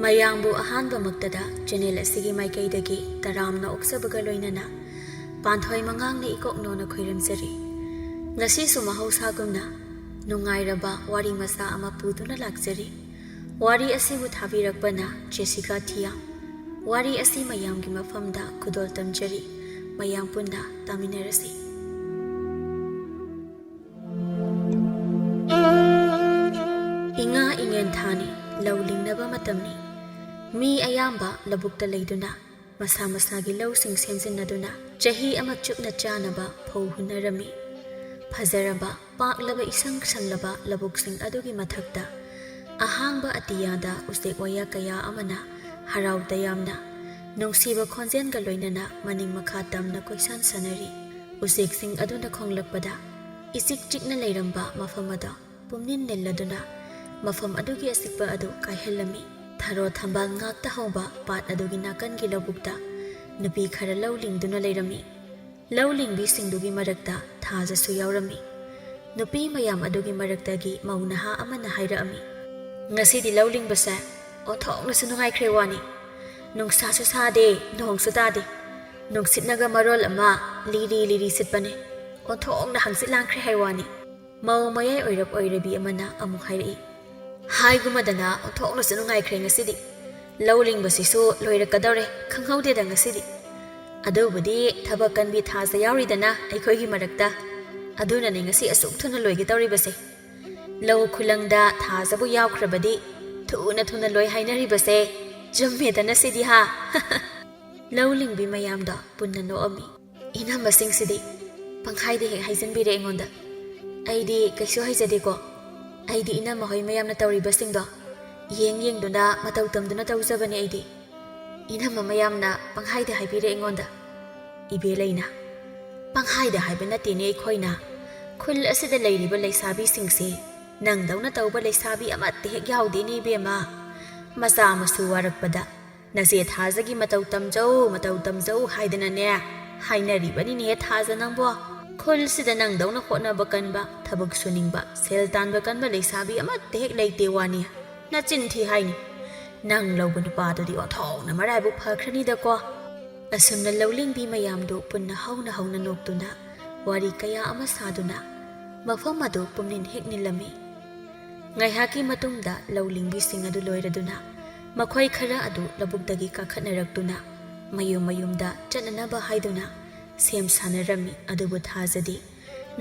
ꯃꯌꯥꯝꯕꯨ ꯑꯍꯥꯟꯕꯃꯛꯇꯗ ꯆꯦꯅꯦꯜ ꯑꯁꯤꯒꯤ ꯃꯥꯏꯀꯩꯗꯒꯤ ꯇꯔꯥꯝꯅ ꯑꯣꯛꯆꯕꯒ ꯂꯣꯏꯅꯅ ꯄꯥꯟꯊꯣꯏ ꯃꯉꯥꯡꯅ ꯏꯀꯣꯛꯅꯣꯅ ꯈꯣꯏꯔꯝꯖꯔꯤ꯫ ꯉꯁꯤꯁꯨ ꯃꯍꯧꯁꯥꯒꯨꯝꯅ ꯅꯨꯡꯉꯥꯏꯔꯕ ꯋꯥꯔꯤ ꯃꯆꯥ ꯑꯃ ꯄꯨꯗꯨꯅ ꯂꯥꯛꯆꯔꯤ꯫ ꯋꯥꯔꯤ ꯑꯁꯤꯕꯨ ꯊꯥꯕꯤꯔꯛꯄꯅ ꯖꯦꯁꯤꯀꯥ ꯊꯤꯌꯥꯝ꯫ ꯋꯥꯔꯤ ꯑꯁꯤ ꯃꯌꯥꯝꯒꯤ ꯃꯐꯝꯗ ꯈꯨꯗꯣꯜ ꯇꯝꯖꯔꯤ꯫ ꯃꯌꯥꯝ ꯄꯨꯟꯅ ꯇꯥꯃꯤꯟꯅꯔꯁꯤ꯫ ꯏꯉꯥ ꯏꯉꯦꯟ ꯊꯥꯅꯤ, ꯂꯧ ꯂꯤꯡꯅꯕ ꯃꯇꯝꯅꯤ꯫ ꯃꯤ ꯑꯌꯥꯝꯕ ꯂꯧꯕꯨꯛꯇ ꯂꯩꯗꯨꯅ ꯃꯁꯥ ꯃꯁꯥꯒꯤ ꯂꯧꯁꯤꯡ ꯁꯦꯝꯖꯤꯟꯅꯗꯨꯅ ꯆꯍꯤ ꯑꯃ ꯆꯨꯞꯅ ꯆꯥꯅꯕ ꯐꯧ ꯍꯨꯟꯅꯔꯝꯃꯤ꯫ ꯐꯖꯔꯕ ꯄꯥꯛꯂꯕ ꯏꯁꯪ ꯁꯪꯂꯕ ꯂꯧꯕꯨꯛꯁꯤꯡ ꯑꯗꯨꯒꯤ ꯃꯊꯛꯇ ꯑꯍꯥꯡꯕ ꯑꯇꯤꯌꯥꯗ ꯎꯆꯦꯛ ꯋꯥꯌꯥ ꯀꯌꯥ ꯑꯃꯅ ꯍꯔꯥꯎ ꯇꯌꯥꯝꯅ ꯅꯨꯡꯁꯤꯕ ꯈꯣꯟꯖꯦꯜꯒ ꯂꯣꯏꯅꯅ ꯃꯅꯤꯡ ꯃꯈꯥ ꯇꯝꯅ ꯀꯣꯏꯁꯥꯟ ꯁꯥꯟꯅꯔꯤ꯫ ꯎꯆꯦꯛꯁꯤꯡ ꯑꯗꯨꯅ ꯈꯣꯡꯂꯛꯄꯗ ꯏꯆꯤꯛ ꯆꯤꯛꯅ ꯂꯩꯔꯝꯕ ꯃꯐꯝ ꯑꯗꯨ ꯄꯨꯝꯅꯤꯟ ꯅꯤꯜꯂꯗꯨꯅ ꯃꯐꯝ ꯑꯗꯨꯒꯤ ꯑꯁꯤꯛꯄ ꯑꯗꯨ ꯀꯥꯏꯍꯜꯂꯝꯃꯤ꯫ ꯊꯔꯣ ꯊꯝꯕꯥꯜ ꯉꯥꯛꯇ ꯍꯧꯕ ꯄꯥꯠ ꯑꯗꯨꯒꯤ ꯅꯥꯀꯟꯒꯤ ꯂꯧꯕꯨꯛꯇ ꯅꯨꯄꯤ ꯈꯔ ꯂꯧ ꯂꯤꯡꯗꯨꯅ ꯂꯩꯔꯝꯃꯤ꯫ ꯂꯧ ꯂꯤꯡꯕꯤꯁꯤꯡꯗꯨꯒꯤ ꯃꯔꯛꯇ ꯊꯥꯖꯁꯨ ꯌꯥꯎꯔꯝꯃꯤ꯫ ꯅꯨꯄꯤ ꯃꯌꯥꯝ ꯑꯗꯨꯒꯤ ꯃꯔꯛꯇꯒꯤ ꯃꯧ ꯅꯍꯥ ꯑꯃꯅ ꯍꯥꯏꯔꯛꯑꯝꯃꯤ, "ꯉꯁꯤꯗꯤ ꯂꯧ ꯂꯤꯡꯕꯁꯦ ꯑꯣꯟꯊꯣꯛꯅꯁꯨ ꯅꯨꯡꯉꯥꯏꯈ꯭ꯔꯦ ꯋꯥꯅꯤ꯫ ꯅꯨꯡꯁꯥꯁꯨ ꯁꯥꯗꯦ, ꯅꯣꯡꯁꯨ ꯇꯥꯗꯦ, ꯅꯨꯡꯁꯤꯠꯅꯒ ꯃꯔꯣꯜ ꯑꯃ ꯂꯤꯔꯤ ꯂꯤꯔꯤ ꯁꯤꯠꯄꯅꯦ꯫ ꯑꯣꯟꯊꯣꯛꯅ ꯍꯪꯆꯤꯠ ꯂꯥꯡꯈ꯭ꯔꯦ ꯍꯥꯏꯋꯥꯅꯤ"꯫ ꯃꯧ ꯃꯌꯥꯏ ꯑꯣꯏꯔꯞ ꯑꯣꯏꯔꯕꯤ ꯑꯃꯅ ꯑꯃꯨꯛ ꯍꯥꯏꯔꯛꯏ, "ꯍꯥꯏꯒꯨꯝꯃꯗꯅ ꯑꯣꯟꯊꯣꯛꯅꯁꯨ ꯅꯨꯡꯉꯥꯏꯈ꯭ꯔꯦ ꯉꯁꯤꯗꯤ꯫ ꯂꯧ ꯂꯤꯡꯕꯁꯤꯁꯨ ꯂꯣꯏꯔꯛꯀꯗꯧꯔꯦ, ꯈꯪꯍꯧꯗꯦꯗ ꯉꯁꯤꯗꯤ꯫ ꯑꯗꯨꯕꯨꯗꯤ ꯊꯕꯛ ꯀꯟꯕꯤ ꯊꯥꯖ ꯌꯥꯎꯔꯤꯗꯅ ꯑꯩꯈꯣꯏꯒꯤ ꯃꯔꯛꯇ, ꯑꯗꯨꯅꯅꯦ ꯉꯁꯤ ꯑꯁꯨꯛ ꯊꯨꯅ ꯂꯣꯏꯒꯦ ꯇꯧꯔꯤꯕꯁꯦ꯫ ꯂꯧ ꯈꯨꯂꯪꯗ ꯊꯥꯖꯕꯨ ꯌꯥꯎꯈ꯭ꯔꯕꯗꯤ ꯊꯨꯅ ꯊꯨꯅ ꯂꯣꯏ ꯍꯥꯏꯅꯔꯤꯕꯁꯦ ꯆꯨꯝꯃꯦꯗꯅ ꯁꯤꯗꯤ ꯍꯥ." ꯂꯧ ꯂꯤꯡꯕꯤ ꯃꯌꯥꯝꯗꯣ ꯄꯨꯟꯅ ꯅꯣꯛꯑꯝꯃꯤ꯫ ꯏꯅꯝꯃꯁꯤꯡꯁꯤꯗꯤ ꯄꯪꯍꯥꯏꯗ ꯍꯦꯛ ꯍꯥꯏꯖꯟꯕꯤꯔꯦ ꯑꯩꯉꯣꯟꯗ꯫ ꯑꯩꯗꯤ ꯀꯩꯁꯨ ꯍꯩꯖꯗꯦꯀꯣ꯫ ꯑꯩꯗꯤ ꯏꯅꯝꯃ ꯍꯣꯏ ꯃꯌꯥꯝꯅ ꯇꯧꯔꯤꯕꯁꯤꯡꯗꯣ ꯌꯦꯡꯗꯨꯅ ꯃꯇꯧ ꯇꯝꯗꯨꯅ ꯇꯧꯖꯕꯅꯦ ꯑꯩꯗꯤ꯫ ꯏꯅꯝꯃ ꯃꯌꯥꯝꯅ ꯄꯪꯍꯥꯏꯗ ꯍꯥꯏꯕꯤꯔꯦ ꯑꯩꯉꯣꯟꯗ꯫ ꯏꯕꯦꯂꯩꯅ, "ꯄꯪꯍꯥꯏꯗ ꯍꯥꯏꯕ ꯅꯠꯇꯦꯅꯦ ꯑꯩꯈꯣꯏꯅ꯫ ꯈꯨꯜ ꯑꯁꯤꯗ ꯂꯩꯔꯤꯕ ꯂꯩꯁꯥꯕꯤꯁꯤꯡꯁꯦ ꯅꯪꯗꯧꯅ ꯇꯧꯕ ꯂꯩꯁꯥꯕꯤ ꯑꯃꯠꯇ ꯍꯦꯛ ꯌꯥꯎꯗꯦꯅꯦ ꯏꯕꯦꯝꯃ꯫ ꯃꯆꯥ ꯃꯁꯨ ꯋꯥꯔꯛꯄꯗ ꯅꯆꯦ ꯊꯥꯖꯒꯤ ꯃꯇꯧ ꯇꯝꯖꯧ ꯍꯥꯏꯗꯅꯅꯦ ꯍꯥꯏꯅꯔꯤꯕꯅꯤꯅꯦ ꯊꯥꯖ ꯅꯪꯕꯣ꯫ ꯈꯨꯜꯁꯤꯗ ꯅꯪꯗꯧꯅ ꯍꯣꯠꯅꯕ ꯀꯟꯕ, ꯊꯕꯛ ꯁꯨꯅꯤꯡꯕ, ꯁꯦꯜ ꯇꯥꯟꯕ ꯀꯟꯕ ꯂꯩꯁꯥꯕꯤ ꯑꯃꯠꯇ ꯍꯦꯛ ꯂꯩꯇꯦ ꯋꯥꯅꯤ꯫ ꯅꯆꯤꯟ ꯊꯤ ꯍꯥꯏꯅꯤ꯫ ꯅꯪ ꯂꯧꯕ ꯅꯨꯄꯥꯗꯨꯗꯤ ꯑꯣꯟꯊꯣꯛꯅ ꯃꯔꯥꯏꯕꯛ ꯐꯈ꯭ꯔꯅꯤꯗꯀꯣ." ꯑꯁꯨꯝꯅ ꯂꯧꯂꯤꯡꯕꯤ ꯃꯌꯥꯝꯗꯨ ꯄꯨꯟꯅ ꯍꯧꯅ ꯍꯧꯅ ꯅꯣꯛꯇꯨꯅ ꯋꯥꯔꯤ ꯀꯌꯥ ꯑꯃ ꯁꯥꯗꯨꯅ ꯃꯐꯝ ꯑꯗꯨ ꯄꯨꯝꯅꯤꯟ ꯍꯦꯛ ꯅꯤꯜꯂꯝꯃꯤ꯫ ꯉꯥꯏꯍꯥꯛꯀꯤ ꯃꯇꯨꯡꯗ ꯂꯧ ꯂꯤꯡꯕꯤꯁꯤꯡ ꯑꯗꯨ ꯂꯣꯏꯔꯗꯨꯅ ꯃꯈꯣꯏ ꯈꯔ ꯑꯗꯨ ꯂꯧꯕꯨꯛꯇꯒꯤ ꯀꯥꯈꯠꯅꯔꯛꯇꯨꯅ ꯃꯌꯨꯝ ꯃꯌꯨꯝꯗ ꯆꯠꯅꯅꯕ ꯍꯥꯏꯗꯨꯅ ꯁꯦꯝ ꯁꯥꯟꯅꯔꯝꯃꯤ꯫ ꯑꯗꯨꯕꯨ ꯊꯥꯖꯗꯤ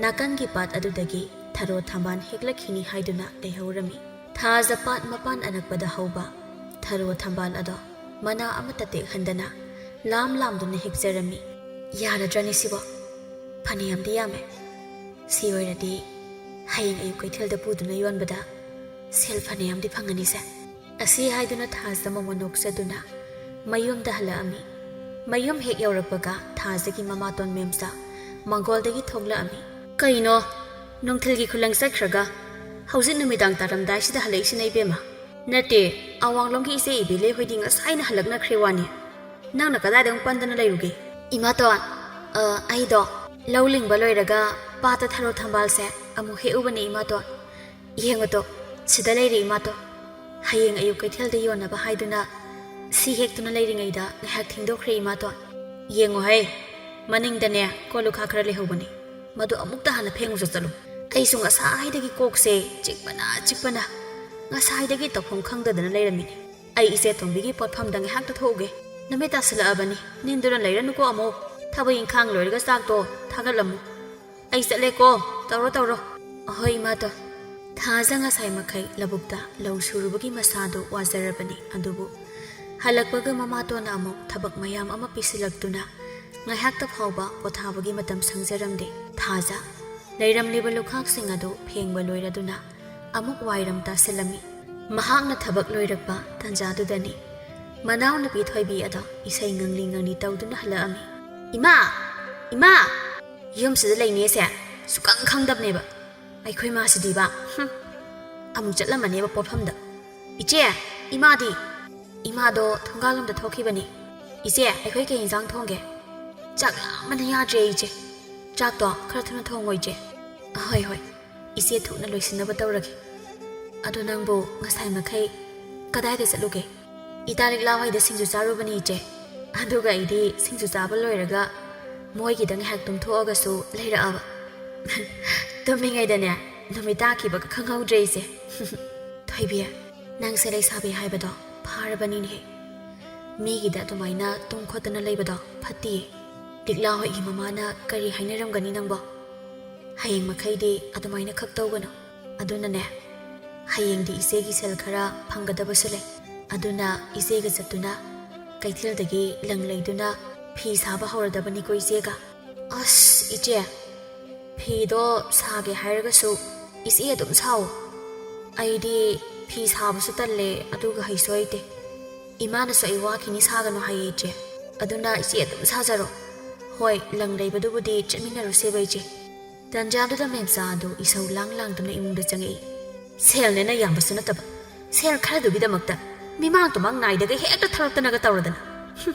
ꯅꯥꯀꯟꯒꯤ ꯄꯥꯠ ꯑꯗꯨꯗꯒꯤ ꯊꯔꯣ ꯊꯝꯕꯥꯜ ꯍꯦꯛꯂꯛꯈꯤꯅꯤ ꯍꯥꯏꯗꯨꯅ ꯂꯩꯍꯧꯔꯝꯃꯤ꯫ ꯊꯥꯖ ꯄꯥꯠ ꯃꯄꯥꯟ ꯑꯅꯛꯄꯗ ꯍꯧꯕ ꯊꯔꯣ ꯊꯝꯕꯥꯜ ꯑꯗꯣ ꯃꯅꯥ ꯑꯃꯠꯇ ꯇꯦꯛꯍꯟꯗꯅ ꯂꯥꯝꯗꯨꯅ ꯍꯦꯛꯆꯔꯝꯃꯤ꯫ "ꯌꯥꯔꯗ꯭ꯔꯅꯤ ꯁꯤꯕꯣ? ꯐꯅꯌꯥꯝꯗꯤ ꯌꯥꯝꯃꯦ꯫ ꯁꯤ ꯑꯣꯏꯔꯗꯤ ꯍꯌꯦꯡ ꯑꯌꯨꯛ ꯀꯩꯊꯦꯜꯗ ꯄꯨꯗꯨꯅ ꯌꯣꯟꯕꯗ ꯁꯦꯜ ꯐꯅꯌꯥꯝꯗꯤ ꯐꯪꯒꯅꯤꯁꯦ." ꯑꯁꯤ ꯍꯥꯏꯗꯨꯅ ꯊꯥꯖ ꯃꯃꯣꯟ ꯅꯣꯛꯆꯗꯨꯅ ꯃꯌꯨꯝꯗ ꯍꯜꯂꯛꯑꯝꯃꯤ꯫ ꯃꯌꯨꯝ ꯍꯦꯛ ꯌꯧꯔꯛꯄꯒ ꯊꯥꯖꯒꯤ ꯃꯃꯥꯇꯣꯟ ꯃꯦꯝꯆꯥ ꯃꯪꯒꯣꯜꯗꯒꯤ ꯊꯣꯛꯂꯛꯑꯝꯃꯤ꯫ "ꯀꯩꯅꯣ ꯅꯨꯡꯊꯤꯜꯒꯤ ꯈꯨꯂꯪ ꯆꯠꯈ꯭ꯔꯒ ꯍꯧꯖꯤꯛ ꯅꯨꯃꯤꯗꯥꯡ ꯇꯥꯔꯝꯗꯥꯏꯁꯤꯗ ꯍꯜꯂꯛꯏꯁꯤꯅ ꯏꯕꯦꯝꯃ?" "ꯅꯠꯇꯦ, ꯑꯋꯥꯡꯂꯣꯝꯒꯤ ꯏꯆꯦ ꯏꯕꯦꯂꯩ ꯍꯣꯏꯗꯤ ꯉꯁꯥꯏꯅ ꯍꯜꯂꯛꯅꯈ꯭ꯔꯦ ꯋꯥꯅꯤ꯫ ꯅꯪꯅ ꯀꯗꯥꯏꯗ ꯑꯃꯨꯛ ꯄꯟꯗꯅ ꯂꯩꯔꯨꯒꯦ?" "ꯏꯃꯥꯇꯣꯟ, ꯑꯩꯗꯣ ꯂꯧ ꯂꯤꯡꯕ ꯂꯣꯏꯔꯒ ꯄꯥꯠꯇ ꯊꯔꯣ ꯊꯝꯕꯥꯜꯁꯦ ꯑꯃꯨꯛ ꯍꯦꯛꯎꯕꯅꯦ ꯏꯃꯥꯇꯣꯟ꯫ ꯌꯦꯡꯉꯨꯇꯣ, ꯁꯤꯗ ꯂꯩꯔꯦ ꯏꯃꯥꯇꯣꯟ꯫ ꯍꯌꯦꯡ ꯑꯌꯨꯛ ꯀꯩꯊꯦꯜꯗ ꯌꯣꯟꯅꯕ ꯍꯥꯏꯗꯨꯅ ꯁꯤ ꯍꯦꯛꯇꯨꯅ ꯂꯩꯔꯤꯉꯩꯗ ꯉꯥꯏꯍꯥꯛ ꯊꯦꯡꯗꯣꯛꯈ꯭ꯔꯦ ꯏꯃꯥꯇꯣꯟ꯫ ꯌꯦꯡꯉꯨꯍꯩ, ꯃꯅꯤꯡꯗꯅꯦ ꯀꯣꯜ ꯂꯨꯈꯥ ꯈꯔ ꯂꯩꯍꯧꯕꯅꯤ, ꯃꯗꯨ ꯑꯃꯨꯛꯇ ꯍꯥꯟꯅ ꯐꯦꯡꯉꯨꯆꯣ ꯆꯠꯂꯨ꯫ ꯑꯩꯁꯨ ꯉꯁꯥꯏꯗꯒꯤ ꯀꯣꯛꯁꯦ ꯆꯤꯛꯄꯅ ꯉꯁꯥꯏꯗꯒꯤ ꯇꯧꯐꯝ ꯈꯪꯗꯗꯅ ꯂꯩꯔꯝꯃꯤꯅꯦ꯫ ꯑꯩ ꯏꯆꯦ ꯇꯣꯝꯕꯤꯒꯤ ꯄꯣꯠꯐꯝꯗ ꯉꯥꯏꯍꯥꯛꯇ ꯊꯣꯛꯎꯒꯦ꯫ ꯅꯨꯃꯤꯠ ꯇꯥꯁꯤꯜꯂꯛꯑꯕꯅꯤ, ꯅꯤꯟꯗꯨꯅ ꯂꯩꯔꯅꯨꯀꯣ ꯑꯃꯨꯛ꯫ ꯊꯕꯛ ꯏꯪꯈꯥꯡ ꯂꯣꯏꯔꯒ ꯆꯥꯛꯇꯣ ꯊꯥꯒꯠꯂꯝꯃꯨ꯫ ꯑꯩ ꯆꯠꯂꯦꯀꯣ, ꯇꯧꯔꯣ." "ꯑꯍꯣꯏ ꯏꯃꯥꯇꯣꯟ." ꯊꯥꯖ ꯉꯁꯥꯏ ꯃꯈꯩ ꯂꯧꯕꯨꯛꯇ ꯂꯧ ꯁꯨꯔꯨꯕꯒꯤ ꯃꯁꯥꯗꯨ ꯋꯥꯖꯔꯕꯅꯤ꯫ ꯑꯗꯨꯕꯨ ꯍꯜꯂꯛꯄꯒ ꯃꯃꯥꯇꯣꯟꯅ ꯑꯃꯨꯛ ꯊꯕꯛ ꯃꯌꯥꯝ ꯑꯃ ꯄꯤꯁꯤꯜꯂꯛꯇꯨꯅ ꯉꯥꯏꯍꯥꯛꯇ ꯐꯥꯎꯕ ꯄꯣꯊꯥꯕꯒꯤ ꯃꯇꯝ ꯁꯪꯖꯔꯝꯗꯦ꯫ ꯊꯥꯖ ꯂꯩꯔꯝꯂꯤꯕ ꯂꯨꯈꯥꯛꯁꯤꯡ ꯑꯗꯨ ꯐꯦꯡꯕ ꯂꯣꯏꯔꯗꯨꯅ ꯑꯃꯨꯛ ꯋꯥꯏꯔꯝ ꯇꯥꯁꯤꯜꯂꯝꯃꯤ꯫ ꯃꯍꯥꯛꯅ ꯊꯕꯛ ꯂꯣꯏꯔꯛꯄ ꯇꯥꯟꯖꯥꯗꯨꯗꯅꯤ ꯃꯅꯥꯎꯅꯨꯄꯤ ꯊꯣꯏꯕꯤ ꯑꯗꯣ ꯏꯁꯩ ꯉꯪꯂꯤ ꯇꯧꯗꯨꯅ ꯍꯜꯂꯛꯑꯝꯃꯤ꯫ "ꯏꯃꯥ, ꯌꯨꯝꯁꯤꯗ ꯂꯩꯅꯦꯁꯦ ꯁꯨꯛꯈꯪ ꯈꯪꯗꯕꯅꯦꯕ ꯑꯩꯈꯣꯏ ꯃꯥꯁꯤꯗꯤꯕ꯫ ꯑꯃꯨꯛ ꯆꯠꯂꯝꯃꯅꯦꯕ ꯄꯣꯠꯐꯝꯗ꯫ ꯏꯆꯦ, ꯏꯃꯥꯗꯤ?" "ꯏꯃꯥꯗꯣ ꯊꯣꯡꯒꯥꯜꯂꯣꯝꯗ ꯊꯣꯛꯈꯤꯕꯅꯤ꯫ ꯏꯆꯦ, ꯑꯩꯈꯣꯏ ꯀꯩ ꯏꯟꯖꯥꯡ ꯊꯣꯡꯒꯦ?" "ꯆꯥꯛ ꯂꯥꯝꯕꯅ ꯌꯥꯗ꯭ꯔꯦ ꯏꯆꯦ꯫ ꯆꯥꯛꯇꯣ ꯈꯔ ꯊꯨꯅ ꯊꯣꯡꯉꯣ ꯏꯆꯦ." "ꯍꯣꯏ, ꯏꯆꯦ ꯊꯨꯅ ꯂꯣꯏꯁꯤꯟꯅꯕ ꯇꯧꯔꯒꯦ꯫ ꯑꯗꯣ ꯅꯪꯕꯨ ꯉꯁꯥꯏ ꯃꯈꯩ ꯀꯗꯥꯏꯗ ꯆꯠꯂꯨꯒꯦ?" ꯏꯇꯥꯂꯤꯛ ꯂꯥꯋꯥꯏꯗ ꯁꯤꯡꯖꯨ ꯆꯥꯔꯨꯕꯅꯤ ꯏꯆꯦ ꯑꯗꯨꯒ ꯑꯩꯗꯤ ꯁꯤꯡꯖꯨ ꯆꯥꯕ ꯂꯣꯏꯔꯒ ꯃꯣꯏꯒꯤꯗ ꯉꯥꯏꯍꯥꯛ ꯇꯨꯝꯊꯣꯛꯑꯒꯁꯨ ꯂꯩꯔꯛꯑꯕ ꯇꯨꯝꯃꯤꯉꯩꯗꯅꯦ ꯅꯨꯃꯤꯠ ꯇꯥꯈꯤꯕꯒ ꯈꯪꯍꯧꯗ꯭ꯔꯦ ꯏꯆꯦ ꯊꯣꯏꯕꯤ ꯅꯪꯁꯦ ꯂꯩꯁꯥꯕꯤ ꯍꯥꯏꯕꯗꯣ ꯐꯥꯔꯕꯅꯤꯅꯦꯍꯦ ꯃꯤꯒꯤꯗ ꯑꯗꯨꯃꯥꯏꯅ ꯇꯨꯝ ꯈꯣꯠꯇꯅ ꯂꯩꯕꯗꯣ ꯐꯠꯇꯤꯌꯦ ꯂꯤꯛꯂꯥ ꯍꯣꯏꯒꯤ ꯃꯃꯥꯅ ꯀꯔꯤ ꯍꯥꯏꯅꯔꯝꯒꯅꯤ ꯅꯪꯕꯣ ꯍꯌꯦꯡ ꯃꯈꯩꯗꯤ ꯑꯗꯨꯃꯥꯏꯅ ꯈꯛ ꯇꯧꯒꯅꯨ ꯑꯗꯨꯅꯅꯦ ꯍꯌꯦꯡꯗꯤ ꯏꯆꯦꯒꯤ ꯁꯦꯜ ꯈꯔ ꯐꯪꯒꯗꯕꯁꯨ ꯂꯩ ꯑꯗꯨꯅ ꯏꯆꯦꯒ ꯆꯠꯇꯨꯅ ꯀꯩꯊꯦꯜꯗꯒꯤ ꯂꯪ ꯂꯩꯗꯨꯅ ꯐꯤ ꯁꯥꯕ ꯍꯧꯔꯗꯕꯅꯤꯀꯣ ꯏꯆꯦꯒ ꯑꯁ ꯏꯆꯦ ꯐꯤꯗꯣ ꯁꯥꯒꯦ ꯍꯥꯏꯔꯒꯁꯨ ꯏꯆꯦ ꯑꯗꯨꯝ ꯁꯥꯎ ꯑꯩꯗꯤ ꯐꯤ ꯁꯥꯕꯁꯨ ꯇꯜꯂꯦ ꯑꯗꯨꯒ ꯍꯩꯁꯨ ꯍꯩꯇꯦ ꯏꯃꯥꯅꯁꯨ ꯑꯩ ꯋꯥꯈꯤꯅꯤ ꯁꯥꯒꯅꯨ ꯍꯥꯏꯌꯦ ꯏꯆꯦ ꯑꯗꯨꯅ ꯏꯆꯦ ꯑꯗꯨꯝ ꯁꯥꯖꯔꯣ ꯍꯣꯏ ꯂꯪ ꯂꯩꯕꯗꯨꯕꯨꯗꯤ ꯆꯠꯃꯤꯟꯅꯔꯨꯁꯦꯕ ꯏꯆꯦ ꯇꯟꯖꯥꯗꯨꯗ ꯃꯦꯝꯆꯥ ꯑꯗꯨ ꯏꯁꯧ ꯂꯥꯡꯗꯨꯅ ꯏꯃꯨꯡꯗ ꯆꯪꯉꯛꯏ ꯁꯦꯜꯅꯦꯅ ꯌꯥꯝꯕꯁꯨ ꯅꯠꯇꯕ ꯁꯦꯜ ꯈꯔꯗꯨꯒꯤꯗꯃꯛꯇ ꯃꯤꯃꯥꯡ ꯇꯨꯃꯥꯡ ꯅꯥꯏꯗꯒ ꯍꯦꯛꯇ ꯊꯂꯛꯇꯅꯒ ꯇꯧꯔꯗꯅ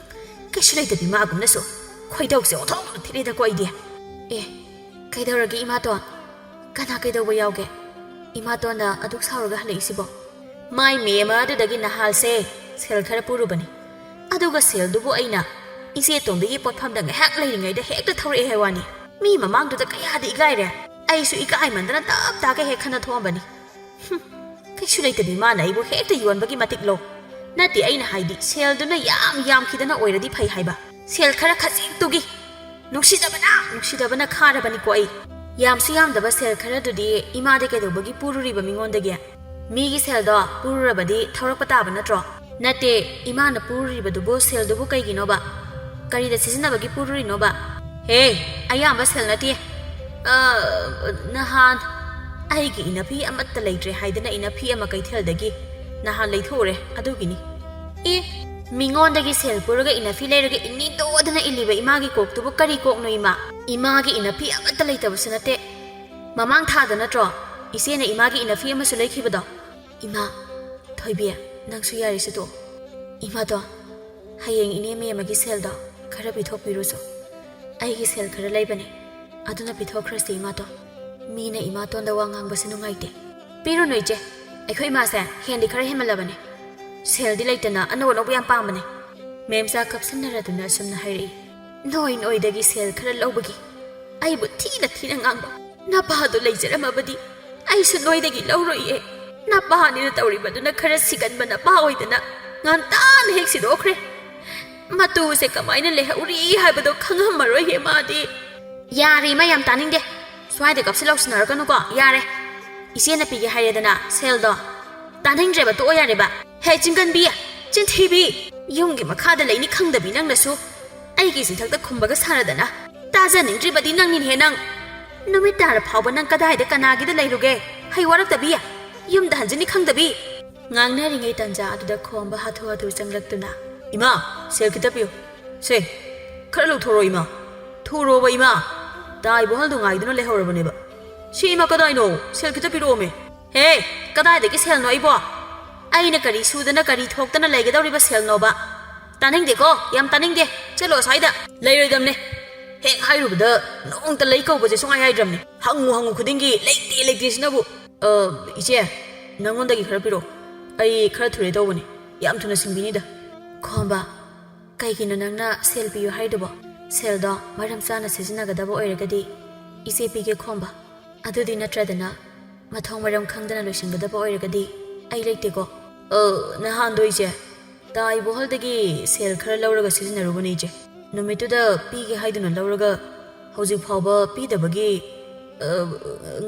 ꯀꯩꯁꯨ ꯂꯩꯇꯕꯤ ꯃꯥꯒꯨꯝꯅꯁꯨ ꯈꯣꯏꯗꯧꯁꯦ ꯑꯣꯟꯊꯣꯛꯅ ꯊꯤꯔꯦꯗꯀꯣ ꯑꯩꯗꯤ ꯑꯦ ꯀꯩꯗꯧꯔꯒꯦ ꯏꯃꯥꯇꯣꯟ ꯀꯅꯥ ꯀꯩꯗꯧꯕ ꯌꯥꯎꯒꯦ ꯏꯃꯥꯇꯣꯟꯅ ꯑꯗꯨꯛ ꯁꯥꯎꯔꯒ ꯍꯜꯂꯛꯏꯁꯤꯕꯣ ꯃꯥꯏ ꯃꯦꯝꯃ ꯑꯗꯨꯗꯒꯤ ꯅꯍꯥꯜꯁꯦ ꯁꯦꯜ ꯈꯔ ꯄꯨꯔꯨꯕꯅꯤ ꯑꯗꯨꯒ ꯁꯦꯜꯗꯨꯕꯨ ꯑꯩꯅ ꯏꯆꯦ ꯇꯣꯝꯕꯤꯒꯤ ꯄꯣꯠꯐꯝꯗ ꯉꯥꯏꯍꯥꯛ ꯂꯩꯔꯤꯉꯩꯗ ꯍꯦꯛꯇ ꯊꯧꯔꯛꯑꯦ ꯍꯥꯏ ꯋꯥꯅꯤ ꯃꯤ ꯃꯃꯥꯡꯗꯨꯗ ꯀꯌꯥꯗꯤ ꯏꯀꯥꯏꯔꯦ ꯑꯩꯁꯨ ꯏꯀꯥꯏꯃꯟꯗꯅ ꯇꯞ ꯇꯥꯒ ꯍꯦꯛ ꯈꯟꯅ ꯊꯣꯛꯑꯝꯕꯅꯤ ꯀꯩꯁꯨ ꯂꯩꯇꯕꯤ ꯃꯥꯅ ꯑꯩꯕꯨ ꯍꯦꯛꯇ ꯌꯣꯟꯕꯒꯤ ꯃꯇꯤꯛꯂꯣ ꯅꯠꯇꯦ ꯑꯩꯅ ꯍꯥꯏꯗꯤ ꯁꯦꯜꯗꯨꯅ ꯌꯥꯝꯈꯤꯗꯅ ꯑꯣꯏꯔꯗꯤ ꯐꯩ ꯍꯥꯏꯕ ꯁꯦꯜ ꯈꯔ ꯈꯖꯤꯛꯇꯨꯒꯤ ꯅꯨꯡꯁꯤꯗꯕꯅ ꯈꯥꯔꯕꯅꯤꯀꯣ ꯑꯩ ꯌꯥꯝꯁꯨ ꯌꯥꯝꯗꯕ ꯁꯦꯜ ꯈꯔꯗꯨꯗꯤ ꯏꯃꯥꯗꯤ ꯀꯩꯗꯧꯕꯒꯤ ꯄꯨꯔꯨꯔꯤꯕ ꯃꯤꯉꯣꯟꯗꯒꯤ ꯃꯤꯒꯤ ꯁꯦꯜꯗꯣ ꯄꯨꯔꯨꯔꯕꯗꯤ ꯊꯧꯔꯛꯄ ꯇꯥꯕ ꯅꯠꯇ꯭ꯔꯣ ꯅꯠꯇꯦ ꯏꯃꯥꯅ ꯄꯨꯔꯨꯔꯤꯕꯗꯨꯕꯨ ꯁꯦꯜꯗꯨꯕꯨ ꯀꯩꯒꯤꯅꯣꯕ ꯀꯔꯤꯗ ꯁꯤꯖꯤꯟꯅꯕꯒꯤ ꯄꯨꯔꯨꯔꯤꯅꯣꯕ ꯍꯦ ꯑꯌꯥꯝꯕ ꯁꯦꯜ ꯅꯠꯇꯦ ꯅꯍꯥꯟ ꯑꯩꯒꯤ ꯏꯅꯐꯤ ꯑꯃꯠꯇ ꯂꯩꯇ꯭ꯔꯦ ꯍꯥꯏꯗꯅ ꯏꯅꯐꯤ ꯑꯃ ꯀꯩꯊꯦꯜꯗꯒꯤ ꯅꯍꯥꯟ ꯂꯩꯊꯣꯛꯎꯔꯦ ꯑꯗꯨꯒꯤꯅꯤ ꯑꯦ ꯃꯤꯉꯣꯟꯗꯒꯤ ꯁꯦꯜ ꯄꯨꯔꯒ ꯏꯅꯐꯤ ꯂꯩꯔꯒ ꯏꯅꯤꯗꯣꯗꯅ ꯏꯜꯂꯤꯕ ꯏꯃꯥꯒꯤ ꯀꯣꯛꯇꯨꯕꯨ ꯀꯔꯤ ꯀꯣꯛꯅꯣ ꯏꯃꯥꯒꯤ ꯏꯅꯐꯤ ꯑꯃꯠꯇ ꯂꯩꯇꯕꯁꯨ ꯅꯠꯇꯦ ꯃꯃꯥꯡ ꯊꯥꯗ ꯅꯠꯇ꯭ꯔꯣ ꯏꯆꯦꯅ ꯏꯃꯥꯒꯤ ꯏꯅꯐꯤ ꯑꯃꯁꯨ ꯂꯩꯈꯤꯕꯗꯣ ꯏꯃꯥ ꯊꯣꯏꯕꯤ ꯅꯪꯁꯨ ꯌꯥꯔꯤꯁꯤ ꯇꯣ ꯏꯃꯥꯗꯣ ꯍꯌꯦꯡ ꯏꯅꯦ ꯃꯦꯝꯃꯒꯤ ꯁꯦꯜꯗꯣ ꯈꯔ ꯄꯤꯊꯣꯛꯄꯤꯔꯨꯁꯨ ꯑꯩꯒꯤ ꯁꯦꯜ ꯈꯔ ꯂꯩꯕꯅꯦ ꯑꯗꯨꯅ ꯄꯤꯊꯣꯛꯈ꯭ꯔꯁꯤ ꯏꯃꯥꯗꯣ ꯃꯤꯅ ꯏꯃꯥꯇꯣꯟꯗ ꯋꯥ ꯉꯥꯡꯕꯁꯤ ꯅꯨꯡꯉꯥꯏꯇꯦ ꯄꯤꯔꯨꯅꯨ ꯏꯆꯦ ꯑꯩꯈꯣꯏ ꯏꯃꯥꯁꯦ ꯍꯦꯟꯗꯤ ꯈꯔ ꯍꯦꯟꯃꯜꯂꯕꯅꯦ ꯁꯦꯜꯗꯤ ꯂꯩꯇꯅ ꯑꯅꯧ ꯑꯅꯧꯕ ꯌꯥꯝ ꯄꯥꯝꯕꯅꯦ ꯃꯦꯝꯆꯥ ꯀꯞꯁꯟꯅꯔꯗꯨꯅ ꯑꯁꯨꯝꯅ ꯍꯥꯏꯔꯛꯏ ꯅꯣꯏꯗꯒꯤ ꯁꯦꯜ ꯈꯔ ꯂꯧꯕꯒꯤ ꯑꯩꯕꯨ ꯊꯤꯅ ꯉꯥꯡꯕ ꯅꯄꯥꯗꯣ ꯂꯩꯖꯔꯝꯃꯕꯗꯤ ꯑꯩꯁꯨ ꯅꯣꯏꯗꯒꯤ ꯂꯧꯔꯣꯏꯌꯦ ꯅꯄꯥꯅꯤꯅ ꯇꯧꯔꯤꯕꯗꯨꯅ ꯈꯔ ꯁꯤꯒꯟꯕ ꯅꯄꯥ ꯑꯣꯏꯗꯅ ꯉꯟꯇꯥꯅ ꯍꯦꯛ ꯁꯤꯗꯣꯛꯈ꯭ꯔꯦ ꯃꯇꯨꯁꯦ ꯀꯃꯥꯏꯅ ꯂꯩꯍꯧꯔꯤ ꯍꯥꯏꯕꯗꯣ ꯈꯪꯉꯝꯃꯔꯣꯏꯍꯦ ꯃꯥꯗꯤ ꯌꯥꯔꯦ ꯏꯃꯥ ꯌꯥꯝ ꯇꯥꯅꯤꯡꯗꯦ ꯁ꯭ꯋꯥꯏꯗ ꯀꯞꯁꯤꯜꯂꯧꯁꯤꯟꯅꯔꯛꯀꯅꯨꯀꯣ ꯌꯥꯔꯦ ꯏꯆꯦꯅ ꯄꯤꯒꯦ ꯍꯥꯏꯔꯦꯗꯅ ꯁꯦꯜꯗꯣ ꯇꯥꯅꯤꯡꯗ꯭ꯔꯦꯕ ꯇꯣꯛꯑꯣ ꯌꯥꯔꯦꯕ ꯍꯦ ꯆꯤꯡꯒꯟꯕꯤ ꯆꯤꯟꯊꯤꯕꯤ ꯌꯨꯝꯒꯤ ꯃꯈꯥꯗ ꯂꯩꯅꯤ ꯈꯪꯗꯕꯤ ꯅꯪꯅꯁꯨ ꯑꯩꯒꯤ ꯆꯤꯟꯊꯛꯇ ꯈꯨꯝꯕꯒ ꯁꯥꯔꯗꯅ ꯇꯥꯖꯅꯤꯡꯗ꯭ꯔꯤꯕꯗꯤ ꯅꯪꯅꯤꯅꯦꯍꯦ ꯅꯪ ꯅꯨꯃꯤꯠ ꯇꯥꯔ ꯐꯥꯎꯕ ꯅꯪ ꯀꯗꯥꯏꯗ ꯀꯅꯥꯒꯤꯗ ꯂꯩꯔꯨꯒꯦ ꯍꯩ ꯋꯥꯔꯛꯇꯕꯤ ꯌꯨꯝꯗ ꯍꯟꯖꯤꯟꯅꯤ ꯈꯪꯗꯕꯤ ꯉꯥꯡꯅꯔꯤꯉꯩ ꯇꯟꯖꯥ ꯑꯗꯨꯗ ꯈꯣꯝꯕ ꯍꯥꯊꯨ ꯆꯪꯂꯛꯇꯨꯅ ꯏꯃꯥ ꯁꯦꯜ ꯈꯤꯇ ꯄꯤꯌꯨ ꯁꯦ ꯈꯔ ꯂꯧꯊꯣꯔꯣ ꯏꯃꯥ ꯊꯨꯔꯣꯕ ꯏꯃꯥ ꯇꯥꯏꯕ ꯍꯜꯗꯨ ꯉꯥꯏꯗꯨꯅ ꯂꯩꯍꯧꯔꯕꯅꯦꯕ ꯁꯤ ꯏꯃꯥ ꯀꯗꯥꯏꯅꯣ ꯁꯦꯜ ꯈꯤꯇ ꯄꯤꯔꯛꯑꯣꯃꯦ ꯍꯦ ꯀꯗꯥꯏꯗꯒꯤ ꯁꯦꯜꯅꯣ ꯑꯩꯕꯣ ꯑꯩꯅ ꯀꯔꯤ ꯁꯨꯗꯅ ꯀꯔꯤ ꯊꯣꯛꯇꯅ ꯂꯩꯒꯗꯧꯔꯤꯕ ꯁꯦꯜꯅꯣꯕ ꯇꯥꯅꯤꯡꯗꯦꯀꯣ ꯌꯥꯝ ꯇꯥꯅꯤꯡꯗꯦ ꯆꯠꯂꯣ ꯑꯁ꯭ꯋꯥꯏꯗ ꯂꯩꯔꯣꯏꯗꯝꯅꯦ ꯍꯦꯛ ꯍꯥꯏꯔꯨꯕꯗ ꯅꯣꯡꯇ ꯂꯩ ꯀꯧꯕꯁꯦ ꯁꯨꯡꯍꯥꯏ ꯍꯥꯏꯗ꯭ꯔꯕꯅꯦ ꯍꯪꯉꯨ ꯈꯨꯗꯤꯡꯒꯤ ꯂꯩꯇꯦ ꯁꯤꯅꯕꯨ ꯏꯆꯦ ꯅꯪꯉꯣꯟꯗꯒꯤ ꯈꯔ ꯄꯤꯔꯛꯑꯣ ꯑꯩꯈꯔ ꯊꯨꯔꯦ ꯇꯧꯕꯅꯦ ꯌꯥꯝ ꯊꯨꯅ ꯁꯤꯡꯕꯤꯅꯤꯗ ꯈꯣꯝꯕ ꯀꯩꯒꯤꯅꯣ ꯅꯪꯅ ꯁꯦꯜ ꯄꯤꯌꯨ ꯍꯥꯏꯗꯨꯕꯣ ꯁꯦꯜꯗꯣ ꯃꯔꯝ ꯆꯥꯅ ꯁꯤꯖꯤꯟꯅꯒꯗꯕ ꯑꯣꯏꯔꯒꯗꯤ ꯏꯆꯦ ꯄꯤꯒꯦ ꯈꯣꯝꯕ ꯑꯗꯨꯗꯤ ꯅꯠꯇ꯭ꯔꯗꯅ ꯃꯊꯣꯡ ꯃꯔꯝ ꯈꯪꯗꯅ ꯂꯣꯏꯁꯤꯟꯒꯗꯕ ꯑꯣꯏꯔꯒꯗꯤ ꯑꯩ ꯂꯩꯇꯦꯀꯣ ꯅꯍꯥꯟꯗꯣ ꯏꯆꯦ ꯇꯥꯏꯕꯣꯍꯜꯗꯒꯤ ꯁꯦꯜ ꯈꯔ ꯂꯧꯔꯒ ꯁꯤꯖꯤꯟꯅꯔꯨꯕꯅꯦ ꯏꯆꯦ ꯅꯨꯃꯤꯠꯇꯨꯗ ꯄꯤꯒꯦ ꯍꯥꯏꯗꯨꯅ ꯂꯧꯔꯒ ꯍꯧꯖꯤꯛ ꯐꯥꯎꯕ ꯄꯤꯗꯕꯒꯤ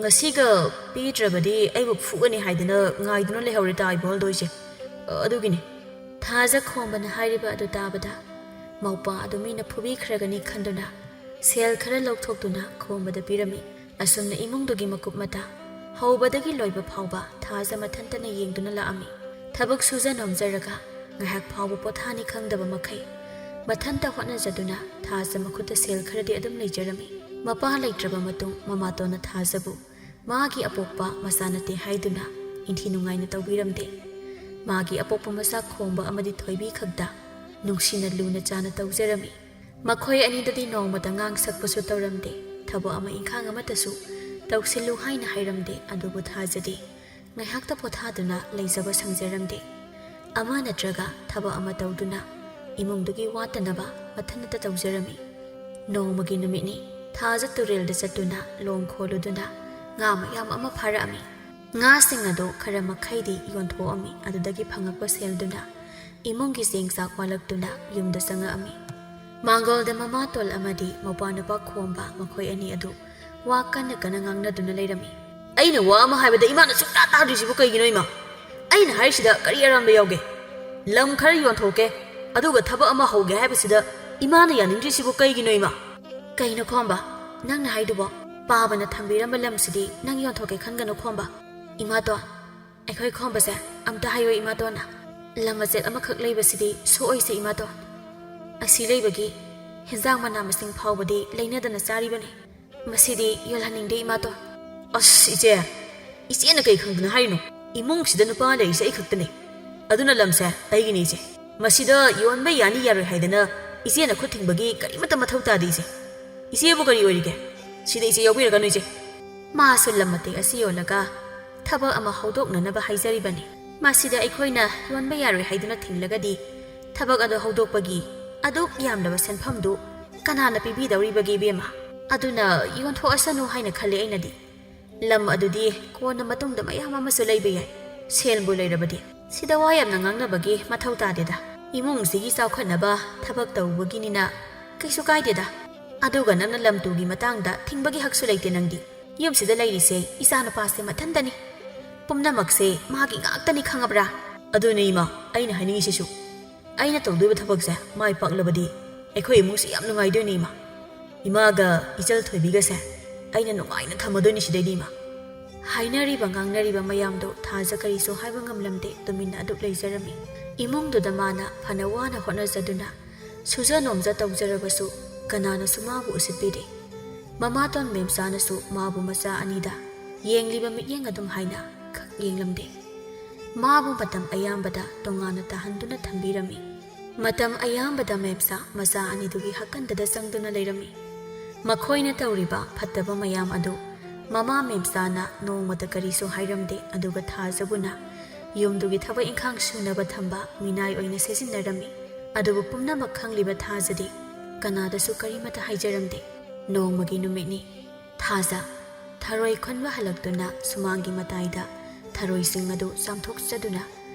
ꯉꯁꯤꯒ ꯄꯤꯗ꯭ꯔꯕꯗꯤ ꯑꯩꯕꯨ ꯐꯨꯒꯅꯤ ꯍꯥꯏꯗꯅ ꯉꯥꯏꯗꯨꯅ ꯂꯩꯍꯧꯔꯦ ꯇꯥꯏꯕꯣꯍꯜꯗꯣ ꯏꯆꯦ ꯑꯗꯨꯒꯤꯅꯤ ꯊꯥꯖ ꯈꯣꯝꯕꯅ ꯍꯥꯏꯔꯤꯕ ꯑꯗꯨ ꯇꯥꯕꯗ ꯃꯧꯄꯥ ꯑꯗꯨ ꯃꯤꯅ ꯐꯨꯕꯤꯈ꯭ꯔꯒꯅꯤ ꯈꯟꯗꯨꯅ ꯁꯦꯜ ꯈꯔ ꯂꯧꯊꯣꯛꯇꯨꯅ ꯈꯣꯝꯕꯗ ꯄꯤꯔꯝꯃꯤ ꯑꯁꯨꯝꯅ ꯏꯃꯨꯡꯗꯨꯒꯤ ꯃꯀꯨꯞ ꯃꯇꯥ ꯍꯧꯕꯗꯒꯤ ꯂꯣꯏꯕ ꯐꯥꯎꯕ ꯊꯥꯖ ꯃꯊꯟꯇꯅ ꯌꯦꯡꯗꯨꯅ ꯂꯥꯛꯑꯝꯃꯤ ꯊꯕꯛ ꯁꯨꯖ ꯅꯣꯝꯖꯔꯒ ꯉꯥꯏꯍꯥꯛ ꯐꯥꯎꯕ ꯄꯣꯊꯥꯅꯤ ꯈꯪꯗꯕ ꯃꯈꯩ ꯃꯊꯟꯇ ꯍꯣꯠꯅꯖꯗꯨꯅ ꯊꯥꯖ ꯃꯈꯨꯠꯇ ꯁꯦꯜ ꯈꯔꯗꯤ ꯑꯗꯨꯝ ꯂꯩꯖꯔꯝꯃꯤ ꯃꯄꯥ ꯂꯩꯇ꯭ꯔꯕ ꯃꯇꯨꯡ ꯃꯃꯥꯇꯣꯟꯅ ꯊꯥꯖꯕꯨ ꯃꯥꯒꯤ ꯑꯄꯣꯛꯄ ꯃꯆꯥꯅꯠꯇꯦ ꯍꯥꯏꯗꯨꯅ ꯏꯟꯊꯤ ꯅꯨꯡꯉꯥꯏꯅ ꯇꯧꯕꯤꯔꯝꯗꯦ ꯃꯥꯒꯤ ꯑꯄꯣꯛꯄ ꯃꯆꯥ ꯈꯣꯝꯕ ꯑꯃꯗꯤ ꯊꯣꯏꯕꯤ ꯈꯛꯇ ꯅꯨꯡꯁꯤꯅ ꯂꯨꯅ ꯆꯥꯅ ꯇꯧꯖꯔꯝꯃꯤ ꯃꯈꯣꯏ ꯑꯅꯤꯗꯗꯤ ꯅꯣꯡꯃꯇ ꯉꯥꯡ ꯁꯛꯄꯁꯨ ꯇꯧꯔꯝꯗꯦ ꯊꯕꯛ ꯑꯃ ꯏꯪꯈꯥꯡ ꯑꯃꯠꯇꯁꯨ ꯇꯧꯁꯤꯜꯂꯨ ꯍꯥꯏꯅ ꯍꯥꯏꯔꯝꯗꯦ ꯑꯗꯨꯕꯨ ꯊꯥꯖꯗꯤ ꯉꯥꯏꯍꯥꯛꯇ ꯄꯣꯊꯥꯗꯨꯅ ꯂꯩꯖꯕ ꯁꯪꯖꯔꯝꯗꯦ ꯑꯃ ꯅꯠꯇ꯭ꯔꯒ ꯊꯕꯛ ꯑꯃ ꯇꯧꯗꯨꯅ ꯏꯃꯨꯡꯗꯨꯒꯤ ꯋꯥꯠꯇꯅꯕ ꯃꯊꯟꯇ ꯇꯧꯖꯔꯝꯃꯤ꯫ ꯅꯣꯡꯃꯒꯤ ꯅꯨꯃꯤꯠꯅꯤ ꯊꯥꯖ ꯇꯨꯔꯦꯜꯗ ꯆꯠꯇꯨꯅ ꯂꯣꯡ ꯈꯣꯜꯂꯨꯗꯨꯅ ꯉꯥ ꯃꯌꯥꯝ ꯑꯃ ꯐꯥꯔꯛꯑꯝꯃꯤ꯫ ꯉꯥꯁꯤꯡ ꯑꯗꯨ ꯈꯔ ꯃꯈꯩꯗꯤ ꯌꯣꯟꯊꯣꯛꯑꯝꯃꯤ꯫ ꯑꯗꯨꯗꯒꯤ ꯐꯪꯉꯛꯄ ꯁꯦꯜꯗꯨꯅ ꯏꯃꯨꯡꯒꯤ ꯆꯦꯡ ꯆꯥꯛ ꯋꯥꯜꯂꯛꯇꯨꯅ ꯌꯨꯝꯗ ꯆꯪꯉꯛꯑꯝꯃꯤ꯫ ꯃꯥꯡꯒꯣꯜꯗ ꯃꯃꯥꯇꯣꯜ ꯑꯃꯗꯤ ꯃꯧꯄꯥꯅꯨꯄꯥ ꯈꯣꯝꯕ ꯃꯈꯣꯏ ꯑꯅꯤ ꯑꯗꯨ ꯋꯥ ꯀꯟꯅ ꯀꯟꯅ ꯉꯥꯡꯅꯗꯨꯅ ꯂꯩꯔꯝꯃꯤ꯫ ꯑꯩꯅ ꯋꯥ ꯑꯃ ꯍꯥꯏꯕꯗ ꯏꯃꯥꯅ ꯁꯨꯡꯇꯥ ꯇꯥꯗ꯭ꯔꯤꯁꯤꯕꯨ ꯀꯩꯒꯤꯅꯣ ꯏꯃꯥ? ꯑꯩꯅ ꯍꯥꯏꯔꯤꯁꯤꯗ ꯀꯔꯤ ꯑꯔꯥꯟꯕ ꯌꯥꯎꯒꯦ? ꯂꯝ ꯈꯔ ꯌꯣꯟꯊꯣꯛꯀꯦ ꯑꯗꯨꯒ ꯊꯕꯛ ꯑꯃ ꯍꯧꯒꯦ ꯍꯥꯏꯕꯁꯤꯗ ꯏꯃꯥꯅ ꯌꯥꯅꯤꯡꯗ꯭ꯔꯤꯁꯤꯕꯨ ꯀꯩꯒꯤꯅꯣ ꯏꯃꯥ? ꯀꯩꯅꯣ ꯈꯣꯝꯕ, ꯅꯪꯅ ꯍꯥꯏꯗꯨꯕꯣ? ꯄꯥꯕꯅ ꯊꯝꯕꯤꯔꯝꯕ ꯂꯝꯁꯤꯗꯤ ꯅꯪ ꯌꯣꯟꯊꯣꯛꯀꯦ ꯈꯟꯒꯅꯨ ꯈꯣꯝꯕ꯫ ꯏꯃꯥꯇꯣꯟ, ꯑꯩꯈꯣꯏ ꯈꯣꯝꯕꯁꯦ ꯑꯝꯇ ꯍꯥꯏꯌꯣ ꯏꯃꯥꯇꯣꯟꯅ꯫ ꯂꯝ ꯃꯆꯦꯠ ꯑꯃꯈꯛ ꯂꯩꯕꯁꯤꯗꯤ ꯁꯣꯛꯑꯣꯏꯁꯦ ꯏꯃꯥꯇꯣꯟ꯫ ꯑꯁꯤ ꯂꯩꯕꯒꯤ ꯍꯦꯟꯖꯥꯡ ꯃꯅꯥ ꯃꯁꯤꯡ ꯐꯥꯎꯕꯗꯤ ꯂꯩꯅꯗꯅ ꯆꯥꯔꯤꯕꯅꯤ꯫ ꯃꯁꯤꯗꯤ ꯌꯣꯜꯍꯟꯅꯤꯡꯗꯦ ꯏꯃꯥꯇꯣꯟ꯫ ꯑꯁ ꯏꯆꯦ, ꯏꯆꯦꯅ ꯀꯩ ꯈꯪꯗꯅ ꯍꯥꯏꯔꯤꯅꯣ? ꯏꯃꯨꯡꯁꯤꯗ ꯅꯨꯄꯥ ꯂꯩꯔꯤꯁꯦ ꯑꯩ ꯈꯛꯇꯅꯤ꯫ ꯑꯗꯨꯅ ꯂꯝꯁꯦ ꯑꯩꯒꯤꯅꯤ ꯏꯆꯦ꯫ ꯃꯁꯤꯗ ꯌꯣꯟꯕ ꯌꯥꯅꯤ ꯌꯥꯔꯣꯏ ꯍꯥꯏꯗꯅ ꯏꯆꯦꯅ ꯈꯨꯠ ꯊꯤꯡꯕꯒꯤ ꯀꯔꯤꯃꯠꯇ ꯃꯊꯧ ꯇꯥꯗꯦ ꯏꯆꯦ꯫ ꯏꯆꯦꯕꯨ ꯀꯔꯤ ꯑꯣꯏꯔꯤꯒꯦ? ꯁꯤꯗ ꯏꯆꯦ ꯌꯥꯎꯕꯤꯔꯒꯅꯨ ꯏꯆꯦ꯫ ꯃꯥꯁꯨ ꯂꯝ ꯃꯇꯦꯛ ꯑꯁꯤ ꯌꯣꯜꯂꯒ ꯊꯕꯛ ꯑꯃ ꯍꯧꯗꯣꯛꯅꯅꯕ ꯍꯥꯏꯖꯔꯤꯕꯅꯤ꯫ ꯃꯁꯤꯗ ꯑꯩꯈꯣꯏꯅ ꯌꯣꯟꯕ ꯌꯥꯔꯣꯏ ꯍꯥꯏꯗꯨꯅ ꯊꯤꯡꯂꯒꯗꯤ ꯊꯕꯛ ꯑꯗꯨ ꯍꯧꯗꯣꯛꯄꯒꯤ ꯑꯗꯨꯛ ꯌꯥꯝꯂꯕ ꯁꯦꯟꯐꯝꯗꯨ ꯀꯅꯥꯅ ꯄꯤꯕꯤꯗꯧꯔꯤꯕꯒꯦ ꯏꯕꯦꯝꯃ? ꯑꯗꯨꯅ ꯌꯣꯟꯊꯣꯛꯑꯁꯅꯨ ꯍꯥꯏꯅ ꯈꯜꯂꯤ ꯑꯩꯅꯗꯤ꯫ ꯂꯝ ꯑꯗꯨꯗꯤ ꯀꯣꯟꯅ ꯃꯇꯨꯡꯗ ꯃꯌꯥꯝ ꯑꯃꯁꯨ ꯂꯩꯕ ꯌꯥꯏ, ꯁꯦꯜꯕꯨ ꯂꯩꯔꯕꯗꯤ꯫ ꯁꯤꯗ ꯋꯥ ꯌꯥꯝꯅ ꯉꯥꯡꯅꯕꯒꯤ ꯃꯊꯧ ꯇꯥꯗꯦꯗ꯫ ꯏꯃꯨꯡꯁꯤꯒꯤ ꯆꯥꯎꯈꯠꯅꯕ ꯊꯕꯛ ꯇꯧꯕꯒꯤꯅꯤꯅ ꯀꯩꯁꯨ ꯀꯥꯏꯗꯦꯗ꯫ ꯑꯗꯨꯒ ꯅꯪꯅ ꯂꯝ ꯇꯨꯒꯤ ꯃꯇꯥꯡꯗ ꯊꯤꯡꯕꯒꯤ ꯍꯛꯁꯨ ꯂꯩꯇꯦ ꯅꯪꯗꯤ꯫ ꯌꯨꯝꯁꯤꯗ ꯂꯩꯔꯤꯁꯦ ꯏꯆꯥꯅꯨꯄꯥꯁꯦ ꯃꯊꯟꯇꯅꯤ꯫ ꯄꯨꯝꯅꯃꯛꯁꯦ ꯃꯥꯒꯤ ꯉꯥꯛꯇꯅꯤ ꯈꯪꯉꯕ꯭ꯔꯥ? ꯑꯗꯨꯅꯦ ꯏꯃꯥ ꯑꯩꯅ ꯍꯥꯏꯅꯤꯡꯉꯤꯁꯤꯁꯨ꯫ ꯑꯩꯅ ꯇꯧꯗꯣꯏꯕ ꯊꯕꯛꯁꯦ ꯃꯥꯏ ꯄꯥꯛꯂꯕꯗꯤ ꯑꯩꯈꯣꯏ ꯏꯃꯨꯡꯁꯤ ꯌꯥꯝ ꯅꯨꯡꯉꯥꯏꯗꯣꯏꯅꯤ ꯏꯃꯥ꯫ ꯏꯃꯥꯒ ꯏꯆꯜ ꯊꯣꯏꯕꯤꯒꯁꯦ ꯑꯩꯅ ꯅꯨꯡꯉꯥꯏꯅ ꯊꯝꯃꯗꯣꯏꯅꯤ ꯁꯤꯗꯩꯗꯤ ꯏꯃꯥ꯫ ꯍꯥꯏꯅꯔꯤꯕ ꯉꯥꯡꯅꯔꯤꯕ ꯃꯌꯥꯝꯗꯣ ꯊꯥꯖ ꯀꯔꯤꯁꯨ ꯍꯥꯏꯕ ꯉꯝꯂꯝꯗꯦ, ꯇꯨꯃꯤꯟꯅ ꯑꯗꯨꯛ ꯂꯩꯖꯔꯝꯃꯤ꯫ ꯏꯃꯨꯡꯗꯨꯗ ꯃꯥꯅ ꯐꯅ ꯋꯥꯅ ꯍꯣꯠꯅꯖꯗꯨꯅ ꯁꯨꯖ ꯅꯣꯝꯖ ꯇꯧꯖꯔꯕꯁꯨ ꯀꯅꯥꯅꯁꯨ ꯃꯥꯕꯨ ꯎꯁꯤꯠꯄꯤꯗꯦ꯫ ꯃꯃꯥꯇꯣꯟ ꯃꯦꯝꯆꯥꯅꯁꯨ ꯃꯥꯕꯨ ꯃꯆꯥ ꯑꯅꯤꯗ ꯌꯦꯡꯂꯤꯕ ꯃꯤꯠꯌꯦꯡ ꯑꯗꯨꯝ ꯍꯥꯏꯅ ꯈꯛ ꯌꯦꯡꯂꯝꯗꯦ꯫ ꯃꯥꯕꯨ ꯃꯇꯝ ꯑꯌꯥꯝꯕꯗ ꯇꯣꯉꯥꯟꯅ ꯇꯥꯍꯟꯗꯨꯅ ꯊꯝꯕꯤꯔꯝꯃꯤ꯫ ꯃꯇꯝ ꯑꯌꯥꯝꯕꯗ ꯃꯦꯝꯆꯥ ꯃꯆꯥ ꯑꯅꯤꯗꯨꯒꯤ ꯍꯛꯀꯟꯗꯗ ꯆꯪꯗꯨꯅ ꯂꯩꯔꯝꯃꯤ꯫ ꯃꯈꯣꯏꯅ ꯇꯧꯔꯤꯕ ꯐꯠꯇꯕ ꯃꯌꯥꯝ ꯑꯗꯨ ꯃꯃꯥ ꯃꯦꯝꯆꯥꯅ ꯅꯣꯡꯃꯇ ꯀꯔꯤꯁꯨ ꯍꯥꯏꯔꯝꯗꯦ꯫ ꯑꯗꯨꯒ ꯊꯥꯖꯕꯨꯅ ꯌꯨꯝꯗꯨꯒꯤ ꯊꯕꯛ ꯏꯪꯈꯥꯡ ꯁꯨꯅꯕ ꯊꯝꯕ ꯃꯤꯅꯥꯏ ꯑꯣꯏꯅ ꯁꯤꯖꯤꯟꯅꯔꯝꯃꯤ꯫ ꯑꯗꯨꯕꯨ ꯄꯨꯝꯅꯃꯛ ꯈꯪꯂꯤꯕ ꯊꯥꯖꯗꯤ ꯀꯅꯥꯗꯁꯨ ꯀꯔꯤꯃꯠꯇ ꯍꯥꯏꯖꯔꯝꯗꯦ꯫ ꯅꯣꯡꯃꯒꯤ ꯅꯨꯃꯤꯠꯅꯤ ꯊꯥꯖ ꯊꯔꯣꯏ ꯈꯨꯟꯕ ꯍꯜꯂꯛꯇꯨꯅ ꯁꯨꯃꯥꯡꯒꯤ ꯃꯇꯥꯏꯗ ꯊꯔꯣꯏꯁꯤꯡ ꯑꯗꯨ ꯆꯥꯝꯊꯣꯛꯆꯗꯨꯅ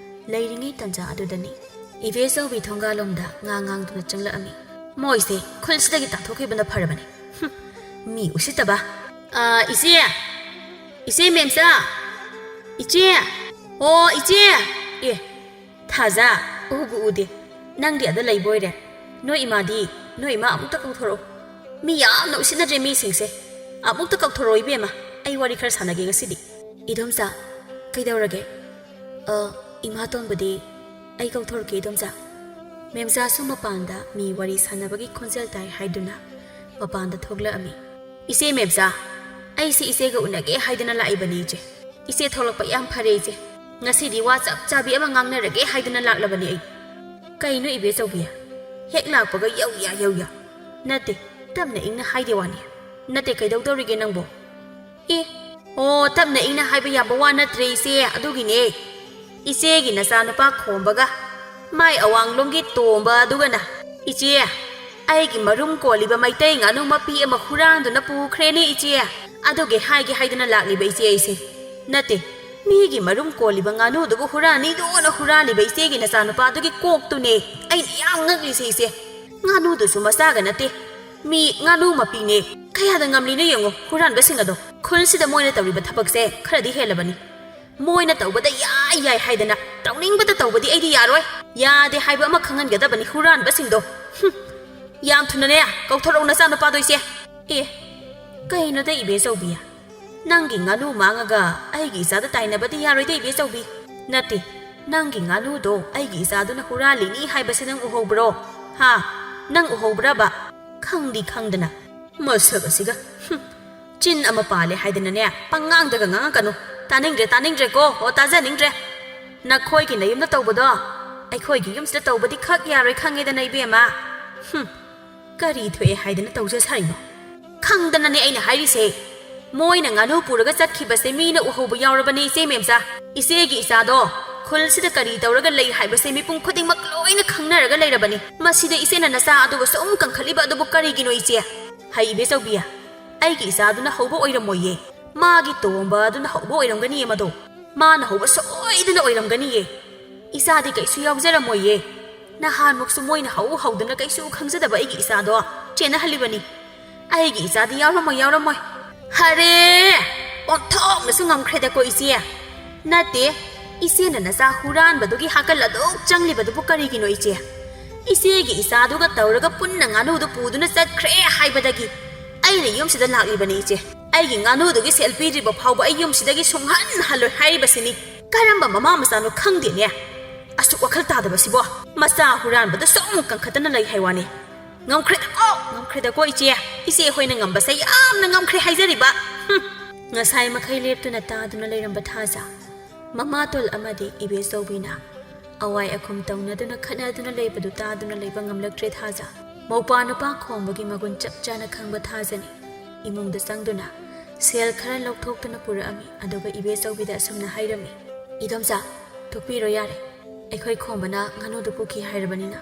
ꯂꯩꯔꯤꯉꯩ ꯇꯟꯖꯥ ꯑꯗꯨꯗꯅꯤ ꯏꯕꯦꯆꯧꯕꯤ ꯊꯣꯡꯒꯥꯜꯂꯣꯝꯗ ꯉꯥ ꯉꯥꯡꯗꯨꯅ ꯆꯪꯂꯛꯑꯝꯃꯤ꯫ ꯃꯣꯏꯁꯦ ꯈꯨꯜꯁꯤꯗꯒꯤ ꯇꯥꯟꯊꯣꯛꯈꯤꯕꯅ ꯐꯔꯕꯅꯤ꯫ ꯃꯤ ꯎꯁꯤꯠꯇꯕ! ꯏꯆꯦ! ꯏꯆꯦ ꯃꯦꯝꯆꯥ! ꯏꯆꯦ! ꯑꯣ ꯏꯆꯦ! ꯑꯦ ꯊꯥꯖ, ꯎꯕꯨ ꯎꯗꯦ꯫ ꯅꯪꯗꯤ ꯑꯗ ꯂꯩꯕ ꯑꯣꯏꯔꯦ꯫ ꯅꯣꯏ ꯏꯃꯥꯗꯤ? ꯅꯣꯏ ꯏꯃꯥ ꯑꯃꯨꯛꯇ ꯀꯧꯊꯣꯔꯛꯑꯣ꯫ ꯃꯤ ꯌꯥꯝꯅ ꯎꯁꯤꯠꯅꯗ꯭ꯔꯦ ꯃꯤꯁꯤꯡꯁꯦ꯫ ꯑꯃꯨꯛꯇ ꯀꯧꯊꯣꯔꯛꯑꯣ ꯏꯕꯦꯝꯃ, ꯑꯩ ꯋꯥꯔꯤ ꯈꯔ ꯁꯥꯟꯅꯒꯦ ꯉꯁꯤꯗꯤ꯫ ꯏꯗꯣꯝꯆꯥ, ꯀꯩꯗꯧꯔꯒꯦ? ꯏꯃꯥꯇꯣꯟꯕꯨꯗꯤ ꯑꯩ ꯀꯧꯊꯣꯔꯛꯀꯦ ꯏꯗꯣꯝꯆꯥ꯫ ꯃꯦꯝꯆꯥꯁꯨ ꯃꯄꯥꯟꯗ ꯃꯤ ꯋꯥꯔꯤ ꯁꯥꯟꯅꯕꯒꯤ ꯈꯣꯟꯖꯦꯜ ꯇꯥꯏ ꯍꯥꯏꯗꯨꯅ ꯃꯄꯥꯟꯗ ꯊꯣꯛꯂꯛꯑꯝꯃꯤ꯫ ꯏꯆꯦ ꯃꯦꯝꯆꯥ, ꯑꯩꯁꯤ ꯏꯆꯦꯒ ꯎꯅꯒꯦ ꯍꯥꯏꯗꯨꯅ ꯂꯥꯛꯏꯕꯅꯤ ꯏꯆꯦ꯫ ꯏꯆꯦ ꯊꯣꯛꯂꯛꯄ ꯌꯥꯝ ꯐꯔꯦ ꯏꯆꯦ꯫ ꯉꯁꯤꯗꯤ ꯋꯥ ꯆꯞ ꯆꯥꯕꯤ ꯑꯃ ꯉꯥꯡꯅꯔꯒꯦ ꯍꯥꯏꯗꯨꯅ ꯂꯥꯛꯂꯕꯅꯤ ꯑꯩ꯫ ꯀꯩꯅꯣ ꯏꯕꯦꯆꯧꯕꯤ? ꯍꯦꯛ ꯂꯥꯛꯄꯒ ꯌꯧꯌꯥ ꯌꯧꯌꯥ? ꯅꯠꯇꯦ, ꯇꯞꯅ ꯏꯪꯅ ꯍꯥꯏꯗꯦ ꯋꯥꯅꯤ꯫ ꯅꯠꯇꯦ, ꯀꯩꯗꯧꯗꯧꯔꯤꯒꯦ ꯅꯪꯕꯣ? ꯑꯣ ꯇꯞꯅ ꯏꯪꯅ ꯍꯥꯏꯕ ꯌꯥꯕ ꯋꯥ ꯅꯠꯇ꯭ꯔꯦ ꯏꯆꯦ, ꯑꯗꯨꯒꯤꯅꯦ꯫ ꯏꯆꯦꯒꯤ ꯅꯆꯥꯅꯨꯄꯥ ꯈꯣꯝꯕꯒ ꯃꯥꯏ ꯑꯋꯥꯡꯂꯣꯝꯒꯤ ꯇꯣꯝꯕ ꯑꯗꯨꯒꯅ ꯏꯆꯦ ꯑꯩꯒꯤ ꯃꯔꯨꯝ ꯀꯣꯜꯂꯤꯕ ꯃꯩꯇꯩ ꯉꯥꯅꯨ ꯃꯄꯤ ꯑꯃ ꯍꯨꯔꯥꯟꯗꯨꯅ ꯄꯨꯈ꯭ꯔꯦꯅꯦ ꯏꯆꯦ꯫ ꯑꯗꯨꯒꯤ ꯍꯥꯏꯒꯦ ꯍꯥꯏꯗꯨꯅ ꯂꯥꯛꯂꯤꯕ ꯏꯆꯦ ꯑꯩꯁꯦ꯫ ꯅꯠꯇꯦ, ꯃꯤꯒꯤ ꯃꯔꯨꯝ ꯀꯣꯜꯂꯤꯕ ꯉꯥꯅꯨꯗꯨꯕꯨ ꯍꯨꯔꯥꯟꯅꯤꯗꯨꯅ ꯍꯨꯔꯥꯜꯂꯤꯕ ꯏꯆꯦꯒꯤ ꯅꯆꯥꯅꯨꯄꯥꯗꯨꯒꯤ ꯀꯣꯛꯇꯨꯅꯦ ꯑꯩꯅ ꯌꯥꯝ ꯉꯛꯂꯤꯁꯦ ꯏꯆꯦ꯫ ꯉꯥꯅꯨꯗꯨꯁꯨ ꯃꯆꯥꯒ ꯅꯠꯇꯦ, ꯃꯤ ꯉꯥꯅꯨ ꯃꯄꯤꯅꯦ꯫ ꯀꯌꯥꯗ ꯉꯝꯂꯤꯅꯣ ꯌꯦꯡꯉꯣ ꯍꯨꯔꯥꯟꯕꯁꯤꯡ ꯑꯗꯣ꯫ ꯈꯨꯜꯁꯤꯗ ꯃꯣꯏꯅ ꯇꯧꯔꯤꯕ ꯊꯕꯛꯁꯦ ꯈꯔꯗꯤ ꯍꯦꯜꯂꯕꯅꯤ꯫ ꯃꯣꯏꯅ ꯇꯧꯕꯗ ꯌꯥꯏ ꯌꯥꯏ ꯍꯥꯏꯗꯅ ꯇꯧꯅꯤꯡꯕꯗ ꯇꯧꯕꯗꯤ ꯑꯩꯗꯤ ꯌꯥꯔꯣꯏ꯫ ꯌꯥꯗꯦ ꯍꯥꯏꯕ ꯑꯃ ꯈꯪꯍꯟꯒꯗꯕꯅꯤ ꯍꯨꯔꯥꯟꯕꯁꯤꯡꯗꯣ꯫ ꯌꯥꯝ ꯊꯨꯅꯅꯦ ꯀꯧꯊꯣꯔꯛꯎ ꯅꯆꯥꯅꯨꯄꯥꯗꯣ ꯏꯆꯦ꯫ ꯀꯩꯅꯣꯗ ꯏꯕꯦꯆꯧꯕꯤ? ꯅꯪꯒꯤ ꯉꯥꯅꯨ ꯃꯥꯡꯉꯒ ꯑꯩꯒꯤ ꯏꯆꯥꯗ ꯇꯥꯏꯅꯕꯗꯤ ꯌꯥꯔꯣꯏꯗ ꯏꯕꯦꯆꯧꯕꯤ꯫ ꯅꯠꯇꯦ, ꯅꯪꯒꯤ ꯉꯥꯅꯨꯗꯣ ꯑꯩꯒꯤ ꯏꯆꯥꯗꯨꯅ ꯍꯨꯔꯥꯜꯂꯤꯅꯤ ꯍꯥꯏꯕꯁꯤ ꯅꯪ ꯎꯍꯧꯕ꯭ꯔꯣ? ꯅꯪ ꯎꯍꯧꯕ꯭ꯔꯕ? ꯈꯪꯗꯤ ꯈꯪꯗꯅ ꯃꯁꯛ ꯑꯁꯤꯒ ꯆꯤꯟ ꯑꯃ ꯄꯥꯜꯂꯦ ꯍꯥꯏꯗꯅꯅꯦ ꯄꯪꯉꯥꯡꯗꯒ ꯉꯥꯡꯉꯛꯀꯅꯨ꯫ ꯇꯥꯅꯤꯡꯗ꯭ꯔꯦꯀꯣ? ꯇꯥꯖꯅꯤꯡꯗ꯭ꯔꯦ꯫ ꯅꯈꯣꯏꯒꯤ ꯅꯌꯨꯝꯗ ꯇꯧꯕꯗꯣ ꯑꯩꯈꯣꯏꯒꯤ ꯌꯨꯝꯁꯤꯗ ꯇꯧꯕꯗꯤ ꯈꯛ ꯌꯥꯔꯣꯏ ꯈꯪꯉꯦꯗꯅ ꯏꯕꯦꯝꯃ꯫ ꯀꯔꯤ ꯊꯣꯛꯑꯦ ꯍꯥꯏꯗꯅ ꯇꯧꯖ ꯁꯥꯔꯤꯅꯣ? ꯈꯪꯗꯅꯅꯦ ꯑꯩꯅ ꯍꯥꯏꯔꯤꯁꯦ꯫ ꯃꯣꯏꯅ ꯉꯥꯅꯨ ꯄꯨꯔꯒ ꯆꯠꯈꯤꯕꯁꯦ ꯃꯤꯅ ꯎꯍꯧꯕ ꯌꯥꯎꯔꯕꯅꯤ ꯏꯆꯦ ꯃꯦꯝꯆꯥ꯫ ꯏꯆꯦꯒꯤ ꯏꯆꯥꯗꯣ ꯈꯨꯜꯁꯤꯗ ꯀꯔꯤ ꯇꯧꯔꯒ ꯂꯩ ꯍꯥꯏꯕꯁꯦ ꯃꯤꯄꯨꯝ ꯈꯨꯗꯤꯡꯃꯛ ꯂꯣꯏꯅ ꯈꯪꯅꯔꯒ ꯂꯩꯔꯕꯅꯤ ꯃꯁꯤꯗ ꯏꯆꯦꯅ ꯅꯆꯥ ꯑꯗꯨꯕꯨ ꯁꯨꯝ ꯀꯟꯈꯠꯂꯤꯕ ꯑꯗꯨꯕꯨ ꯀꯔꯤꯒꯤꯅꯣ ꯏꯆꯦ ꯍꯩ ꯏꯕꯦꯆꯧꯕꯤ ꯑꯩꯒꯤ ꯏꯆꯥꯗꯨꯅ ꯍꯧꯕ ꯑꯣꯏꯔꯝꯃꯣꯏꯌꯦ ꯃꯥꯒꯤ ꯇꯣꯝꯕ ꯑꯗꯨꯅ ꯍꯧꯕ ꯑꯣꯏꯔꯝꯒꯅꯤꯌꯦ ꯃꯗꯣ ꯃꯥꯅ ꯍꯧꯕ ꯁꯣꯏꯗꯅ ꯑꯣꯏꯔꯝꯒꯅꯤꯌꯦ ꯏꯆꯥꯗꯤ ꯀꯩꯁꯨ ꯌꯥꯎꯖꯔꯝꯃꯣꯏꯌꯦ ꯅꯍꯥꯟꯃꯨꯛꯁꯨ ꯃꯣꯏꯅ ꯍꯧꯗꯅ ꯀꯩꯁꯨ ꯈꯪꯖꯗꯕ ꯑꯩꯒꯤ ꯏꯆꯥꯗꯣ ꯆꯦꯟꯅꯍꯜꯂꯤꯕꯅꯤ ꯑꯩꯒꯤ ꯏꯆꯥꯗꯤ ꯌꯥꯎꯔꯝꯃꯣꯏ ꯍꯔꯦ ꯑꯣꯟꯊꯣꯛꯅꯁꯨ ꯉꯝꯈ꯭ꯔꯦꯗꯀꯣ ꯏꯆꯦ ꯅꯠꯇꯦ ꯏꯆꯦꯅ ꯅꯆꯥ ꯍꯨꯔꯥꯟꯕꯗꯨꯒꯤ ꯍꯥꯀꯜ ꯑꯗꯨꯛ ꯆꯪꯂꯤꯕꯗꯨꯕꯨ ꯀꯔꯤꯒꯤꯅꯣ ꯏꯆꯦ ꯏꯆꯦꯒꯤ ꯏꯆꯥꯗꯨꯒ ꯇꯧꯔꯒ ꯄꯨꯟꯅ ꯉꯥꯅꯨꯗꯨ ꯄꯨꯗꯨꯅ ꯆꯠꯈ꯭ꯔꯦ ꯍꯥꯏꯕꯗꯒꯤ ꯑꯩꯅ ꯌꯨꯝꯁꯤꯗ ꯂꯥꯛꯂꯤꯕꯅꯤ ꯏꯆꯦ ꯑꯩꯒꯤ ꯉꯥꯅꯨꯗꯨꯒꯤ ꯁꯦꯜ ꯄꯤꯗ꯭ꯔꯤꯕ ꯐꯥꯎꯕ ꯑꯩ ꯌꯨꯝꯁꯤꯗꯒꯤ ꯁꯨꯡꯍꯟ ꯍꯜꯂꯣꯏ ꯍꯥꯏꯔꯤꯕꯁꯤꯅꯤ ꯀꯔꯝꯕ ꯃꯃꯥ ꯃꯆꯥꯅꯣ ꯈꯪꯗꯦꯅꯦ ꯑꯁꯨꯛ ꯋꯥꯈꯜ ꯇꯥꯗꯕꯁꯤꯕꯣ ꯃꯆꯥ ꯍꯨꯔꯥꯟꯕꯗ ꯁꯨꯝ ꯀꯟꯈꯠꯇꯅ ꯂꯩ ꯍꯥꯏꯋꯥꯅꯤ ꯉꯝꯈ꯭ꯔꯦꯗꯀꯣ ꯏꯆꯦ ꯍꯣꯏꯅ ꯉꯝꯕꯁꯦ ꯌꯥꯝꯅ ꯉꯝꯈ꯭ꯔꯦ ꯍꯥꯏꯖꯔꯤꯕ ꯉꯁꯥꯏ ꯃꯈꯩ ꯂꯦꯞꯇꯨꯅ ꯇꯥꯗꯨꯅ ꯂꯩꯔꯝꯕ ꯊꯥꯖ ꯃꯃꯥꯇꯣꯜ ꯑꯃꯗꯤ ꯏꯕꯦꯆꯧꯕꯤꯅ ꯑꯋꯥꯏ ꯑꯈꯨꯝ ꯇꯧꯅꯗꯨꯅ ꯈꯠꯅꯗꯨꯅ ꯂꯩꯕꯗꯨ ꯇꯥꯗꯨꯅ ꯂꯩꯕ ꯉꯝꯂꯛꯇ꯭ꯔꯦ ꯊꯥꯖ ꯃꯧꯄꯥ ꯅꯨꯄꯥ ꯈꯣꯡꯕꯒꯤ ꯃꯒꯨꯟ ꯆꯞ ꯆꯥꯅ ꯈꯪꯕ ꯊꯥꯖꯅꯤ ꯏꯃꯨꯡꯗ ꯆꯪꯗꯨꯅ ꯁꯦꯜ ꯈꯔ ꯂꯧꯊꯣꯛꯇꯨꯅ ꯄꯨꯔꯛꯑꯝꯃꯤ ꯑꯗꯨꯒ ꯏꯕꯦꯆꯧꯕꯤꯗ ꯑꯁꯨꯝꯅ ꯍꯥꯏꯔꯝꯃꯤ ꯏꯗꯣꯝꯆꯥ ꯊꯣꯛꯄꯤꯔꯣ ꯌꯥꯔꯦ ꯑꯩꯈꯣꯏ ꯈꯣꯡꯕꯅ ꯉꯥꯅꯨꯗꯨ ꯄꯨꯈꯤ ꯍꯥꯏꯔꯕꯅꯤꯅ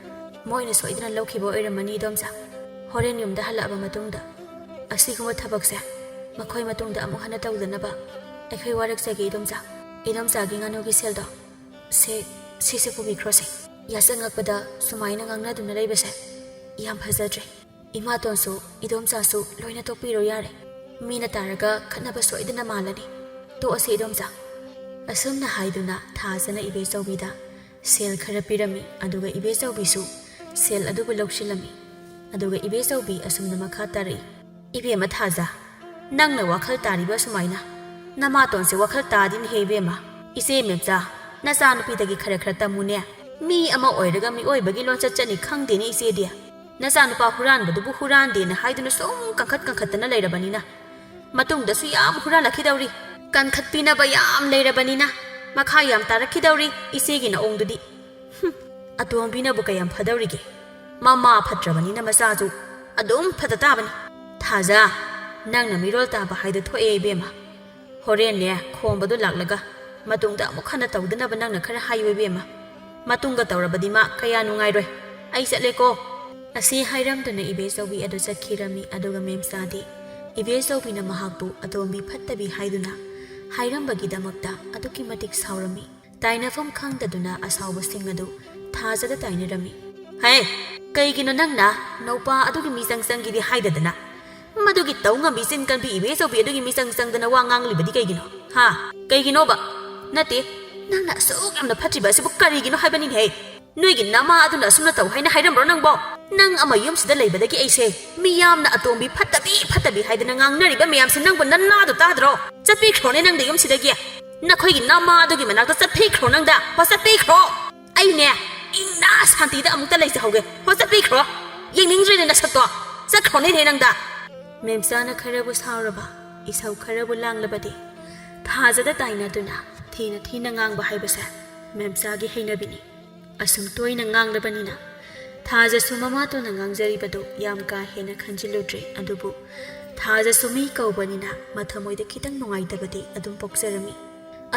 ꯃꯣꯏꯅ ꯁꯣꯏꯗꯅ ꯂꯧꯈꯤꯕ ꯑꯣꯏꯔꯝꯃꯅꯤ ꯏꯗꯣꯝꯆꯥ ꯍꯣꯔꯦꯟ ꯌꯨꯝꯗ ꯍꯜꯂꯛꯑꯕ ꯃꯇꯨꯡꯗ ꯑꯁꯤꯒꯨꯝꯕ ꯊꯕꯛꯁꯦ ꯃꯈꯣꯏ ꯃꯇꯨꯡꯗ ꯑꯃꯨꯛ ꯍꯟꯅ ꯇꯧꯗꯅꯕ ꯑꯩꯈꯣꯏ ꯋꯥꯔꯛꯆꯒꯦ ꯏꯗꯣꯝꯆꯥꯒꯤ ꯉꯥꯅꯨꯒꯤ ꯁꯦꯜꯗꯣ ꯁꯤꯁꯦ ꯄꯨꯕꯤꯈ꯭ꯔꯣꯁꯦ ꯌꯥꯆꯪꯉꯛꯄꯗ ꯁꯨꯃꯥꯏꯅ ꯉꯥꯡꯅꯗꯨꯅ ꯂꯩꯕꯁꯦ ꯌꯥꯝ ꯐꯖꯗ꯭ꯔꯦ ꯏꯃꯥꯇꯣꯟꯁꯨ ꯏꯗꯣꯝꯆꯥꯁꯨ ꯂꯣꯏꯅ ꯇꯣꯛꯄꯤꯔꯣ ꯌꯥꯔꯦ ꯃꯤꯅ ꯇꯥꯔꯒ ꯈꯠꯅꯕ ꯁꯣꯏꯗꯅ ꯃꯥꯜꯂꯅꯤ ꯇꯣꯛꯑꯁꯤ ꯏꯗꯣꯝꯆꯥ ꯑꯁꯨꯝꯅ ꯍꯥꯏꯗꯨꯅ ꯊꯥꯖꯅ ꯏꯕꯦꯆꯧꯕꯤꯗ ꯁꯦꯜ ꯈꯔ ꯄꯤꯔꯝꯃꯤ ꯑꯗꯨꯒ ꯏꯕꯦꯆꯧꯕꯤꯁꯨ ꯁꯦꯜ ꯑꯗꯨꯕꯨ ꯂꯧꯁꯤꯜꯂꯝꯃꯤ ꯑꯗꯨꯒ ꯏꯕꯦꯆꯧꯕꯤ ꯑꯁꯨꯝꯅ ꯃꯈꯥ ꯇꯥꯔꯛꯏ ꯏꯕꯦꯝꯃ ꯊꯥꯖ ꯅꯪꯅ ꯋꯥꯈꯜ ꯇꯥꯔꯤꯕ ꯁꯨꯃꯥꯏꯅ ꯅꯃꯥꯇꯣꯟꯁꯦ ꯋꯥꯈꯜ ꯇꯥꯗꯤꯅꯦꯍꯦ ꯏꯕꯦꯝꯃ ꯏꯆꯦ ꯃꯦꯝꯆꯥ ꯅꯆꯥꯅꯨꯄꯤꯗꯒꯤ ꯈꯔ ꯇꯝꯃꯨꯅꯦ ꯃꯤ ꯑꯃ ꯑꯣꯏꯔꯒ ꯃꯤꯑꯣꯏꯕꯒꯤ ꯂꯣꯟꯆꯠ ꯆꯠꯅꯤ ꯈꯪꯗꯦꯅꯦ ꯏꯆꯦꯗꯤ ꯅꯆꯥꯅꯨꯄꯥ ꯍꯨꯔꯥꯟꯕꯗꯨꯕꯨ ꯍꯨꯔꯥꯟꯗꯦꯅ ꯍꯥꯏꯗꯨꯅ ꯁꯨꯝ ꯀꯟꯈꯠꯇꯅ ꯂꯩꯔꯕꯅꯤꯅ ꯃꯇꯨꯡꯗꯁꯨ ꯌꯥꯝ ꯍꯨꯔꯥꯜꯂꯛꯈꯤꯗꯧꯔꯤ ꯀꯟꯈꯠꯄꯤꯅꯕ ꯌꯥꯝ ꯂꯩꯔꯕꯅꯤꯅ ꯃꯈꯥ ꯌꯥꯝ ꯇꯥꯔꯛꯈꯤꯗꯧꯔꯤ ꯏꯆꯦꯒꯤ ꯅꯑꯣꯡꯗꯨꯗꯤ ꯑꯇꯣꯝꯕꯤꯅꯕꯨ ꯀꯌꯥꯝ ꯐꯗꯧꯔꯤꯒꯦ ꯃꯃꯥ ꯐꯠꯇ꯭ꯔꯕꯅꯤꯅ ꯃꯆꯥꯁꯨ ꯑꯗꯨꯝ ꯐꯠꯇ ꯇꯥꯕꯅꯤ ꯊꯥꯖ ꯅꯪꯅ ꯃꯤꯔꯣꯜ ꯇꯥꯕ ꯍꯥꯏꯗꯣ ꯊꯣꯛꯑꯦ ꯏꯕꯦꯝꯃ ꯍꯣꯔꯦꯟꯅꯦ ꯈꯣꯡꯕꯗꯨ ꯂꯥꯛꯂꯒ ꯃꯇꯨꯡꯗ ꯑꯃꯨꯛ ꯍꯟꯅ ꯇꯧꯗꯅꯕ ꯅꯪꯅ ꯈꯔ ꯍꯥꯏꯌꯨ ꯏꯕꯦꯝꯃ ꯃꯇꯨꯡꯒ ꯇꯧꯔꯕꯗꯤ ꯃꯥ ꯀꯌꯥ ꯅꯨꯡꯉꯥꯏꯔꯣꯏ ꯑꯩ ꯆꯠꯂꯦꯀꯣ ꯑꯁꯤ ꯍꯥꯏꯔꯝꯗꯨꯅ ꯏꯕꯦꯆꯧꯕꯤ ꯑꯗꯨ ꯆꯠꯈꯤꯔꯝꯃꯤ ꯑꯗꯨꯒ ꯃꯦꯝꯆꯥꯗꯤ ꯏꯕꯦꯆꯧꯕꯤꯅ ꯃꯍꯥꯛꯄꯨ ꯑꯇꯣꯝꯕꯤ ꯐꯠꯇꯕꯤ ꯍꯥꯏꯗꯨꯅ ꯍꯥꯏꯔꯝꯕꯒꯤꯗꯃꯛꯇ ꯑꯗꯨꯛꯀꯤ ꯃꯇꯤꯛ ꯁꯥꯎꯔꯝꯃꯤ ꯇꯥꯏꯅꯐꯝ ꯈꯪꯗꯗꯨꯅ ꯑꯁꯥꯎꯕꯁꯤꯡ ꯑꯗꯨ ꯊꯥꯖꯗ ꯇꯥꯏꯅꯔꯝꯃꯤ ꯍꯦ ꯀꯩꯒꯤꯅꯣ ꯅꯪꯅ ꯅꯧꯄꯥ ꯑꯗꯨꯒꯤ ꯃꯤꯆꯪꯒꯤꯗꯤ ꯍꯥꯏꯗꯗꯅ ꯃꯗꯨꯒꯤ ꯇꯧ ꯉꯝꯕꯤ ꯆꯤꯟ ꯀꯟꯕꯤ ꯏꯕꯦꯆꯧꯕꯤ ꯑꯗꯨꯒꯤ ꯆꯪꯗꯅ ꯋꯥ ꯉꯥꯡꯂꯤꯕꯗꯤ ꯀꯩꯒꯤꯅꯣ ꯀꯩꯒꯤꯅꯣꯕ ꯅꯠꯇꯦ ꯅꯪꯅ ꯑꯁꯨꯛ ꯌꯥꯝꯅ ꯐꯠꯇ꯭ꯔꯤꯕ ꯑꯁꯤꯕꯨ ꯀꯔꯤꯒꯤꯅꯣ ꯍꯥꯏꯕꯅꯤꯅꯦ ꯅꯣꯏꯒꯤ ꯅꯃꯥ ꯑꯗꯨꯅ ꯑꯁꯨꯝꯅ ꯇꯧ ꯍꯥꯏꯅ ꯍꯥꯏꯔꯝꯕ꯭ꯔꯣ ꯅꯪꯕꯣ ꯅꯪ ꯑꯃ ꯌꯨꯝꯁꯤꯗ ꯂꯩꯕꯗꯒꯤ ꯑꯩꯁꯦ ꯃꯤꯌꯥꯝꯅ ꯑꯇꯣꯝꯕꯤ ꯐꯠꯇꯕꯤ ꯍꯥꯏꯗꯅ ꯉꯥꯡꯅꯔꯤꯕ ꯃꯌꯥꯝꯁꯦ ꯅꯪꯕꯨ ꯅꯟꯅꯥꯗꯣ ꯇꯥꯗ꯭ꯔꯣ ꯆꯠꯄꯤꯈ꯭ꯔꯣꯅꯦ ꯅꯪꯗ ꯌꯨꯝꯁꯤꯗꯒꯤ ꯅꯈꯣꯏꯒꯤ ꯅꯃꯥ ꯑꯗꯨꯒꯤ ꯃꯅꯥꯛꯇ ꯆꯠꯄꯤꯈ꯭ꯔꯣ ꯅꯪꯗ ꯆꯠꯄꯤꯈ꯭ꯔꯣ ꯑꯩꯅꯦ ꯏꯪꯅ ꯁꯥꯟꯇꯤꯗ ꯑꯃꯨꯛꯇ ꯂꯩꯖꯍꯧꯒꯦ ꯆꯠꯄꯤꯈ꯭ꯔꯣ ꯌꯦꯡꯅꯤꯡꯗ꯭ꯔꯦꯅꯦ ꯅꯁꯛꯇꯣ ꯆꯠꯈ꯭ꯔꯣꯅꯦ ꯅꯪꯗ ꯃꯦꯝꯆꯥꯅ ꯈꯔꯕꯨ ꯁꯥꯎꯔꯕ ꯏꯁꯧ ꯈꯔꯕꯨ ꯂꯥꯡꯂꯕꯗꯤ ꯊꯥꯖꯗ ꯇꯥꯏꯅꯗꯨꯅ ꯊꯤꯅ ꯉꯥꯡꯕ ꯍꯥꯏꯕꯁꯦ ꯃꯦꯝꯆꯥꯒꯤ ꯍꯩꯅꯕꯤꯅꯤ ꯑꯁꯨꯝ ꯇꯣꯏꯅ ꯉꯥꯡꯂꯕꯅꯤꯅ ꯊꯥꯖꯁꯨ ꯃꯃꯥꯇꯣꯟꯅ ꯉꯥꯡꯖꯔꯤꯕꯗꯨ ꯌꯥꯝ ꯀꯥ ꯍꯦꯟꯅ ꯈꯟꯖꯤꯜꯂꯨꯗ꯭ꯔꯦ ꯑꯗꯨꯕꯨ ꯊꯥꯖꯁꯨ ꯃꯤ ꯀꯧꯕꯅꯤꯅ ꯃꯊꯃꯣꯏꯗ ꯈꯤꯇꯪ ꯅꯨꯡꯉꯥꯏꯇꯕꯗꯤ ꯑꯗꯨꯝ ꯄꯣꯛꯆꯔꯝꯃꯤ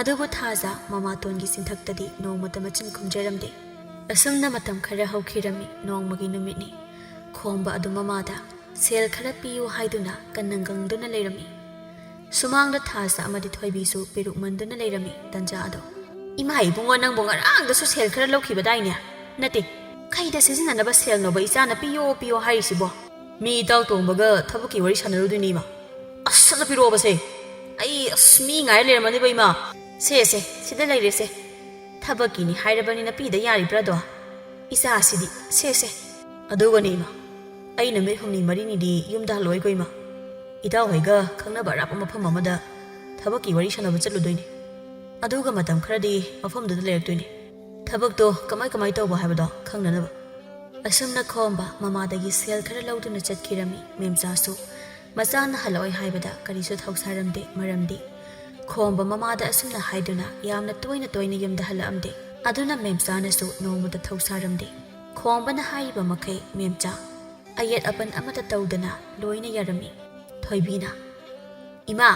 ꯑꯗꯨꯕꯨ ꯊꯥꯖ ꯃꯃꯥꯇꯣꯟꯒꯤ ꯆꯤꯟꯊꯛꯇꯗꯤ ꯅꯣꯡꯃꯇ ꯃꯆꯤꯟ ꯈꯨꯝꯖꯔꯝꯗꯦ ꯑꯁꯨꯝꯅ ꯃꯇꯝ ꯈꯔ ꯍꯧꯈꯤꯔꯝꯃꯤ ꯅꯣꯡꯃꯒꯤ ꯅꯨꯃꯤꯠꯅꯤ ꯈꯣꯡꯕ ꯑꯗꯨ ꯃꯃꯥꯗ ꯁꯦꯜ ꯈꯔ ꯄꯤꯌꯨ ꯍꯥꯏꯗꯨꯅ ꯀꯟꯅꯪꯒꯪꯗꯨꯅ ꯂꯩꯔꯝꯃꯤ ꯁꯨꯃꯥꯡꯗ ꯊꯥꯖ ꯑꯃꯗꯤ ꯊꯣꯏꯕꯤꯁꯨ ꯄꯦꯔꯨꯛ ꯃꯟꯗꯨꯅ ꯂꯩꯔꯝꯃꯤ ꯇꯟꯖꯥ ꯑꯗꯣ ꯏꯃꯥ ꯏꯕꯨꯡꯉꯣ ꯅꯪꯕꯨ ꯉꯔꯥꯡꯗꯁꯨ ꯁꯦꯜ ꯈꯔ ꯂꯧꯈꯤꯕꯗꯥꯏꯅꯦ ꯅꯠꯇꯦ ꯀꯩꯗ ꯁꯤꯖꯤꯟꯅꯅꯕ ꯁꯦꯜꯅꯣꯕ ꯏꯆꯥꯅ ꯄꯤꯌꯣ ꯍꯥꯏꯔꯤꯁꯤꯕꯣ ꯃꯤ ꯏꯇꯥꯎ ꯇꯣꯡꯕꯒ ꯊꯕꯛꯀꯤ ꯋꯥꯔꯤ ꯁꯥꯟꯅꯔꯨꯗꯣꯏꯅꯤ ꯏꯃꯥ ꯁꯠ ꯄꯤꯔꯛꯑꯣꯕꯁꯦ ꯑꯩ ꯃꯤ ꯉꯥꯏꯔ ꯂꯩꯔꯝꯃꯅꯦꯕ ꯏꯃꯥ ꯁꯦ ꯁꯤꯗ ꯂꯩꯔꯦꯁꯦ ꯊꯕꯛꯀꯤꯅꯤ ꯍꯥꯏꯔꯕꯅꯤꯅ ꯄꯤꯗ ꯌꯥꯔꯤꯕ꯭ꯔꯥꯗꯣ ꯏꯆꯥꯁꯤꯗꯤ ꯁꯦ ꯑꯗꯨꯒꯅꯤ ꯏꯃꯥ ꯑꯩ ꯅꯨꯃꯤꯠ 6-7 ꯌꯨꯝꯗ ꯍꯜꯂꯣꯏꯀꯣ ꯏꯃꯥ ꯏꯇꯥꯎꯍꯣꯏꯒ ꯈꯪꯅꯕ ꯑꯔꯥꯞꯄ ꯃꯐꯝ ꯑꯃꯗ ꯊꯕꯛꯀꯤ ꯋꯥꯔꯤ ꯁꯥꯟꯅꯕ ꯆꯠꯂꯨꯗꯣꯏꯅꯤ ꯑꯗꯨꯒ ꯃꯇꯝ ꯈꯔꯗꯤ ꯃꯐꯝꯗꯨꯗ ꯂꯩꯔꯛꯇꯣꯏꯅꯤ ꯊꯕꯛꯇꯣ ꯀꯃꯥꯏ ꯇꯧꯕ ꯍꯥꯏꯕꯗꯣ ꯈꯪꯅꯅꯕ ꯑꯁꯨꯝꯅ ꯈꯣꯝꯕ ꯃꯃꯥꯗꯒꯤ ꯁꯦꯜ ꯈꯔ ꯂꯧꯗꯨꯅ ꯆꯠꯈꯤꯔꯝꯃꯤ ꯃꯦꯝꯆꯥꯁꯨ ꯃꯆꯥꯅ ꯍꯜꯂꯛꯑꯣꯏ ꯍꯥꯏꯕꯗ ꯀꯔꯤꯁꯨ ꯊꯧꯁꯥꯔꯝꯗꯦ ꯃꯔꯝꯗꯤ ꯈꯣꯝꯕ ꯃꯃꯥꯗ ꯑꯁꯨꯝꯅ ꯍꯥꯏꯗꯨꯅ ꯌꯥꯝꯅ ꯇꯣꯏꯅ ꯌꯨꯝꯗ ꯍꯜꯂꯛꯑꯝꯗꯦ ꯑꯗꯨꯅ ꯃꯦꯝꯆꯥꯅꯁꯨ ꯅꯣꯡꯃꯇ ꯊꯧꯁꯥꯔꯝꯗꯦ ꯈꯣꯝꯕꯅ ꯍꯥꯏꯔꯤꯕ ꯃꯈꯩ ꯃꯦꯝꯆꯥ ꯑꯌꯦꯠ ꯑꯄꯟ ꯑꯃꯠꯇ ꯇꯧꯗꯅ ꯂꯣꯏꯅ ꯌꯥꯔꯝꯃꯤ ꯊꯣꯏꯕꯤꯅ ꯏꯃꯥ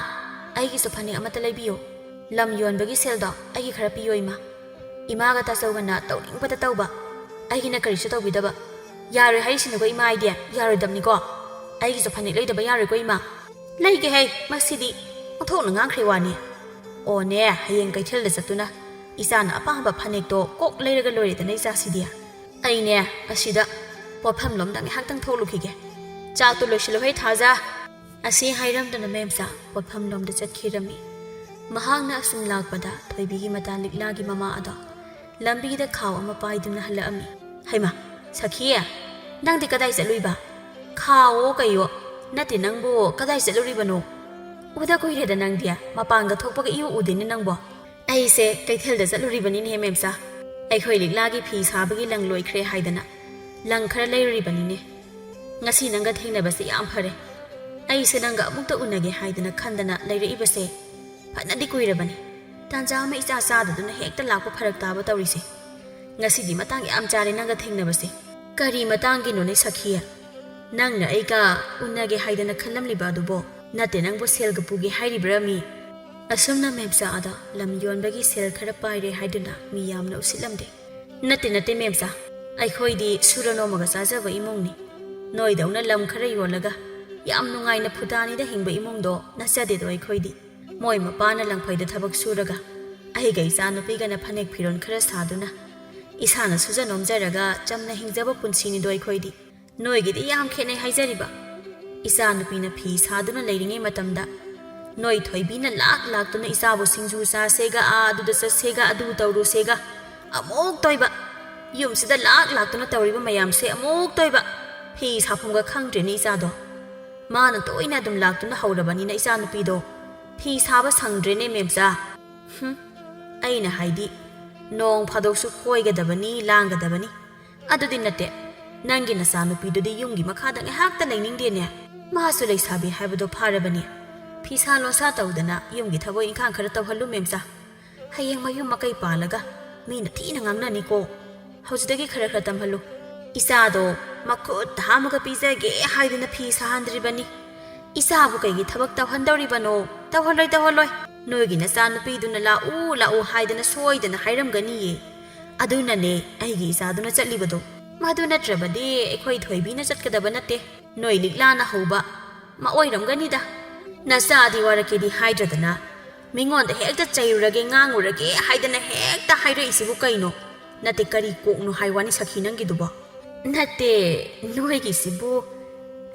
ꯑꯩꯒꯤꯁꯨ ꯐꯅꯦꯛ ꯑꯃꯠꯇ ꯂꯩꯕꯤꯌꯨ ꯂꯝ ꯌꯣꯟꯕꯒꯤ ꯁꯦꯜꯗꯣ ꯑꯩꯒꯤ ꯈꯔ ꯄꯤꯌꯣ ꯏꯃꯥ ꯏꯃꯥꯒ ꯇꯥꯆꯧꯒꯅ ꯇꯧꯅꯤꯡꯕꯗ ꯇꯧꯕ ꯑꯩꯒꯤꯅ ꯀꯔꯤꯁꯨ ꯇꯧꯕꯤꯗꯕ ꯌꯥꯔꯣꯏ ꯍꯥꯏꯔꯤꯁꯤꯅꯀꯣ ꯏꯃꯥ ꯑꯩꯗꯤ ꯌꯥꯔꯣꯏꯗꯕꯅꯤꯀꯣ ꯑꯩꯒꯤꯁꯨ ꯐꯅꯦꯛ ꯂꯩꯗꯕ ꯌꯥꯔꯣꯏꯀꯣ ꯏꯃꯥ ꯂꯩꯒꯦꯍꯦ ꯃꯁꯤꯗꯤ ꯑꯣꯟꯊꯣꯛꯅ ꯉꯥꯡꯈ꯭ꯔꯦ ꯋꯥꯅꯤ ꯑꯣꯅꯦ ꯍꯌꯦꯡ ꯀꯩꯊꯦꯜꯗ ꯆꯠꯇꯨꯅ ꯏꯆꯥꯅ ꯑꯄꯥꯝꯕ ꯐꯅꯦꯛꯇꯣ ꯀꯣꯛ ꯂꯩꯔꯒ ꯂꯣꯏꯔꯦꯗꯅ ꯏꯆꯥꯁꯤꯗꯤ ꯑꯩꯅꯦ ꯑꯁꯤꯗ ꯄꯣꯠꯐꯝꯂꯣꯝꯗ ꯉꯥꯏꯍꯥꯛꯇꯪ ꯊꯣꯛꯂꯨꯈꯤꯒꯦ ꯆꯥꯛꯇꯣ ꯂꯣꯏꯁꯤꯜꯂꯨꯍꯦ ꯊꯥꯖ ꯑꯁꯤ ꯍꯥꯏꯔꯝꯗꯅ ꯃꯦꯝꯆꯥ ꯄꯣꯠꯐꯝꯂꯣꯝꯗ ꯆꯠꯈꯤꯔꯝꯃꯤ ꯃꯍꯥꯛꯅ ꯑꯁꯨꯝ ꯂꯥꯛꯄꯗ ꯊꯣꯏꯕꯤꯒꯤ ꯃꯇꯥ ꯂꯤꯛꯂꯥꯒꯤ ꯃꯃꯥ ꯑꯗꯣ ꯂꯝꯕꯤꯗ ꯈꯥꯎ ꯑꯃ ꯄꯥꯏꯗꯨꯅ ꯍꯜꯂꯛꯑꯝꯃꯤ ꯍꯩꯃꯥ ꯁꯈꯤꯌꯦ ꯅꯪꯗꯤ ꯀꯗꯥꯏ ꯆꯠꯂꯨꯏꯕ ꯈꯥꯎꯋꯣ ꯀꯩꯌꯣ ꯅꯠꯇꯦ ꯅꯪꯕꯨ ꯀꯗꯥꯏ ꯆꯠꯂꯨꯔꯤꯕꯅꯣ ꯎꯗ ꯀꯨꯏꯔꯦꯗ ꯅꯪꯗꯤ ꯃꯄꯥꯟꯒ ꯊꯣꯛꯄꯒ ꯏꯎ ꯎꯗꯦꯅꯦ ꯅꯪꯕꯣ ꯑꯩꯁꯦ ꯀꯩꯊꯦꯜꯗ ꯆꯠꯂꯨꯔꯤꯕꯅꯤꯅꯦ ꯃꯦꯝꯆꯥ ꯑꯩꯈꯣꯏ ꯂꯤꯛꯂꯥꯒꯤ ꯐꯤ ꯁꯥꯕꯒꯤ ꯂꯪ ꯂꯣꯏꯈ꯭ꯔꯦ ꯍꯥꯏꯗꯅ ꯂꯪ ꯈꯔ ꯂꯩꯔꯨꯔꯤꯕꯅꯤꯅꯦ ꯉꯁꯤ ꯅꯪꯒ ꯊꯦꯡꯅꯕꯁꯦ ꯌꯥꯝ ꯐꯔꯦ ꯑꯩꯁꯦ ꯅꯪꯒ ꯑꯃꯨꯛꯇ ꯎꯅꯒꯦ ꯍꯥꯏꯗꯅ ꯈꯟꯗꯅ ꯂꯩꯔꯛꯏꯕꯁꯦ ꯐꯅꯗꯤ ꯀꯨꯏꯔꯕꯅꯤ ꯇꯥꯟꯖꯥ ꯑꯃ ꯏꯆꯥ ꯆꯥꯗꯗꯨꯅ ꯍꯦꯛꯇ ꯂꯥꯛꯄ ꯐꯔꯛ ꯇꯥꯕ ꯇꯧꯔꯤꯁꯦ ꯉꯁꯤꯗꯤ ꯃꯇꯥꯡ ꯌꯥꯝ ꯆꯥꯔꯦ ꯅꯪꯒ ꯊꯦꯡꯅꯕꯁꯦ ꯀꯔꯤ ꯃꯇꯥꯡꯒꯤꯅꯣꯅꯦ ꯁꯈꯤꯌ ꯅꯪꯅ ꯑꯩꯒ ꯎꯅꯒꯦ ꯍꯥꯏꯗꯅ ꯈꯜꯂꯝꯂꯤꯕ ꯑꯗꯨꯕꯣ ꯅꯠꯇꯦ ꯅꯪꯕꯨ ꯁꯦꯜꯒ ꯄꯨꯒꯦ ꯍꯥꯏꯔꯤꯕ꯭ꯔꯥ ꯃꯤ ꯑꯁꯨꯝꯅ ꯃꯦꯝꯆꯥ ꯑꯗ ꯂꯝ ꯌꯣꯟꯕꯒꯤ ꯁꯦꯜ ꯈꯔ ꯄꯥꯏꯔꯦ ꯍꯥꯏꯗꯨꯅ ꯃꯤ ꯌꯥꯝꯅ ꯎꯁꯤꯠꯂꯝꯗꯦ ꯅꯠꯇꯦ ꯃꯦꯝꯆꯥ ꯑꯩꯈꯣꯏꯗꯤ ꯁꯨꯔ ꯅꯣꯝꯃꯒ ꯆꯥꯖꯕ ꯏꯃꯨꯡꯅꯤ ꯅꯣꯏꯗꯧꯅ ꯂꯝꯈꯔ ꯌꯣꯜꯂꯒ ꯌꯥꯝ ꯅꯨꯡꯉꯥꯏꯅ ꯐꯨꯗꯥꯅꯤꯗ ꯍꯤꯡꯕ ꯏꯃꯨꯡꯗꯣ ꯅꯠꯆꯗꯦꯗꯣ ꯑꯩꯈꯣꯏꯗꯤ ꯃꯣꯏ ꯃꯄꯥꯅ ꯂꯪꯐꯩꯗ ꯊꯕꯛ ꯁꯨꯔꯒ ꯑꯩꯒ ꯏꯆꯥꯅꯨꯄꯤꯒꯅ ꯐꯅꯦꯛ ꯐꯤꯔꯣꯜ ꯈꯔ ꯁꯥꯗꯨꯅ ꯏꯁꯥꯅ ꯁꯨꯖ ꯅꯣꯝꯖꯔꯒ ꯆꯝꯅ ꯍꯤꯡꯖꯕ ꯄꯨꯟꯁꯤꯅꯤꯗꯣ ꯑꯩꯈꯣꯏꯗꯤ ꯅꯣꯏꯒꯤꯗꯤ ꯌꯥꯝ ꯈꯦꯠꯅꯩ ꯍꯥꯏꯖꯔꯤꯕ ꯏꯆꯥꯅꯨꯄꯤꯅ ꯐꯤ ꯁꯥꯗꯨꯅ ꯂꯩꯔꯤꯉꯩ ꯃꯇꯝꯗ ꯅꯣꯏ ꯊꯣꯏꯕꯤꯅ ꯂꯥꯛꯇꯨꯅ ꯏꯆꯥꯕꯨ ꯁꯤꯡꯖꯨ ꯆꯥꯁꯦꯒ ꯑꯗꯨꯗ ꯆꯠꯁꯦꯒ ꯑꯗꯨ ꯇꯧꯔꯨꯁꯦꯒ ꯑꯃꯨꯛ ꯇꯣꯏꯕ ꯌꯨꯝꯁꯤꯗ ꯂꯥꯛꯇꯨꯅ ꯇꯧꯔꯤꯕ ꯃꯌꯥꯝꯁꯦ ꯑꯃꯨꯛ ꯇꯣꯏꯕ ꯐꯤ ꯁꯥꯐꯝꯒ ꯈꯪꯗ꯭ꯔꯦꯅꯦ ꯏꯆꯥꯗꯣ ꯃꯥꯅ ꯇꯣꯏꯅ ꯑꯗꯨꯝ ꯂꯥꯛꯇꯨꯅ ꯍꯧꯔꯕꯅꯤꯅ ꯏꯆꯥꯅꯨꯄꯤꯗꯣ ꯐꯤ ꯁꯥꯕ ꯁꯪꯗ꯭ꯔꯦꯅꯦ ꯃꯦꯝꯆꯥ ꯑꯩꯅ ꯍꯥꯏꯗꯤ ꯅꯣꯡ ꯐꯥꯗꯣꯛꯁꯨ ꯀꯣꯏꯒꯗꯕꯅꯤ ꯂꯥꯡꯒꯗꯕꯅꯤ ꯑꯗꯨꯗꯤ ꯅꯠꯇꯦ ꯅꯪꯒꯤ ꯅꯆꯥꯅꯨꯄꯤꯗꯨꯗꯤ ꯌꯨꯝꯒꯤ ꯃꯈꯥꯗ ꯉꯥꯏꯍꯥꯛꯇ ꯂꯩꯅꯤꯡꯗꯦꯅꯦ ꯃꯥꯁꯨ ꯂꯩꯁꯥꯕꯤ ꯍꯥꯏꯕꯗꯣ ꯐꯥꯔꯕꯅꯤ ꯐꯤꯁꯥ ꯂꯣꯟꯁꯥ ꯇꯧꯗꯅ ꯌꯨꯝꯒꯤ ꯊꯕꯛ ꯏꯪꯈꯥꯡ ꯈꯔ ꯇꯧꯍꯜꯂꯨ ꯃꯦꯝꯆꯥ ꯍꯌꯦꯡ ꯃꯌꯨꯝ ꯃꯀꯩ ꯄꯥꯜꯂꯒ ꯃꯤꯅ ꯊꯤꯅ ꯉꯥꯡꯅꯅꯤꯀꯣ ꯍꯧꯖꯤꯛꯇꯒꯤ ꯈꯔ ꯇꯝꯍꯜꯂꯨ ꯏꯆꯥꯗꯣ ꯃꯈꯨꯠ ꯍꯥꯝꯃꯒ ꯄꯤꯖꯒꯦ ꯍꯥꯏꯗꯨꯅ ꯐꯤ ꯁꯥꯍꯟꯗ꯭ꯔꯤꯕꯅꯤ ꯏꯆꯥꯕꯨ ꯀꯩꯒꯤ ꯊꯕꯛ ꯇꯧꯍꯟꯗꯧꯔꯤꯕꯅꯣ ꯇꯧꯍꯜꯂꯣꯏ ꯅꯣꯏꯒꯤ ꯅꯆꯥꯅꯨꯄꯤꯗꯨꯅ ꯂꯥꯛꯎ ꯍꯥꯏꯗꯅ ꯁꯣꯏꯗꯅ ꯍꯥꯏꯔꯝꯒꯅꯤꯌꯦ ꯑꯗꯨꯅꯅꯦ ꯑꯩꯒꯤ ꯏꯆꯥꯗꯨꯅ ꯆꯠꯂꯤꯕꯗꯣ ꯃꯗꯨ ꯅꯠꯇ꯭ꯔꯕꯗꯤ ꯑꯩꯈꯣꯏ ꯊꯣꯏꯕꯤꯅ ꯆꯠꯀꯗꯕ ꯅꯠꯇꯦ ꯅꯣꯏ ꯂꯤꯛꯂꯥꯅ ꯍꯧꯕ ꯃꯥ ꯑꯣꯏꯔꯝꯒꯅꯤꯗ ꯅꯆꯥꯗꯤ ꯋꯥꯔꯛꯀꯦꯗꯤ ꯍꯥꯏꯗ꯭ꯔꯗꯅ ꯃꯤꯉꯣꯟꯗ ꯍꯦꯛꯇ ꯆꯩꯔꯨꯔꯒꯦ ꯉꯥꯡꯉꯨꯔꯒꯦ ꯍꯥꯏꯗꯅ ꯍꯦꯛꯇ ꯍꯥꯏꯔꯛꯏꯁꯤꯕꯨ ꯀꯩꯅꯣ ꯅꯠꯇꯦ ꯀꯔꯤ ꯀꯣꯛꯅꯣ ꯍꯥꯏ ꯋꯥꯅꯤ ꯁꯈꯤ ꯅꯪꯒꯤꯗꯨꯕꯣ ꯅꯠꯇꯦ ꯅꯣꯏꯒꯤꯁꯤꯕꯨ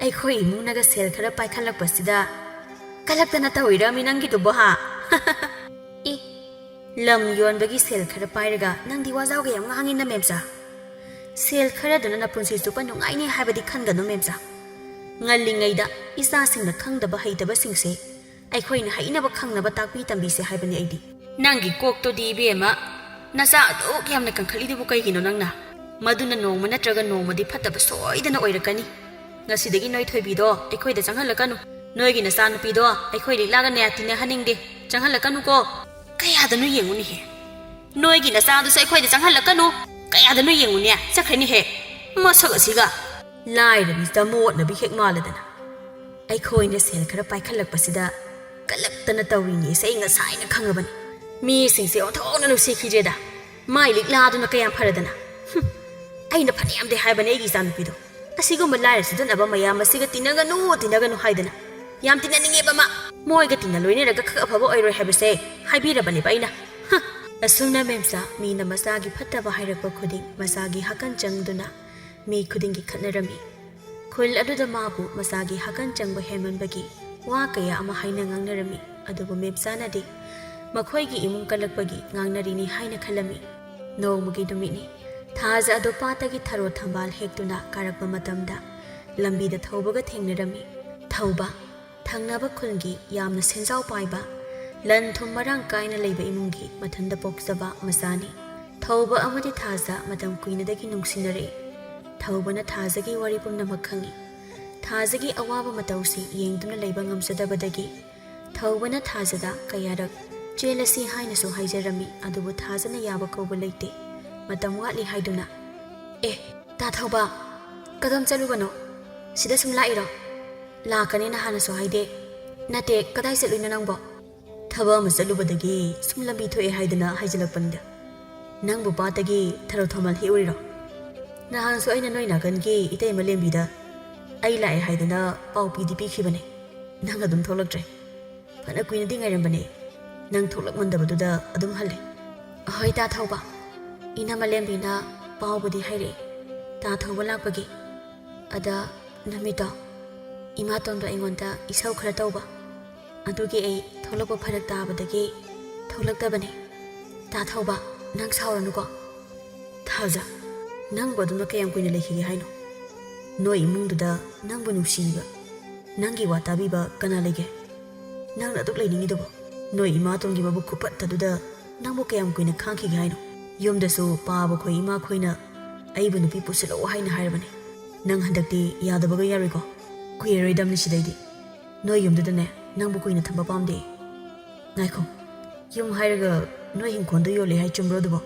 ꯑꯩꯈꯣꯏ ꯏꯃꯨꯡꯅꯒ ꯁꯦꯜ ꯈꯔ ꯄꯥꯏꯈꯠꯂꯛꯄꯁꯤꯗ ꯀꯂꯛꯇꯅ ꯇꯧꯏꯔꯃꯤ ꯅꯪꯒꯤꯗꯨꯕꯣ ꯍꯥ ꯏ ꯂꯝ ꯌꯣꯟꯕꯒꯤ ꯁꯦꯜ ꯈꯔ ꯄꯥꯏꯔꯒ ꯅꯪꯗꯤ ꯋꯥꯖꯥꯎꯒ ꯌꯥꯝ ꯉꯥꯡꯉꯤꯅ ꯃꯦꯝꯆꯥ ꯁꯦꯜ ꯈꯔꯗꯨꯅ ꯅꯄꯨꯟꯁꯤ ꯆꯨꯞꯄ ꯅꯨꯡꯉꯥꯏꯅꯤ ꯍꯥꯏꯕꯗꯤ ꯈꯟꯒꯅꯨ ꯃꯦꯝꯆꯥ ꯉꯜꯂꯤꯉꯩꯗ ꯏꯆꯥꯁꯤꯡꯅ ꯈꯪꯗꯕ ꯍꯩꯇꯕꯁꯤꯡꯁꯦ ꯑꯩꯈꯣꯏꯅ ꯍꯩꯅꯕ ꯈꯪꯅꯕ ꯇꯥꯛꯄꯤ ꯇꯝꯕꯤꯁꯦ ꯍꯥꯏꯕꯅꯤ ꯑꯩꯗꯤ ꯅꯪꯒꯤ ꯀꯣꯛꯇꯨꯗꯤ ꯏꯕꯦꯝꯃ ꯅꯆꯥ ꯑꯗꯨꯛ ꯌꯥꯝꯅ ꯀꯟꯈꯠꯂꯤꯗꯨꯕꯨ ꯀꯩꯒꯤꯅꯣ ꯅꯪꯅ ꯃꯗꯨꯅ ꯅꯣꯡꯃ ꯅꯠꯇ꯭ꯔꯒ ꯅꯣꯡꯃꯗꯤ ꯐꯠꯇꯕ ꯁꯣꯏꯗꯅ ꯑꯣꯏꯔꯛꯀꯅꯤ ꯉꯁꯤꯗꯒꯤ ꯅꯣꯏ ꯊꯣꯏꯕꯤꯗꯣ ꯑꯩꯈꯣꯏꯗ ꯆꯪꯍꯜꯂꯛꯀꯅꯨ ꯅꯣꯏꯒꯤ ꯅꯆꯥꯅꯨꯄꯤꯗꯣ ꯑꯩꯈꯣꯏ ꯂꯤꯛꯂꯥꯒ ꯅꯦ ꯇꯤꯟꯅꯍꯟꯅꯤꯡꯗꯦ ꯆꯪꯍꯜꯂꯛꯀꯅꯨꯀꯣ ꯀꯌꯥꯗꯅꯣ ꯌꯦꯡꯉꯨꯅꯤꯍꯦ ꯅꯣꯏꯒꯤ ꯅꯆꯥꯗꯨꯁꯨ ꯑꯩꯈꯣꯏꯗ ꯆꯪꯍꯜꯂꯛꯀꯅꯨ ꯀꯌꯥꯗꯅꯣ ꯌꯦꯡꯉꯨꯅꯦ ꯆꯠꯈ꯭ꯔꯅꯤꯍꯦ ꯃꯁꯛ ꯑꯁꯤꯒ ꯂꯥꯏꯔꯕꯤ ꯆꯃꯣꯠꯅꯕꯤ ꯍꯦꯛ ꯃꯥꯜꯂꯗꯅ ꯑꯩꯈꯣꯏꯅ ꯁꯦꯜ ꯈꯔ ꯄꯥꯏꯈꯠꯂꯛꯄꯁꯤꯗ ꯀꯜꯂꯛꯇꯅ ꯇꯧꯔꯤꯅꯦꯁꯦ ꯑꯩ ꯉꯁꯥꯏꯅ ꯈꯪꯉꯕꯅꯤ ꯃꯤꯁꯤꯡꯁꯦ ꯑꯣꯟꯊꯣꯛꯅ ꯅꯨꯡꯁꯤꯈꯤꯗ꯭ꯔꯦꯗ ꯃꯥꯏ ꯂꯤꯛꯂꯥꯗꯨꯅ ꯀꯌꯥꯝ ꯐꯔꯗꯅ ꯑꯩꯅ ꯐꯅꯌꯥꯝꯗꯤ ꯍꯥꯏꯕꯅꯦ ꯑꯩꯒꯤ ꯏꯆꯥꯅꯨꯄꯤꯗꯣ ꯑꯁꯤꯒꯨꯝꯕ ꯂꯥꯏꯔ ꯁꯤꯗꯅꯕ ꯃꯌꯥꯝ ꯑꯁꯤꯒ ꯇꯤꯟꯅꯒꯅꯨ ꯍꯥꯏꯗꯅ ꯌꯥꯝ ꯇꯤꯟꯅꯅꯤꯡꯉꯦꯕ ꯃꯥ ꯃꯣꯏꯒ ꯇꯤꯟꯅ ꯂꯣꯏꯅꯔꯒ ꯈꯛ ꯑꯐꯕ ꯑꯣꯏꯔꯣꯏ ꯍꯥꯏꯕꯁꯦ ꯍꯥꯏꯕꯤꯔꯕꯅꯦꯕ ꯑꯩꯅ ꯑꯁꯨꯝꯅ ꯃꯦꯝꯆꯥ ꯃꯤꯅ ꯃꯆꯥꯒꯤ ꯐꯠꯇꯕ ꯍꯥꯏꯔꯛꯄ ꯈꯨꯗꯤꯡ ꯃꯆꯥꯒꯤ ꯍꯥꯀꯟ ꯆꯪꯗꯨꯅ ꯃꯤ ꯈꯨꯗꯤꯡꯒꯤ ꯈꯠꯅꯔꯝꯃꯤ ꯈꯨꯜ ꯑꯗꯨꯗ ꯃꯥꯕꯨ ꯃꯆꯥꯒꯤ ꯍꯥꯀꯟ ꯆꯪꯕ ꯍꯦꯟꯃꯟꯕꯒꯤ ꯋꯥ ꯀꯌꯥ ꯑꯃ ꯍꯥꯏꯅ ꯉꯥꯡꯅꯔꯝꯃꯤ ꯑꯗꯨꯕꯨ ꯃꯦꯝꯆꯥꯅꯗꯤ ꯃꯈꯣꯏꯒꯤ ꯏꯃꯨꯡ ꯀꯜꯂꯛꯄꯒꯤ ꯉꯥꯡꯅꯔꯤꯅꯤ ꯍꯥꯏꯅ ꯈꯜꯂꯝꯃꯤ ꯅꯣꯡꯃꯒꯤ ꯅꯨꯃꯤꯠꯅꯤ ꯊꯥꯖ ꯑꯗꯨ ꯄꯥꯠꯇꯒꯤ ꯊꯔꯣ ꯊꯝꯕꯥꯜ ꯍꯦꯛꯇꯨꯅ ꯀꯥꯔꯛꯄ ꯃꯇꯝꯗ ꯂꯝꯕꯤꯗ ꯊꯧꯕꯒ ꯊꯦꯡꯅꯔꯝꯃꯤ ꯊꯧꯕ ꯊꯪꯅꯕ ꯈꯨꯜꯒꯤ ꯌꯥꯝꯅ ꯁꯦꯟꯖꯥꯎ ꯄꯥꯏꯕ ꯂꯟ ꯊꯨꯝ ꯃꯔꯥꯡ ꯀꯥꯏꯅ ꯂꯩꯕ ꯏꯃꯨꯡꯒꯤ ꯃꯊꯟꯗ ꯄꯣꯛꯆꯕ ꯃꯆꯥꯅꯤ ꯊꯧꯕ ꯑꯃꯗꯤ ꯊꯥꯖ ꯃꯇꯝ ꯀꯨꯏꯅꯗꯒꯤ ꯅꯨꯡꯁꯤꯅꯔꯛꯏ ꯊꯧꯕꯅ ꯊꯥꯖꯒꯤ ꯋꯥꯔꯤ ꯄꯨꯝꯅꯃꯛ ꯈꯪꯏ ꯊꯥꯖꯒꯤ ꯑꯋꯥꯕ ꯃꯇꯧꯁꯤ ꯌꯦꯡꯗꯨꯅ ꯂꯩꯕ ꯉꯝꯖꯗꯕꯗꯒꯤ ꯊꯧꯕꯅ ꯊꯥꯖꯗ ꯀꯌꯥꯔꯛ ꯆꯦꯜꯂꯁꯤ ꯍꯥꯏꯅꯁꯨ ꯍꯥꯏꯖꯔꯝꯃꯤ ꯑꯗꯨꯕꯨ ꯊꯥꯖꯅ ꯌꯥꯕ ꯀꯧꯕ ꯂꯩꯇꯦ ꯃꯇꯝ ꯋꯥꯠꯂꯤ ꯍꯥꯏꯗꯨꯅ ꯇꯥ ꯊꯧꯕ ꯀꯗꯣꯝ ꯆꯠꯂꯨꯕꯅꯣ ꯁꯤꯗ ꯁꯨꯝ ꯂꯥꯛꯏꯔꯣ ꯂꯥꯛꯀꯅꯦꯅ ꯍꯥꯟꯅꯁꯨ ꯍꯥꯏꯗꯦ ꯅꯠꯇꯦ ꯀꯗꯥꯏ ꯆꯠꯂꯨꯏꯅꯣ ꯅꯪꯕꯣ ꯊꯕꯛ ꯑꯃ ꯆꯠꯂꯨꯕꯗꯒꯤ ꯁꯨꯝ ꯂꯝꯕꯤ ꯊꯣꯛꯑꯦ ꯍꯥꯏꯗꯅ ꯍꯥꯏꯖꯤꯜꯂꯛꯄꯅꯤꯗ ꯅꯪꯕꯨ ꯄꯥꯠꯇꯒꯤ ꯊꯔꯣ ꯊꯧꯃꯜ ꯍꯦꯛꯎꯔꯤꯔꯣ ꯅꯍꯥꯟꯁꯨ ꯑꯩꯅ ꯅꯣꯏ ꯅꯥꯀꯟꯒꯤ ꯏꯇꯩꯃ ꯂꯦꯝꯕꯤꯗ ꯑꯩ ꯂꯥꯛꯑꯦ ꯍꯥꯏꯗꯅ ꯄꯥꯎ ꯄꯤꯗꯤ ꯄꯤꯈꯤꯕꯅꯦ ꯅꯪ ꯑꯗꯨꯝ ꯊꯣꯛꯂꯛꯇ꯭ꯔꯦ ꯐꯅ ꯀꯨꯏꯅꯗꯤ ꯉꯥꯏꯔꯝꯕꯅꯦ ꯅꯪ ꯊꯣꯛꯂꯛꯃꯟꯗꯕꯗꯨꯗ ꯑꯗꯨꯝ ꯍꯜꯂꯦ ꯍꯣꯏ ꯇꯥ ꯊꯧꯕ ꯏꯅꯝꯃ ꯂꯦꯝꯕꯤꯅ ꯄꯥꯎꯕꯨꯗꯤ ꯍꯥꯏꯔꯛꯑꯦ ꯇꯥ ꯊꯧꯕ ꯂꯥꯛꯄꯒꯤ ꯑꯗ ꯅꯨꯃꯤꯠꯇꯣ ꯏꯃꯥꯇꯣꯟꯗꯣ ꯑꯩꯉꯣꯟꯗ ꯏꯁꯧ ꯈꯔ ꯇꯧꯕ ꯑꯗꯨꯒꯤ ꯑꯩ ꯊꯣꯛꯂꯛꯄ ꯐꯔꯛ ꯇꯥꯕꯗꯒꯤ ꯊꯣꯛꯂꯛꯇꯕꯅꯦ ꯇꯥ ꯊꯧꯕ ꯅꯪ ꯁꯥꯎꯔꯅꯨꯀꯣ ꯊꯥꯖ ꯅꯪꯕꯨ ꯑꯗꯨꯝꯅ ꯀꯌꯥꯝ ꯀꯨꯏꯅ ꯂꯩꯈꯤꯒꯦ ꯍꯥꯏꯅꯣ ꯅꯣꯏ ꯏꯃꯨꯡꯗꯨꯗ ꯅꯪꯕꯨ ꯅꯨꯡꯁꯤꯕ ꯅꯪꯒꯤ ꯋꯥ ꯇꯥꯕꯤꯕ ꯀꯅꯥ ꯂꯩꯒꯦ ꯅꯪꯅ ꯑꯗꯨꯛ ꯂꯩꯅꯤꯡꯉꯤꯗꯨꯕꯣ ꯅꯣꯏ ꯏꯃꯥꯇꯣꯟꯒꯤ ꯃꯕꯨꯛ ꯈꯨꯐꯠꯇꯗꯨꯗ ꯅꯪꯕꯨ ꯀꯌꯥꯝ ꯀꯨꯏꯅ ꯈꯥꯡꯈꯤꯒꯦ ꯍꯥꯏꯅꯣ ꯌꯨꯝꯗꯁꯨ ꯄꯥꯕ ꯈꯣꯏ ꯏꯃꯥ ꯈꯣꯏꯅ ꯑꯩꯕꯨ ꯅꯨꯄꯤ ꯄꯨꯁꯤꯜꯂꯛꯑꯣ ꯍꯥꯏꯅ ꯍꯥꯏꯔꯕꯅꯦ ꯅꯪ ꯍꯟꯗꯛꯇꯤ ꯌꯥꯗꯕꯒ ꯌꯥꯔꯣꯏꯀꯣ ꯀꯨꯏꯔꯔꯣꯏꯗꯝꯅꯤ ꯁꯤꯗꯩꯗꯤ ꯅꯣꯏ ꯌꯨꯝꯗꯨꯗꯅꯦ ꯅꯪꯕꯨ ꯀꯨꯏꯅ ꯊꯝꯕ ꯄꯥꯝꯗꯦ ꯉꯥꯏꯈꯣ ꯌꯨꯝ ꯍꯥꯏꯔꯒ ꯅꯣꯏ ꯍꯤꯡꯈꯣꯟꯗꯣ ꯌꯣꯜꯂꯦ ꯍꯥꯏ ꯆꯨꯝꯕ꯭ꯔꯣ ꯑꯗꯨꯕꯣ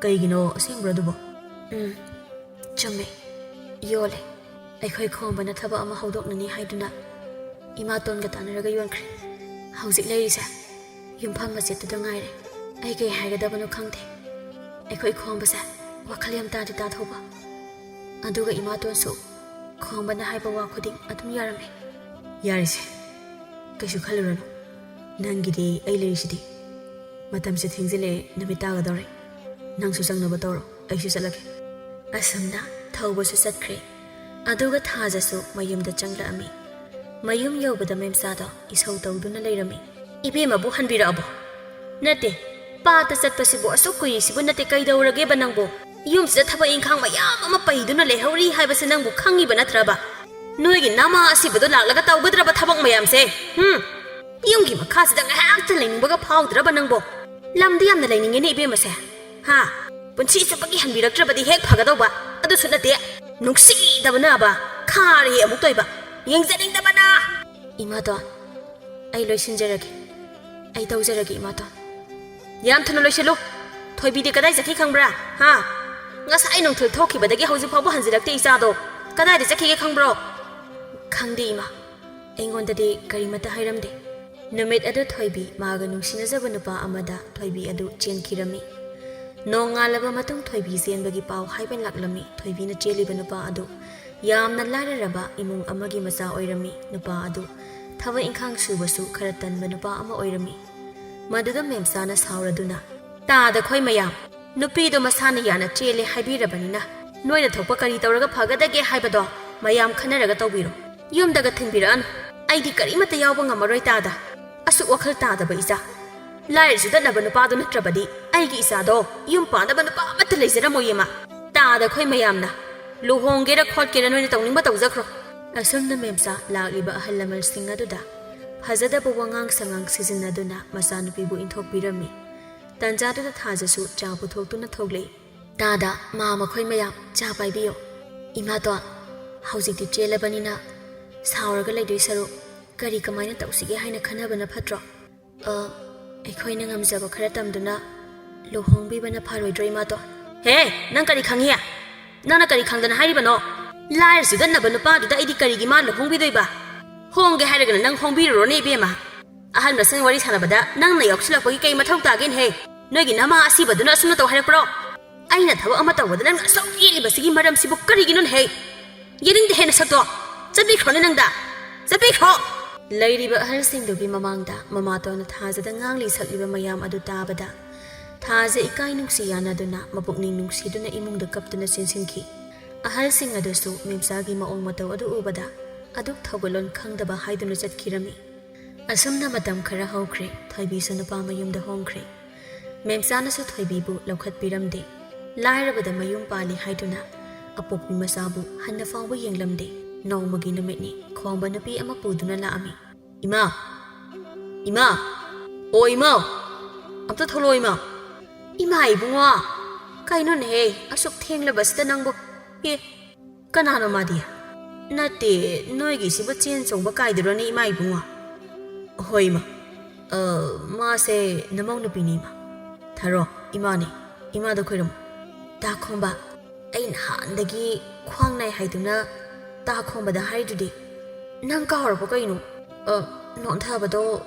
ꯀꯩꯒꯤꯅꯣ ꯑꯁꯦꯡꯕ꯭ꯔꯣ ꯑꯗꯨꯕꯣ ꯆꯨꯝꯃꯦ ꯌꯣꯜꯂꯦ ꯑꯩꯈꯣꯏ ꯈꯣꯡꯕꯅ ꯊꯕꯛ ꯑꯃ ꯍꯧꯗꯣꯛꯅꯅꯤ ꯍꯥꯏꯗꯨꯅ ꯏꯃꯥꯇꯣꯟꯒ ꯇꯥꯟꯅꯔꯒ ꯌꯣꯟꯈ꯭ꯔꯦ ꯍꯧꯖꯤꯛ ꯂꯩꯔꯤꯁꯦ ꯌꯨꯝꯐꯝ ꯃꯆꯦꯠꯇꯨꯗ ꯉꯥꯏꯔꯦ ꯑꯩ ꯀꯩ ꯍꯥꯏꯒꯗꯕꯅꯣ ꯈꯪꯗꯦ ꯑꯩꯈꯣꯏ ꯈꯣꯡꯕꯁꯦ ꯋꯥꯈꯜ ꯌꯥꯝ ꯇꯥꯗꯤ ꯇꯥꯊꯧꯕ ꯑꯗꯨꯒ ꯏꯃꯥꯇꯣꯟꯁꯨ ꯈꯣꯡꯕꯅ ꯍꯥꯏꯕ ꯋꯥ ꯈꯨꯗꯤꯡ ꯑꯗꯨꯝ ꯌꯥꯔꯝꯃꯦ ꯌꯥꯔꯤꯁꯦ ꯀꯩꯁꯨ ꯈꯜꯂꯨꯔꯅꯨ ꯅꯪꯒꯤꯗꯤ ꯑꯩ ꯂꯩꯔꯤꯁꯤꯗꯤ ꯃꯇꯝꯁꯦ ꯊꯦꯡꯖꯤꯜꯂꯛꯑꯦ ꯅꯨꯃꯤꯠ ꯇꯥꯒꯗꯧꯔꯦ ꯅꯪꯁꯨ ꯆꯪꯅꯕ ꯇꯧꯔꯣ ꯑꯩꯁꯨ ꯆꯠꯂꯒꯦ ꯑꯁꯨꯝꯅ ꯊꯧꯕꯁꯨ ꯆꯠꯈ꯭ꯔꯦ ꯑꯗꯨꯒ ꯊꯥꯖꯁꯨ ꯃꯌꯨꯝꯗ ꯆꯪꯂꯛꯑꯝꯃꯤ ꯃꯌꯨꯝ ꯌꯧꯕꯗ ꯃꯦꯝꯆꯥꯗꯣ ꯏꯁꯧ ꯇꯧꯗꯨꯅ ꯂꯩꯔꯝꯃꯤ ꯏꯕꯦꯝꯃꯕꯨ ꯍꯟꯕꯤꯔꯛꯑꯕꯣ ꯅꯠꯇꯦ ꯄꯥꯠꯇ ꯆꯠꯄꯁꯤꯕꯨ ꯑꯁꯨꯛ ꯀꯨꯏꯔꯤꯁꯤꯕꯨ ꯅꯠꯇꯦ ꯀꯩꯗꯧꯔꯒꯦꯕ ꯅꯪꯕꯨ ꯌꯨꯝꯁꯤꯗ ꯊꯕꯛ ꯏꯪꯈꯥꯡ ꯃꯌꯥꯝ ꯑꯃ ꯄꯩꯗꯨꯅ ꯂꯩꯍꯧꯔꯤ ꯍꯥꯏꯕꯁꯦ ꯅꯪꯕꯨ ꯈꯪꯉꯤꯕ ꯅꯠꯇ꯭ꯔꯕ ꯅꯣꯏꯒꯤ ꯅꯃꯥ ꯑꯁꯤꯕꯗꯣ ꯂꯥꯛꯂꯒ ꯇꯧꯒꯗ꯭ꯔꯕ ꯊꯕꯛ ꯃꯌꯥꯝꯁꯦ ꯌꯨꯝꯒꯤ ꯃꯈꯥꯁꯤꯗ ꯉꯥꯏꯍꯥꯛꯇ ꯂꯩꯅꯤꯡꯕꯒ ꯐꯥꯎꯗ꯭ꯔꯕ ꯅꯪꯕꯣ ꯂꯝꯗꯤ ꯌꯥꯝꯅ ꯂꯩꯅꯤꯡꯉꯦꯅꯦ ꯏꯕꯦꯝꯃꯁꯦ ꯍꯥ ꯄꯨꯟꯁꯤ ꯆꯨꯞꯄꯒꯤ ꯍꯟꯕꯤꯔꯛꯇ꯭ꯔꯕꯗꯤ ꯍꯦꯛ ꯐꯒꯗꯧꯕ ꯑꯗꯨꯁꯨ ꯅꯠꯇꯦ ꯅꯨꯡꯁꯤꯗꯕꯅꯕ ꯈꯥꯔꯦ ꯑꯃꯨꯛ ꯇꯣꯏꯕ ꯌꯦꯡꯖꯅꯤꯡꯗꯕꯅ ꯏꯃꯥꯇꯣꯟ ꯑꯩ ꯂꯣꯏꯁꯤꯟꯖꯔꯒꯦ ꯑꯩ ꯇꯧꯖꯔꯒꯦ ꯏꯃꯥꯇꯣꯟ ꯌꯥꯝ ꯊꯨꯅ ꯂꯣꯏꯁꯤꯜꯂꯨ ꯊꯣꯏꯕꯤꯗꯤ ꯀꯗꯥꯏ ꯆꯠꯈꯤ ꯈꯪꯕ꯭ꯔꯥ ꯍꯥ ꯉꯁꯥꯏ ꯅꯨꯡꯊꯤꯜ ꯊꯣꯛꯈꯤꯕꯗꯒꯤ ꯍꯧꯖꯤꯛ ꯐꯥꯎꯕ ꯍꯟꯖꯤꯜꯂꯛꯇꯦ ꯏꯆꯥꯗꯣ ꯀꯗꯥꯏꯗ ꯆꯠꯈꯤꯒꯦ ꯈꯪꯕ꯭ꯔꯣ ꯈꯪꯗꯦ ꯏꯃꯥ ꯑꯩꯉꯣꯟꯗꯗꯤ ꯀꯔꯤꯃꯠꯇ ꯍꯥꯏꯔꯝꯗꯦ ꯅꯨꯃꯤꯠ ꯑꯗꯨ ꯊꯣꯏꯕꯤ ꯃꯥꯒ ꯅꯨꯡꯁꯤꯅꯖꯕ ꯅꯨꯄꯥ ꯑꯃꯗ ꯊꯣꯏꯕꯤ ꯑꯗꯨ ꯆꯦꯟꯈꯤꯔꯝꯃꯤ ꯅꯣꯡꯉꯥꯜꯂꯕ ꯃꯇꯨꯡ ꯊꯣꯏꯕꯤ ꯆꯦꯟꯕꯒꯤ ꯄꯥꯎ ꯍꯥꯏꯕ ꯂꯥꯛꯂꯝꯃꯤ ꯊꯣꯏꯕꯤꯅ ꯆꯦꯜꯂꯤꯕ ꯅꯨꯄꯥ ꯑꯗꯨ ꯌꯥꯝꯅ ꯂꯥꯏꯔꯔꯕ ꯏꯃꯨꯡ ꯑꯃꯒꯤ ꯃꯆꯥ ꯑꯣꯏꯔꯝꯃꯤ ꯅꯨꯄꯥ ꯑꯗꯨ ꯊꯕꯛ ꯏꯪꯈꯥꯡ ꯁꯨꯕꯁꯨ ꯈꯔ ꯇꯟꯕ ꯅꯨꯄꯥ ꯑꯃ ꯑꯣꯏꯔꯝꯃꯤ ꯃꯗꯨꯗ ꯃꯦꯝꯆꯥꯅ ꯁꯥꯎꯔꯗꯨꯅ ꯇꯥꯗ ꯈꯣꯏ ꯃꯌꯥꯝ ꯅꯨꯄꯤꯗꯣ ꯃꯁꯥꯅ ꯌꯥꯅ ꯆꯦꯜꯂꯦ ꯍꯥꯏꯕꯤꯔꯕꯅꯤꯅ ꯅꯣꯏꯅ ꯊꯣꯛꯄ ꯀꯔꯤ ꯇꯧꯔꯒ ꯐꯒꯗꯒꯦ ꯍꯥꯏꯕꯗꯣ ꯃꯌꯥꯝ ꯈꯟꯅꯔꯒ ꯇꯧꯕꯤꯔꯣ ꯌꯨꯝꯗꯒ ꯊꯤꯟꯕꯤꯔꯛꯑꯅꯨ ꯑꯩꯗꯤ ꯀꯔꯤꯃꯠꯇ ꯌꯥꯎꯕ ꯉꯝꯃꯔꯣꯏ ꯇꯥꯗ ꯑꯁꯨꯛ ꯋꯥꯈꯜ ꯇꯥꯗꯕ ꯏꯆꯥ ꯂꯥꯏꯔꯁꯨ ꯗꯠꯅꯕ ꯅꯨꯄꯥꯗꯨ ꯅꯠꯇ꯭ꯔꯕꯗꯤ ꯑꯩꯒꯤ ꯏꯆꯥꯗꯣ ꯌꯨꯝ ꯄꯥꯟꯗꯕ ꯅꯨꯄꯥ ꯑꯃꯠꯇ ꯂꯩꯖꯔꯝꯃꯣꯏꯌꯦꯃ ꯇꯥꯗ ꯑꯩꯈꯣꯏ ꯃꯌꯥꯝꯅ ꯂꯨꯍꯣꯡꯒꯦꯔ ꯈꯣꯠꯀꯦꯔ ꯅꯣꯏꯅ ꯇꯧꯅꯤꯡꯕ ꯇꯧꯖꯈ꯭ꯔꯣ ꯑꯁꯨꯝꯅ ꯃꯦꯝꯆꯥ ꯂꯥꯛꯂꯤꯕ ꯑꯍꯜ ꯂꯃꯟꯁꯤꯡ ꯑꯗꯨꯗ ꯐꯖꯗꯕ ꯋꯥꯉꯥꯡ ꯁꯉꯥꯡ ꯁꯤꯖꯤꯟꯅꯗꯨꯅ ꯃꯆꯥꯅꯨꯄꯤꯕꯨ ꯏꯟꯊꯣꯛꯄꯤꯔꯝꯃꯤ ꯇꯟꯖꯥꯗꯨꯗ ꯊꯥꯖꯁꯨ ꯆꯥ ꯄꯨꯊꯣꯛꯇꯨꯅ ꯊꯣꯛꯂꯛꯏ ꯇꯥꯗ ꯃꯥ ꯃꯈꯣꯏ ꯃꯌꯥꯝ ꯆꯥ ꯄꯥꯏꯕꯤꯌꯣ ꯏꯃꯥꯇꯣꯟ ꯍꯧꯖꯤꯛꯇꯤ ꯆꯦꯜꯂꯕꯅꯤꯅ ꯁꯥꯎꯔꯒ ꯂꯩꯗꯣꯏ ꯁꯔꯨꯛ ꯀꯔꯤ ꯀꯃꯥꯏꯅ ꯇꯧꯁꯤꯒꯦ ꯍꯥꯏꯅ ꯈꯟꯅꯕꯅ ꯐꯠꯇ꯭ꯔꯣ ꯑꯩꯈꯣꯏꯅ ꯉꯝꯖꯕ ꯈꯔ ꯇꯝꯗꯨꯅ ꯂꯨꯍꯣꯡꯕꯤꯕꯅ ꯐꯔꯣꯏꯗ꯭ꯔꯣ ꯏꯃꯥꯇꯣꯟ ꯍꯦ ꯅꯪ ꯀꯔꯤ ꯈꯪꯉꯤ ꯅꯪꯅ ꯀꯔꯤ ꯈꯪꯗꯅ ꯍꯥꯏꯔꯤꯕꯅꯣ ꯂꯥꯏꯔꯁꯨ ꯗꯠꯅꯕ ꯅꯨꯄꯥꯗꯨꯗ ꯑꯩꯗꯤ ꯀꯔꯤꯒꯤ ꯃꯥ ꯂꯨꯍꯣꯡꯕꯤꯗꯣꯏꯕ ꯍꯣꯡꯒꯦ ꯍꯥꯏꯔꯒꯅ ꯅꯪ ꯍꯣꯡꯕꯤꯔꯨꯔꯣꯅꯦ ꯏꯕꯦꯝꯃ ꯑꯍꯜ ꯃꯁꯦꯟ ꯋꯥꯔꯤ ꯁꯥꯟꯅꯕꯗ ꯅꯪꯅ ꯌꯥꯎꯁꯤꯜꯂꯛꯄꯒꯤ ꯀꯩ ꯃꯊꯧ ꯇꯥꯒꯦꯅꯍꯦ ꯅꯣꯏꯒꯤ ꯅꯃꯥ ꯑꯁꯤꯕꯗꯨꯅ ꯑꯁꯨꯝꯅ ꯇꯧ ꯍꯥꯏꯔꯛꯄ꯭ꯔꯣ ꯑꯩꯅ ꯊꯕꯛ ꯑꯃ ꯇꯧꯕꯗ ꯅꯪꯅ ꯑꯁꯨꯛ ꯌꯦꯠꯂꯤꯕꯁꯤꯒꯤ ꯃꯔꯝꯁꯤꯕꯨ ꯀꯔꯤꯒꯤꯅꯣꯅꯍꯦ ꯌꯦꯡꯅꯤꯡꯗꯦ ꯍꯦꯟꯅ ꯁꯛꯇꯣ ꯆꯠꯄꯤꯈ꯭ꯔꯣꯅꯦ ꯅꯪꯗ ꯆꯠꯄꯤꯈ꯭ꯔꯣ ꯂꯩꯔꯤꯕ ꯑꯍꯜꯁꯤꯡꯗꯨꯒꯤ ꯃꯃꯥꯡꯗ ꯃꯃꯥꯇꯣꯟꯅ ꯊꯥꯖꯗ ꯉꯥꯡꯂꯤ ꯁꯛꯂꯤꯕ ꯃꯌꯥꯝ ꯑꯗꯨ ꯇꯥꯕꯗ ꯊꯥꯖ ꯏꯀꯥꯏ ꯅꯨꯡꯁꯤ ꯌꯥꯅꯗꯨꯅ ꯃꯄꯨꯛꯅꯤꯡ ꯅꯨꯡꯁꯤꯗꯨꯅ ꯏꯃꯨꯡꯗ ꯀꯞꯇꯨꯅ ꯆꯦꯟꯁꯤꯟꯈꯤ ꯑꯍꯜꯁꯤꯡ ꯑꯗꯨꯁꯨ ꯃꯦꯝꯆꯥꯒꯤ ꯃꯑꯣꯡ ꯃꯇꯧ ꯑꯗꯨ ꯎꯕꯗ ꯑꯗꯨꯛ ꯊꯧꯒꯜꯂꯣꯟ ꯈꯪꯗꯕ ꯍꯥꯏꯗꯨꯅ ꯆꯠꯈꯤꯔꯝꯃꯤ ꯑꯁꯨꯝꯅ ꯃꯇꯝ ꯈꯔ ꯍꯧꯈ꯭ꯔꯦ ꯊꯣꯏꯕꯤꯁꯨ ꯅꯨꯄꯥ ꯃꯌꯨꯝꯗ ꯍꯣꯡꯈ꯭ꯔꯦ ꯃꯦꯝꯆꯥꯅꯁꯨ ꯊꯣꯏꯕꯤꯕꯨ ꯂꯧꯈꯠꯄꯤꯔꯝꯗꯦ ꯂꯥꯏꯔꯕꯗ ꯃꯌꯨꯝ ꯄꯥꯜꯂꯤ ꯍꯥꯏꯗꯨꯅ ꯑꯄꯣꯛꯄꯤ ꯃꯆꯥꯕꯨ ꯍꯟꯅ ꯐꯥꯎꯕ ꯌꯦꯡꯂꯝꯗꯦ ꯅꯣꯡꯃꯒꯤ ꯅꯨꯃꯤꯠꯅꯤ ꯈꯣꯡꯕ ꯅꯨꯄꯤ ꯑꯃ ꯄꯨꯗꯨꯅ ꯂꯥꯛꯑꯝꯃꯤ ꯏꯃꯥ ꯏꯃꯥ ꯑꯣ ꯏꯃꯥ ꯑꯝꯇ ꯊꯣꯛꯂꯛꯑꯣ ꯏꯃꯥ ꯏꯃꯥ ꯏꯕꯨꯡꯉꯣ ꯀꯩꯅꯣꯅꯦꯍꯦ ꯑꯁꯨꯛ ꯊꯦꯡꯂꯕꯁꯤꯗ ꯅꯪꯕꯨ ꯀꯅꯥꯅꯣ ꯃꯥꯗꯤ ꯅꯠꯇꯦ ꯅꯣꯏꯒꯤꯁꯤꯕꯨ ꯆꯦꯟ ꯆꯣꯡꯕ ꯀꯥꯏꯗꯨꯔꯣꯅꯦ ꯏꯃꯥ ꯏꯕꯨꯡꯉꯣ ꯍꯣꯏ ꯏꯃꯥ ꯃꯥꯁꯦ ꯅꯃꯧ ꯅꯨꯄꯤꯅꯤ ꯏꯃꯥ ꯊꯥꯔꯣ ꯏꯃꯥꯅꯤ ꯏꯃꯥꯗ ꯈꯣꯏꯔꯝꯃꯨ ꯇꯥ ꯈꯣꯝꯕ ꯑꯩ ꯅꯍꯥꯟꯗꯒꯤ ꯈ꯭ꯋꯥꯡ ꯅꯥꯏ ꯍꯥꯏꯗꯨꯅ ꯇꯥ ꯈꯣꯝꯕꯗ ꯍꯥꯏꯗꯨꯗꯤ ꯅꯪ ꯀꯥꯎꯔꯕꯣ ꯀꯩꯅꯣ ꯅꯣꯟꯊꯕꯗꯣ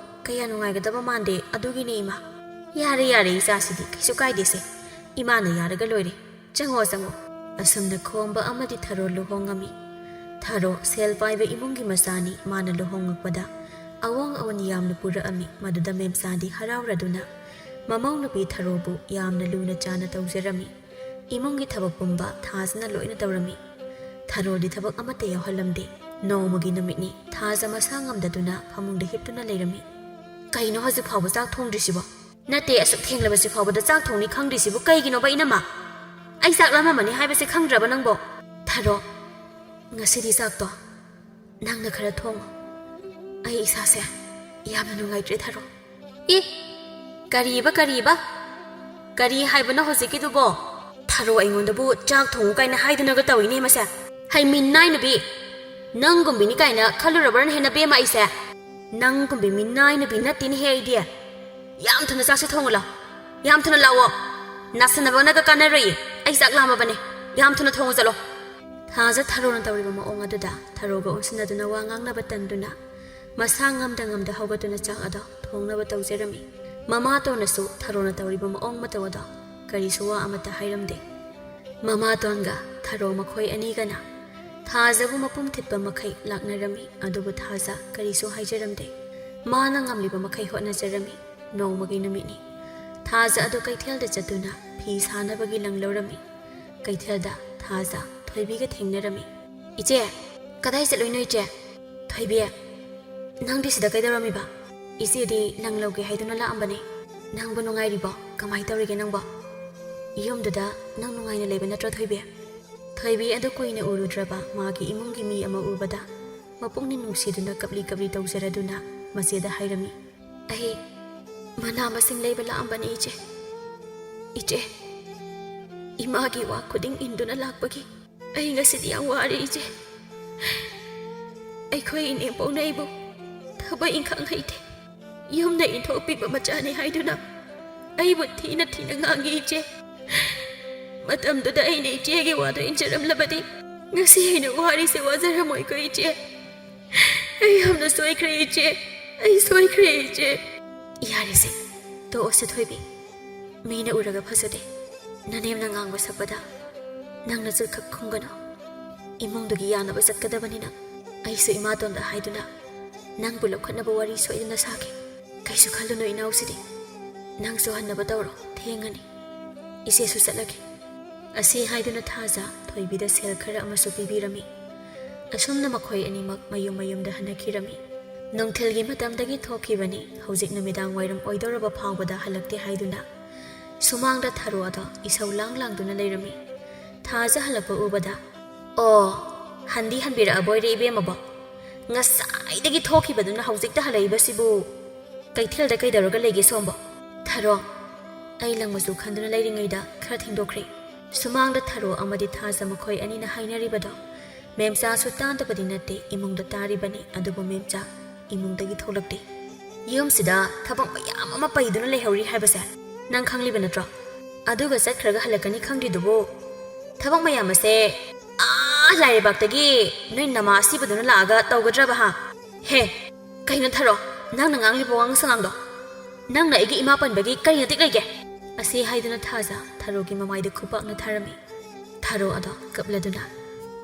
ꯀꯌꯥ ꯅꯨꯡꯉꯥꯏꯒꯗꯕ ꯃꯥꯟꯗꯦ ꯑꯗꯨꯒꯤꯅꯦ ꯏꯃꯥ ꯌꯥꯔꯦ ꯌꯥꯔꯦ ꯏꯆꯥꯁꯤꯗꯤ ꯀꯩꯁꯨ ꯀꯥꯏꯗꯦꯁꯦ ꯏꯃꯥꯅ ꯌꯥꯔꯒ ꯂꯣꯏꯔꯦ ꯆꯪꯉꯣ ꯆꯪꯉꯣ ꯑꯁꯨꯝꯅ ꯈꯣꯝꯕ ꯑꯃꯗꯤ ꯊꯥꯔꯣ ꯂꯨꯍꯣꯡꯉꯝꯃꯤ ꯊꯥꯔꯣ ꯁꯦꯜ ꯄꯥꯏꯕ ꯏꯃꯨꯡꯒꯤ ꯃꯆꯥꯅꯤ ꯃꯥꯅ ꯂꯨꯍꯣꯡꯉꯛꯄꯗ ꯑꯋꯣꯡ ꯑꯋꯣꯟ ꯌꯥꯝꯅ ꯄꯨꯔꯛꯑꯝꯃꯤ ꯃꯗꯨꯗ ꯃꯦꯝꯆꯥꯗꯤ ꯍꯔꯥꯎꯔꯗꯨꯅ ꯃꯃꯧ ꯅꯨꯄꯤ ꯊꯥꯔꯣꯕꯨ ꯌꯥꯝꯅ ꯂꯨꯅ ꯆꯥꯅ ꯇꯧꯖꯔꯝꯃꯤ ꯏꯃꯨꯡꯒꯤ ꯊꯕꯛ ꯄꯨꯝꯕ ꯊꯥꯖꯅ ꯂꯣꯏꯅ ꯇꯧꯔꯝꯃꯤ ꯊꯥꯔꯣꯗꯤ ꯊꯕꯛ ꯑꯃꯠꯇ ꯌꯥꯎꯍꯜꯂꯝꯗꯦ ꯅꯣꯡꯃꯒꯤ ꯅꯨꯃꯤꯠꯅꯤ ꯊꯥꯖ ꯃꯁꯥ ꯉꯝꯗꯗꯨꯅ ꯐꯃꯨꯡꯗ ꯍꯤꯞꯇꯨꯅ ꯂꯩꯔꯝꯃꯤ ꯀꯩꯅꯣ ꯍꯧꯖꯤꯛ ꯐꯥꯎꯕ ꯆꯥꯛ ꯊꯣꯡꯗ꯭ꯔꯤꯁꯤꯕꯣ ꯅꯠꯇꯦ ꯑꯁꯨꯛ ꯊꯦꯡꯂꯕꯁꯤ ꯐꯥꯎꯕꯗ ꯆꯥꯛ ꯊꯣꯡꯅꯤ ꯈꯪꯗ꯭ꯔꯤꯁꯤꯕꯨ ꯀꯩꯒꯤꯅꯣꯕ ꯏꯅꯝꯃ ꯑꯩ ꯆꯥꯛ ꯂꯥꯝꯃꯝꯃꯅꯤ ꯍꯥꯏꯕꯁꯦ ꯈꯪꯗ꯭ꯔꯕ ꯅꯪꯕꯣ ꯊꯥꯔꯣ ꯉꯁꯤꯗꯤ ꯆꯥꯛꯇꯣ ꯅꯪꯅ ꯈꯔ ꯊꯣꯡꯉꯣ ꯑꯩ ꯏꯁꯥꯁꯦ ꯌꯥꯝꯅ ꯅꯨꯡꯉꯥꯏꯇ꯭ꯔꯦ ꯊꯥꯔꯣ ꯀꯔꯤꯕ ꯀꯔꯤ ꯍꯥꯏꯕꯅꯣ ꯍꯧꯖꯤꯛꯀꯤꯗꯨꯕꯣ ꯊꯥꯔꯣ ꯑꯩꯉꯣꯟꯗꯕꯨ ꯆꯥꯛ ꯊꯣꯡꯉꯨ ꯀꯥꯏꯅ ꯍꯥꯏꯗꯨꯅꯒ ꯇꯧꯏꯅꯦ ꯃꯁꯦ ꯍꯩꯃꯤꯟꯅꯥꯏ ꯅꯨꯄꯤ ꯅꯪꯒꯨꯝꯕꯤꯅꯤ ꯀꯥꯏꯅ ꯈꯜꯂꯨꯔꯕ꯭ꯔꯅ ꯍꯦꯟꯅ ꯕꯦꯝꯃ ꯑꯩꯁꯦ ꯅꯪꯒꯨꯝꯕꯤ ꯃꯤꯅꯥꯏ ꯅꯨꯄꯤ ꯅꯠꯇꯦꯅꯦꯍꯦ ꯑꯩꯗꯤ ꯌꯥꯝ ꯊꯨꯅ ꯆꯥꯛꯁꯦ ꯊꯣꯡꯉꯨ ꯂꯥꯎ ꯌꯥꯝ ꯊꯨꯅ ꯂꯥꯛꯑꯣ ꯅꯥꯁꯟꯅꯕꯅꯒ ꯀꯥꯟꯅꯔꯣꯏꯌꯦ ꯑꯩ ꯆꯥꯛ ꯂꯥꯝꯃꯕꯅꯦ ꯌꯥꯝ ꯊꯨꯅ ꯊꯣꯡꯉꯨ ꯆꯠꯂꯣ ꯊꯥꯖ ꯊꯥꯔꯣꯅ ꯇꯧꯔꯤꯕ ꯃꯑꯣꯡ ꯑꯗꯨꯗ ꯊꯥꯔꯣꯒ ꯑꯣꯟꯁꯤꯟꯅꯗꯨꯅ ꯋꯥ ꯉꯥꯡꯅꯕ ꯇꯟꯗꯨꯅ ꯃꯁꯥ ꯉꯝꯗ ꯍꯧꯒꯠꯇꯨꯅ ꯆꯥꯛ ꯑꯗꯣ ꯊꯣꯡꯅꯕ ꯇꯧꯖꯔꯝꯃꯤ ꯃꯃꯥꯇꯣꯟꯅꯁꯨ ꯊꯥꯔꯣꯅ ꯇꯧꯔꯤꯕ ꯃꯑꯣꯡ ꯃꯇꯧ ꯑꯗꯣ ꯀꯔꯤꯁꯨ ꯋꯥ ꯑꯃꯠꯇ ꯍꯥꯏꯔꯝꯗꯦ ꯃꯃꯥꯇꯣꯟꯒ ꯊꯥꯔꯣ ꯃꯈꯣꯏ ꯑꯅꯤꯒꯅ ꯊꯥꯖꯕꯨ ꯃꯄꯨꯝ ꯊꯤꯠꯄ ꯃꯈꯩ ꯂꯥꯛꯅꯔꯝꯃꯤ ꯑꯗꯨꯕꯨ ꯊꯥꯖ ꯀꯔꯤꯁꯨ ꯍꯥꯏꯖꯔꯝꯗꯦ ꯃꯥꯅ ꯉꯝꯂꯤꯕ ꯃꯈꯩ ꯍꯣꯠꯅꯖꯔꯝꯃꯤ ꯅꯣꯡꯃꯒꯤ ꯅꯨꯃꯤꯠꯅꯤ ꯊꯥꯖ ꯑꯗꯨ ꯀꯩꯊꯦꯜꯗ ꯆꯠꯇꯨꯅ ꯐꯤ ꯁꯥꯅꯕꯒꯤ ꯂꯪ ꯂꯧꯔꯝꯃꯤ ꯀꯩꯊꯦꯜꯗ ꯊꯥꯖ ꯊꯣꯏꯕꯤꯒ ꯊꯦꯡꯅꯔꯝꯃꯤ ꯏꯆꯦ ꯀꯗꯥꯏ ꯆꯠꯂꯣꯏꯅꯣ ꯏꯆꯦ ꯊꯣꯏꯕꯤ ꯅꯪꯗꯤ ꯁꯤꯗ ꯀꯩꯗꯧꯔꯝꯃꯤꯕ ꯏꯆꯦꯗꯤ ꯂꯪ ꯂꯧꯒꯦ ꯍꯥꯏꯗꯨꯅ ꯂꯥꯛꯑꯝꯕꯅꯦ ꯅꯪꯕꯨ ꯅꯨꯡꯉꯥꯏꯔꯤꯕꯣ ꯀꯃꯥꯏ ꯇꯧꯔꯤꯒꯦ ꯅꯪꯕꯣ ꯌꯨꯝꯗꯨꯗ ꯅꯪ ꯅꯨꯡꯉꯥꯏꯅ ꯂꯩꯕ ꯅꯠꯇ꯭ꯔꯣ ꯊꯣꯏꯕꯤ ꯊꯣꯏꯕꯤ ꯑꯗꯨ ꯀꯨꯏꯅ ꯎꯔꯨꯗ꯭ꯔꯕ ꯃꯥꯒꯤ ꯏꯃꯨꯡꯒꯤ ꯃꯤ ꯑꯃ ꯎꯕꯗ ꯃꯄꯨꯛꯅꯤꯡ ꯅꯨꯡꯁꯤꯗꯨꯅ ꯀꯞꯂꯤ ꯇꯧꯖꯔꯗꯨꯅ ꯃꯆꯦꯗ ꯍꯥꯏꯔꯝꯃꯤ ꯑꯩ ꯃꯅꯥ ꯃꯁꯤꯡ ꯂꯩꯕ ꯂꯥꯛꯑꯝꯕꯅꯤ ꯏꯆꯦ ꯏꯃꯥꯒꯤ ꯋꯥ ꯈꯨꯗꯤꯡ ꯏꯟꯗꯨꯅ ꯂꯥꯛꯄꯒꯤ ꯑꯩ ꯉꯁꯤꯗꯤ ꯌꯥꯝ ꯋꯥꯔꯦ ꯏꯆꯦ ꯑꯩꯈꯣꯏ ꯏꯅꯦꯝꯄꯧꯅ ꯑꯩꯕꯨ ꯊꯕꯛ ꯏꯪꯈꯥꯡ ꯍꯩꯇꯦ ꯌꯨꯝꯗ ꯏꯟꯊꯣꯛꯄꯤꯕ ꯃꯆꯥꯅꯤ ꯍꯥꯏꯗꯨꯅ ꯑꯩꯕꯨ ꯊꯤꯅ ꯉꯥꯡꯉꯤ ꯏꯆꯦ ꯃꯇꯝꯗꯨꯗ ꯑꯩꯅ ꯏꯆꯦꯒꯤ ꯋꯥꯗꯨ ꯏꯟꯖꯔꯝꯂꯕꯗꯤ ꯉꯁꯤ ꯑꯩꯅ ꯋꯥꯔꯤꯁꯦ ꯋꯥꯖꯔꯝꯃꯣꯏꯀꯣ ꯏꯆꯦ ꯑꯩ ꯌꯥꯝꯅ ꯁꯣꯏꯈ꯭ꯔꯦ ꯏꯆꯦ ꯑꯩ ꯁꯣꯏꯈ꯭ꯔꯦ ꯏꯆꯦ ꯌꯥꯔꯦꯁꯦ ꯇꯣꯛꯑꯣꯁꯦ ꯊꯣꯏꯕꯤ ꯃꯤꯅ ꯎꯔꯒ ꯐꯖꯗꯦ ꯅꯅꯦꯝꯅ ꯉꯥꯡꯕ ꯁꯛꯄꯗ ꯅꯪꯅ ꯆꯨꯠꯈꯛ ꯈꯨꯝꯒꯅꯨ ꯏꯃꯨꯡꯗꯨꯒꯤ ꯌꯥꯅꯕ ꯆꯠꯀꯗꯕꯅꯤꯅ ꯑꯩꯁꯨ ꯏꯃꯥꯇꯣꯟꯗ ꯍꯥꯏꯗꯨꯅ ꯅꯪꯕꯨ ꯂꯧꯈꯠꯅꯕ ꯋꯥꯔꯤ ꯁꯣꯏꯗꯅ ꯁꯥꯒꯦ ꯀꯩꯁꯨ ꯈꯜꯂꯨꯅꯨ ꯏꯅꯥꯎꯁꯤꯗꯤ ꯅꯪꯁꯨ ꯍꯟꯅꯕ ꯇꯧꯔꯣ ꯊꯦꯡꯉꯅꯤ ꯏꯆꯦꯁꯨ ꯆꯠꯂꯒꯦ ꯑꯁꯤ ꯍꯥꯏꯗꯨꯅ ꯊꯥꯖ ꯊꯣꯏꯕꯤꯗ ꯁꯦꯜ ꯈꯔ ꯑꯃꯁꯨ ꯄꯤꯕꯤꯔꯝꯃꯤ ꯑꯁꯨꯝꯅ ꯃꯈꯣꯏ ꯑꯅꯤꯃꯛ ꯃꯌꯨꯝꯗ ꯍꯟꯅꯈꯤꯔꯝꯃꯤ ꯅꯨꯡꯊꯤꯜꯒꯤ ꯃꯇꯝꯗꯒꯤ ꯊꯣꯛꯈꯤꯕꯅꯤ ꯍꯧꯖꯤꯛ ꯅꯨꯃꯤꯗꯥꯡ ꯋꯥꯏꯔꯝ ꯑꯣꯏꯗꯧꯔꯕ ꯐꯥꯎꯕꯗ ꯍꯜꯂꯛꯇꯦ ꯍꯥꯏꯗꯨꯅ ꯁꯨꯃꯥꯡꯗ ꯊꯥꯔꯣ ꯑꯗꯣ ꯏꯁꯧ ꯂꯥꯡꯗꯨꯅ ꯂꯩꯔꯝꯃꯤ ꯊꯥꯖ ꯍꯜꯂꯛꯄ ꯎꯕꯗ ꯑꯣ ꯍꯟꯗꯤ ꯍꯟꯕꯤꯔꯛꯑꯕꯣꯏꯔꯦ ꯏꯕꯦꯝꯃꯕꯣ ꯉꯁꯥꯏꯗꯒꯤ ꯊꯣꯛꯈꯤꯕꯗꯨꯅ ꯍꯧꯖꯤꯛꯇ ꯍꯜꯂꯛꯏꯕꯁꯤꯕꯨ ꯀꯩꯊꯦꯜꯗ ꯀꯩꯗꯧꯔꯒ ꯂꯩꯒꯦ ꯁꯣꯝꯕꯣ ꯊꯥꯔꯣ ꯑꯩ ꯂꯪ ꯃꯆꯨ ꯈꯟꯗꯨꯅ ꯂꯩꯔꯤꯉꯩꯗ ꯈꯔ ꯊꯦꯡꯗꯣꯛꯈ꯭ꯔꯦ ꯁꯨꯃꯥꯡꯗ ꯊꯥꯔꯣ ꯑꯃꯗꯤ ꯊꯥꯖ ꯃꯈꯣꯏ ꯑꯅꯤꯅ ꯍꯥꯏꯅꯔꯤꯕꯗꯣ ꯃꯦꯝꯆꯥꯁꯨ ꯇꯥꯗꯕꯗꯤ ꯅꯠꯇꯦ ꯏꯃꯨꯡꯗ ꯇꯥꯔꯤꯕꯅꯤ ꯑꯗꯨꯕꯨ ꯃꯦꯝꯆꯥ ꯏꯃꯨꯡꯗꯒꯤ ꯊꯣꯛꯂꯛꯇꯦ ꯌꯨꯝꯁꯤꯗ ꯊꯕꯛ ꯃꯌꯥꯝ ꯑꯃ ꯄꯩꯗꯨꯅ ꯂꯩꯍꯧꯔꯤ ꯍꯥꯏꯕꯁꯦ ꯅꯪ ꯈꯪꯂꯤꯕ ꯅꯠꯇ꯭ꯔꯣ ꯑꯗꯨꯒ ꯆꯠꯈ꯭ꯔꯒ ꯍꯜꯂꯛꯀꯅꯤ ꯈꯪꯗ꯭ꯔꯤꯗꯨꯕꯨ ꯊꯕꯛ ꯃꯌꯥꯝ ꯑꯁꯦ ꯂꯥꯏꯔꯩꯕꯥꯛꯇꯒꯤ ꯅꯣꯏ ꯅꯃꯥ ꯑꯁꯤꯕꯗꯨꯅ ꯂꯥꯛꯑꯒ ꯇꯧꯒꯗ꯭ꯔꯕ ꯍꯥ ꯍꯦ ꯀꯩꯅꯣ ꯊꯥꯔꯣ ꯅꯪꯅ ꯉꯥꯡꯂꯤꯕ ꯋꯥꯉꯥꯡ ꯁꯉꯥꯡꯗꯣ ꯅꯪꯅ ꯑꯩꯒꯤ ꯏꯃꯥ ꯄꯟꯕꯒꯤ ꯀꯔꯤ ꯅꯇꯤꯛ ꯂꯩꯒꯦ ꯑꯁꯤ ꯍꯥꯏꯗꯨꯅ ꯊꯥꯖ ꯊꯥꯔꯣꯒꯤ ꯃꯃꯥꯏꯗ ꯈꯨꯄꯥꯛꯅ ꯊꯥꯔꯝꯃꯤ ꯊꯥꯔꯣ ꯑꯗꯣ ꯀꯞꯂꯗꯨꯅ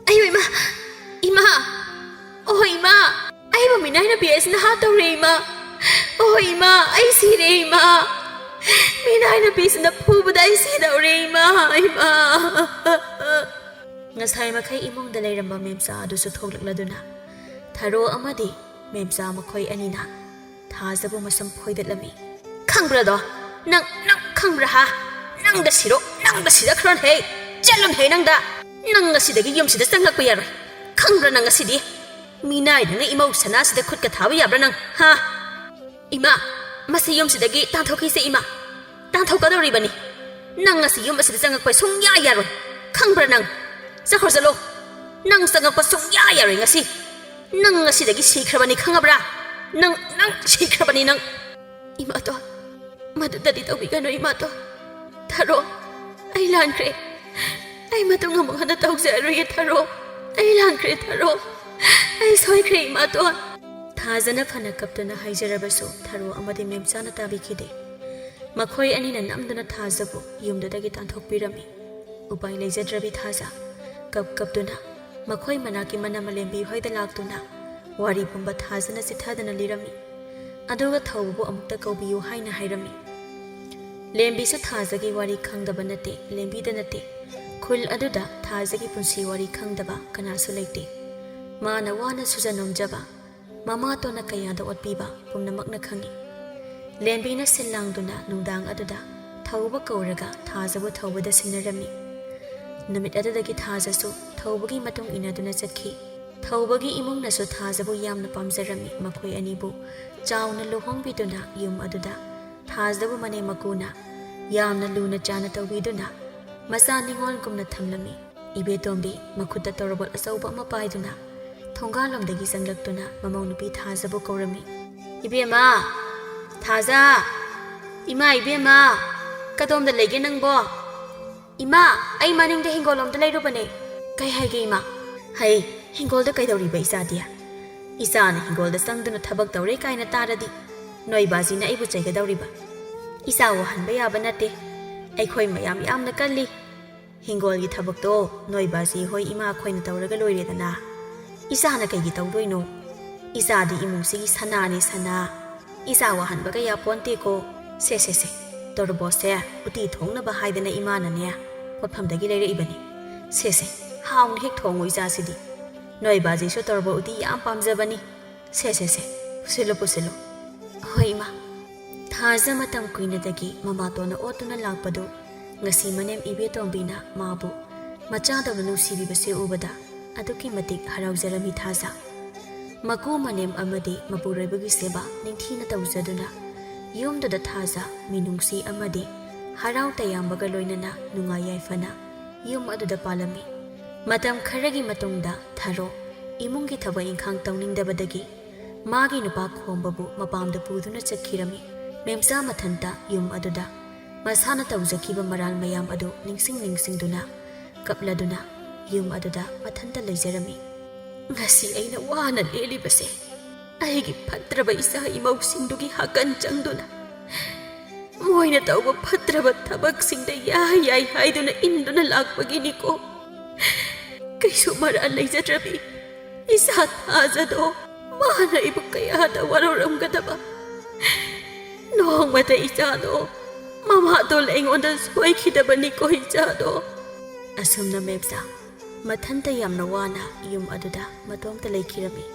ꯑꯩꯕꯨ ꯏꯃꯥ ꯑꯣ ꯏꯃꯥ ꯑꯩꯕꯨ ꯃꯤꯅꯥꯏꯅ ꯄꯤꯑꯁꯤꯅ ꯇꯧꯔꯦ ꯏꯃꯥ ꯑꯣ ꯏꯃꯥ ꯑꯩ ꯁꯤꯔꯦ ꯏꯃꯥ ꯃꯤꯅꯥꯏꯅ ꯄꯤꯁꯤꯅ ꯐꯨꯕꯗ ꯑꯩ ꯁꯤꯗꯧꯔꯦ ꯏꯃꯥ ꯉꯁꯥꯏ ꯃꯈꯩ ꯏꯃꯨꯡꯗ ꯂꯩꯔꯝꯕ ꯃꯦꯝꯆꯥ ꯑꯗꯨꯁꯨ ꯊꯣꯛꯂꯛꯂꯗꯨꯅ ꯊꯥꯔꯣ ꯑꯃꯗꯤ ꯃꯦꯝꯆꯥ ꯃꯈꯣꯏ ꯑꯅꯤꯅ ꯊꯥꯖꯕꯨ ꯃꯁꯝ ꯐꯣꯏꯗꯠꯂꯝꯃꯤ ꯈꯪꯕ꯭ꯔꯗꯣ ꯅꯪ ꯈꯪꯕ꯭ꯔꯥ ꯍꯥ ꯅꯪꯗ ꯁꯤꯔꯛꯈ꯭ꯔꯣꯅꯍꯦ ꯆꯠꯂꯨꯅꯍꯦ ꯅꯪ ꯉꯁꯤꯗꯒꯤ ꯌꯨꯝꯁꯤꯗ ꯆꯪꯂꯛꯄ ꯌꯥꯔꯣꯏ ꯈꯪꯕ꯭ꯔꯥ ꯅꯪ ꯉꯁꯤꯗꯤ ꯃꯤꯅꯥꯏꯗꯅ ꯏꯃꯧ ꯁꯅꯥꯁꯤꯗ ꯈꯨꯠꯀ ꯊꯥꯕ ꯌꯥꯕ꯭ꯔꯥ ꯅꯪ ꯍꯥ ꯏꯃꯥ ꯃꯁꯤ ꯌꯨꯝꯁꯤꯗꯒꯤ ꯇꯥꯟꯊꯣꯛꯈꯤꯁꯦ ꯏꯃꯥ ꯇꯥꯟꯊꯣꯛꯀꯗꯧꯔꯤꯕꯅꯤ ꯅꯪ ꯉꯁꯤ ꯌꯨꯝ ꯑꯁꯤꯗ ꯆꯪꯉꯛꯄ ꯁꯨꯡꯌꯥ ꯌꯥꯔꯣꯏ ꯈꯪꯕ꯭ꯔꯥ ꯅꯪ ꯆꯠꯂꯣ ꯅꯪ ꯆꯪꯉꯛꯄ ꯁꯨꯡꯌꯥ ꯌꯥꯔꯣꯏ ꯉꯁꯤ ꯅꯪ ꯉꯁꯤꯗꯒꯤ ꯁꯤꯈ꯭ꯔꯕꯅꯤ ꯈꯪꯉꯕ꯭ꯔꯥ ꯅꯪ ꯁꯤꯈ꯭ꯔꯕꯅꯤ ꯅꯪ 이마도 마두다리 더위가노 이마도 타로 아이 란크레 아이 마동 한번 하나 더욱자루에 타로 아이 란크레 타로 아이 소이크레 이마도 타자나 파나 갑도나 하이저라바소 타로 아마디 맴사나 따비키데 ꯃꯈꯣꯏ ꯑꯅꯤꯅ ꯅꯝꯗꯨꯅ ꯊꯥꯖꯕꯨ ꯌꯨꯝꯗꯨꯗꯒꯤ ꯇꯥꯟꯊꯣꯛꯄꯤꯔꯝꯃꯤ꯫ ꯎꯄꯥꯏ ꯂꯩꯖꯗ꯭ꯔꯕꯤ ꯊꯥꯖ ꯀꯞꯇꯨꯅ ꯃꯈꯣꯏ ꯃꯅꯥꯛꯀꯤ ꯃꯅꯝꯂꯦꯝꯕꯤ ꯍꯣꯏꯗ ꯂꯥꯛꯇꯨꯅ ꯋꯥꯔꯤ ꯄꯨꯝꯕ ꯊꯥꯖꯅ ꯆꯤꯊꯗꯅ ꯂꯤꯔꯝꯃꯤ꯫ ꯑꯗꯨꯒ ꯊꯧꯕꯕꯨ ꯑꯃꯨꯛꯇ ꯀꯧꯕꯤꯌꯨ ꯍꯥꯏꯅ ꯍꯥꯏꯔꯝꯃꯤ꯫ ꯂꯦꯝꯕꯤꯁꯨ ꯊꯥꯖꯒꯤ ꯋꯥꯔꯤ ꯈꯪꯗꯕ ꯅꯠꯇꯦ, ꯂꯦꯝꯕꯤꯗ ꯅꯠꯇꯦ, ꯈꯨꯜ ꯑꯗꯨꯗ ꯊꯥꯖꯒꯤ ꯄꯨꯟꯁꯤ ꯋꯥꯔꯤ ꯈꯪꯗꯕ ꯀꯅꯥꯁꯨ ꯂꯩꯇꯦ꯫ ꯃꯥꯅ ꯋꯥꯅ ꯁꯨꯖ ꯅꯣꯝꯖꯕ, ꯃꯃꯥꯇꯣꯟꯅ ꯀꯌꯥꯗ ꯑꯣꯠꯄꯤꯕ ꯄꯨꯝꯅꯃꯛꯅ ꯈꯪꯉꯤ꯫ ꯂꯦꯝꯕꯤꯅ ꯁꯤꯜ ꯂꯥꯡꯗꯨꯅ ꯅꯨꯡꯗꯥꯡ ꯑꯗꯨꯗ ꯊꯧꯕ ꯀꯧꯔꯒ ꯊꯥꯖꯕꯨ ꯊꯧꯕꯗ ꯁꯤꯟꯅꯔꯝꯃꯤ꯫ ꯅꯨꯃꯤꯠ ꯑꯗꯨꯗꯒꯤ ꯊꯥꯖꯁꯨ ꯊꯧꯕꯒꯤ ꯃꯇꯨꯡ ꯏꯟꯅꯗꯨꯅ ꯆꯠꯈꯤ꯫ ꯊꯧꯕꯒꯤ ꯏꯃꯨꯡꯅꯁꯨ ꯊꯥꯖꯕꯨ ꯌꯥꯝꯅ ꯄꯥꯝꯖꯔꯝꯃꯤ꯫ ꯃꯈꯣꯏ ꯑꯅꯤꯕꯨ ꯆꯥꯎꯅ ꯂꯨꯍꯣꯡꯕꯤꯗꯨꯅ ꯌꯨꯝ ꯑꯗꯨꯗ ꯊꯥꯖꯕꯨ ꯃꯅꯦꯝ ꯃꯀꯨꯅ ꯌꯥꯝꯅ ꯂꯨꯅ ꯆꯥꯅ ꯇꯧꯕꯤꯗꯨꯅ ꯃꯆꯥ ꯅꯤꯡꯉꯣꯜꯒꯨꯝꯅ ꯊꯝꯂꯝꯃꯤ꯫ ꯏꯕꯦꯇꯣꯝꯕꯤ ꯃꯈꯨꯠꯇ ꯇꯣꯔꯕꯣꯠ ꯑꯆꯧꯕ ꯑꯃ ꯄꯥꯏꯗꯨꯅ ꯊꯣꯡꯒꯥꯜꯂꯣꯝꯗꯒꯤ ꯆꯪꯂꯛꯇꯨꯅ ꯃꯃꯧ ꯅꯨꯄꯤ ꯊꯥꯖꯕꯨ ꯀꯧꯔꯝꯃꯤ꯫ "ꯏꯕꯦꯝꯃ, ꯊꯥꯖ, ꯏꯃꯥ ꯏꯕꯦꯝꯃ, ꯀꯗꯣꯝꯗ ꯂꯩꯒꯦ ꯅꯪꯕꯣ?" "ꯏꯃꯥ, ꯑꯩ ꯃꯅꯤꯡꯗ ꯍꯤꯡꯒꯣꯜꯂꯣꯝꯗ ꯂꯩꯔꯨꯕꯅꯦ." "ꯀꯩ ꯍꯥꯏꯒꯦ ꯏꯃꯥ?" "ꯍꯩ, ꯍꯤꯡꯒꯣꯜꯗ ꯀꯩꯗꯧꯔꯤꯕ ꯏꯆꯥꯗꯤ? ꯏꯆꯥꯅ ꯍꯤꯡꯒꯣꯜꯗ ꯆꯪꯗꯨꯅ ꯊꯕꯛ ꯇꯧꯔꯦ ꯀꯥꯏꯅ ꯇꯥꯔꯗꯤ ꯅꯣꯏ ꯕꯥꯖꯤꯅ ꯑꯩꯕꯨ ꯆꯩꯒꯗꯧꯔꯤꯕ? ꯏꯆꯥ ꯋꯥꯍꯟꯕ ꯌꯥꯕ ꯅꯠꯇꯦ꯫ ꯑꯩꯈꯣꯏ ꯃꯌꯥꯝ ꯌꯥꯝꯅ ꯀꯜꯂꯤ꯫ ꯍꯤꯡꯒꯣꯜꯒꯤ ꯊꯕꯛꯇꯣ ꯅꯣꯏ ꯕꯥꯖꯤ ꯍꯣꯏ ꯏꯃꯥ ꯈꯣꯏꯅ ꯇꯧꯔꯒ ꯂꯣꯏꯔꯦꯗꯅ꯫ ꯏꯆꯥꯅ ꯀꯩꯒꯤ ꯇꯧꯗꯣꯏꯅꯣ? ꯏꯆꯥꯗꯤ ꯏꯃꯨꯡꯁꯤꯒꯤ ꯁꯅꯥꯅꯤ ꯁꯅꯥ꯫ ꯏꯆꯥ ꯋꯥꯍꯟꯕꯒ ꯌꯥꯄꯣꯟꯇꯦꯀꯣ꯫ ꯁꯦ ꯇꯣꯔꯕꯣꯠꯁꯦ ꯎꯇꯤ ꯊꯣꯡꯅꯕ ꯍꯥꯏꯗꯅ ꯏꯃꯥꯅꯅꯦ ꯄꯣꯠꯐꯝꯗꯒꯤ ꯂꯩꯔꯛꯏꯕꯅꯤ꯫ ꯁꯦ ꯍꯥꯎꯅ ꯍꯦꯛ ꯊꯣꯡꯉꯨ ꯏꯆꯥꯁꯤꯗꯤ꯫ ꯅꯣꯏ ꯕꯥꯖꯤꯁꯨ ꯇꯣꯔꯕꯣꯠ ꯎꯇꯤ ꯌꯥꯝ ꯄꯥꯝꯖꯕꯅꯤ꯫ ꯁꯦ ꯄꯨꯁꯤꯜꯂꯨ." "ꯍꯣꯏ ꯏꯃꯥ." ꯊꯥꯖ ꯃꯇꯝ ꯀꯨꯏꯅꯗꯒꯤ ꯃꯃꯥꯇꯣꯟꯅ ꯑꯣꯠꯇꯨꯅ ꯂꯥꯛꯄꯗꯨ ꯉꯁꯤ ꯃꯅꯦꯝ ꯏꯕꯦꯇꯣꯝꯕꯤꯅ ꯃꯥꯕꯨ ꯃꯆꯥꯗꯧꯅ ꯅꯨꯡꯁꯤꯕꯤꯕꯁꯦ ꯎꯕꯗ ꯑꯗꯨꯛꯀꯤ ꯃꯇꯤꯛ ꯍꯔꯥꯎꯖꯔꯝꯃꯤ ꯊꯥꯖ꯫ ꯃꯀꯨ ꯃꯅꯦꯝ ꯑꯃꯗꯤ ꯃꯄꯨꯔꯣꯏꯕꯒꯤ ꯁꯦꯕꯥ ꯅꯤꯡꯊꯤꯅ ꯇꯧꯖꯗꯨꯅ ꯌꯨꯝꯗꯨꯗ ꯊꯥꯖ ꯃꯤꯅꯨꯡꯁꯤ ꯑꯃꯗꯤ ꯍꯔꯥꯎ ꯇꯌꯥꯝꯕꯒ ꯂꯣꯏꯅꯅ ꯅꯨꯡꯉꯥꯏ ꯌꯥꯏꯐꯅ ꯌꯨꯝ ꯑꯗꯨꯗ ꯄꯥꯜꯂꯝꯃꯤ꯫ ꯃꯇꯝ ꯈꯔꯒꯤ ꯃꯇꯨꯡꯗ ꯊꯥꯔꯣ ꯏꯃꯨꯡꯒꯤ ꯊꯕꯛ ꯏꯪꯈꯥꯡ ꯇꯧꯅꯤꯡꯗꯕꯗꯒꯤ ꯃꯥꯒꯤ ꯅꯨꯄꯥ ꯈꯣꯝꯕꯕꯨ ꯃꯄꯥꯝꯗ ꯄꯨꯗꯨꯅ ꯆꯠꯈꯤꯔꯝꯃꯤ꯫ ꯃꯦꯝꯆꯥ ꯃꯊꯟꯇ ꯌꯨꯝ ꯑꯗꯨꯗ ꯃꯁꯥꯅ ꯇꯧꯖꯈꯤꯕ ꯃꯔꯥꯜ ꯃꯌꯥꯝ ꯑꯗꯨ ꯅꯤꯡꯁꯤꯡꯗꯨꯅ ꯀꯞꯂꯗꯨꯅ ꯌꯨꯝ ꯑꯗꯨꯗ ꯃꯊꯟꯇ ꯂꯩꯖꯔꯝꯃꯤ꯫ "ꯉꯁꯤ ꯑꯩꯅ ꯋꯥꯅ ꯂꯦꯜꯂꯤꯕꯁꯦ ꯑꯩꯒꯤ ꯐꯠꯇ꯭ꯔꯕ ꯏꯆꯥ ꯏꯃꯧꯁꯤꯡꯗꯨꯒꯤ ꯍꯥꯀꯟ ꯆꯪꯗꯨꯅ ꯃꯣꯏꯅ ꯇꯧꯕ ꯐꯠꯇ꯭ꯔꯕ ꯊꯕꯛꯁꯤꯡꯗ ꯌꯥꯏ ꯍꯥꯏꯗꯨꯅ ꯏꯟꯗꯨꯅ ꯂꯥꯛꯄꯒꯤꯅꯤꯀꯣ꯫ ꯀꯩꯁꯨ ꯃꯔꯥꯜ ꯂꯩꯖꯗ꯭ꯔꯕꯤ ꯏꯆꯥ ꯊꯥꯖꯗꯣ ꯃꯥꯅ ꯑꯩꯕꯨ ꯀꯌꯥꯗ ꯋꯥꯔꯧꯔꯝꯒꯗꯕ꯫ ꯅꯣꯡꯃꯗ ꯏꯆꯥꯗꯣ ꯃꯃꯥꯇꯣꯟ ꯑꯩꯉꯣꯟꯗ ꯁꯣꯏꯈꯤꯗꯕꯅꯤꯀꯣ ꯏꯆꯥꯗꯣ." ꯑꯁꯨꯝꯅ ꯃꯦꯝꯆꯥ ꯃꯊꯟꯇ ꯌꯥꯝꯅ ꯋꯥꯅ ꯌꯨꯝ ꯑꯗꯨꯗ ꯃꯇꯣꯝꯇ ꯂꯩꯈꯤꯔꯝꯃꯤ꯫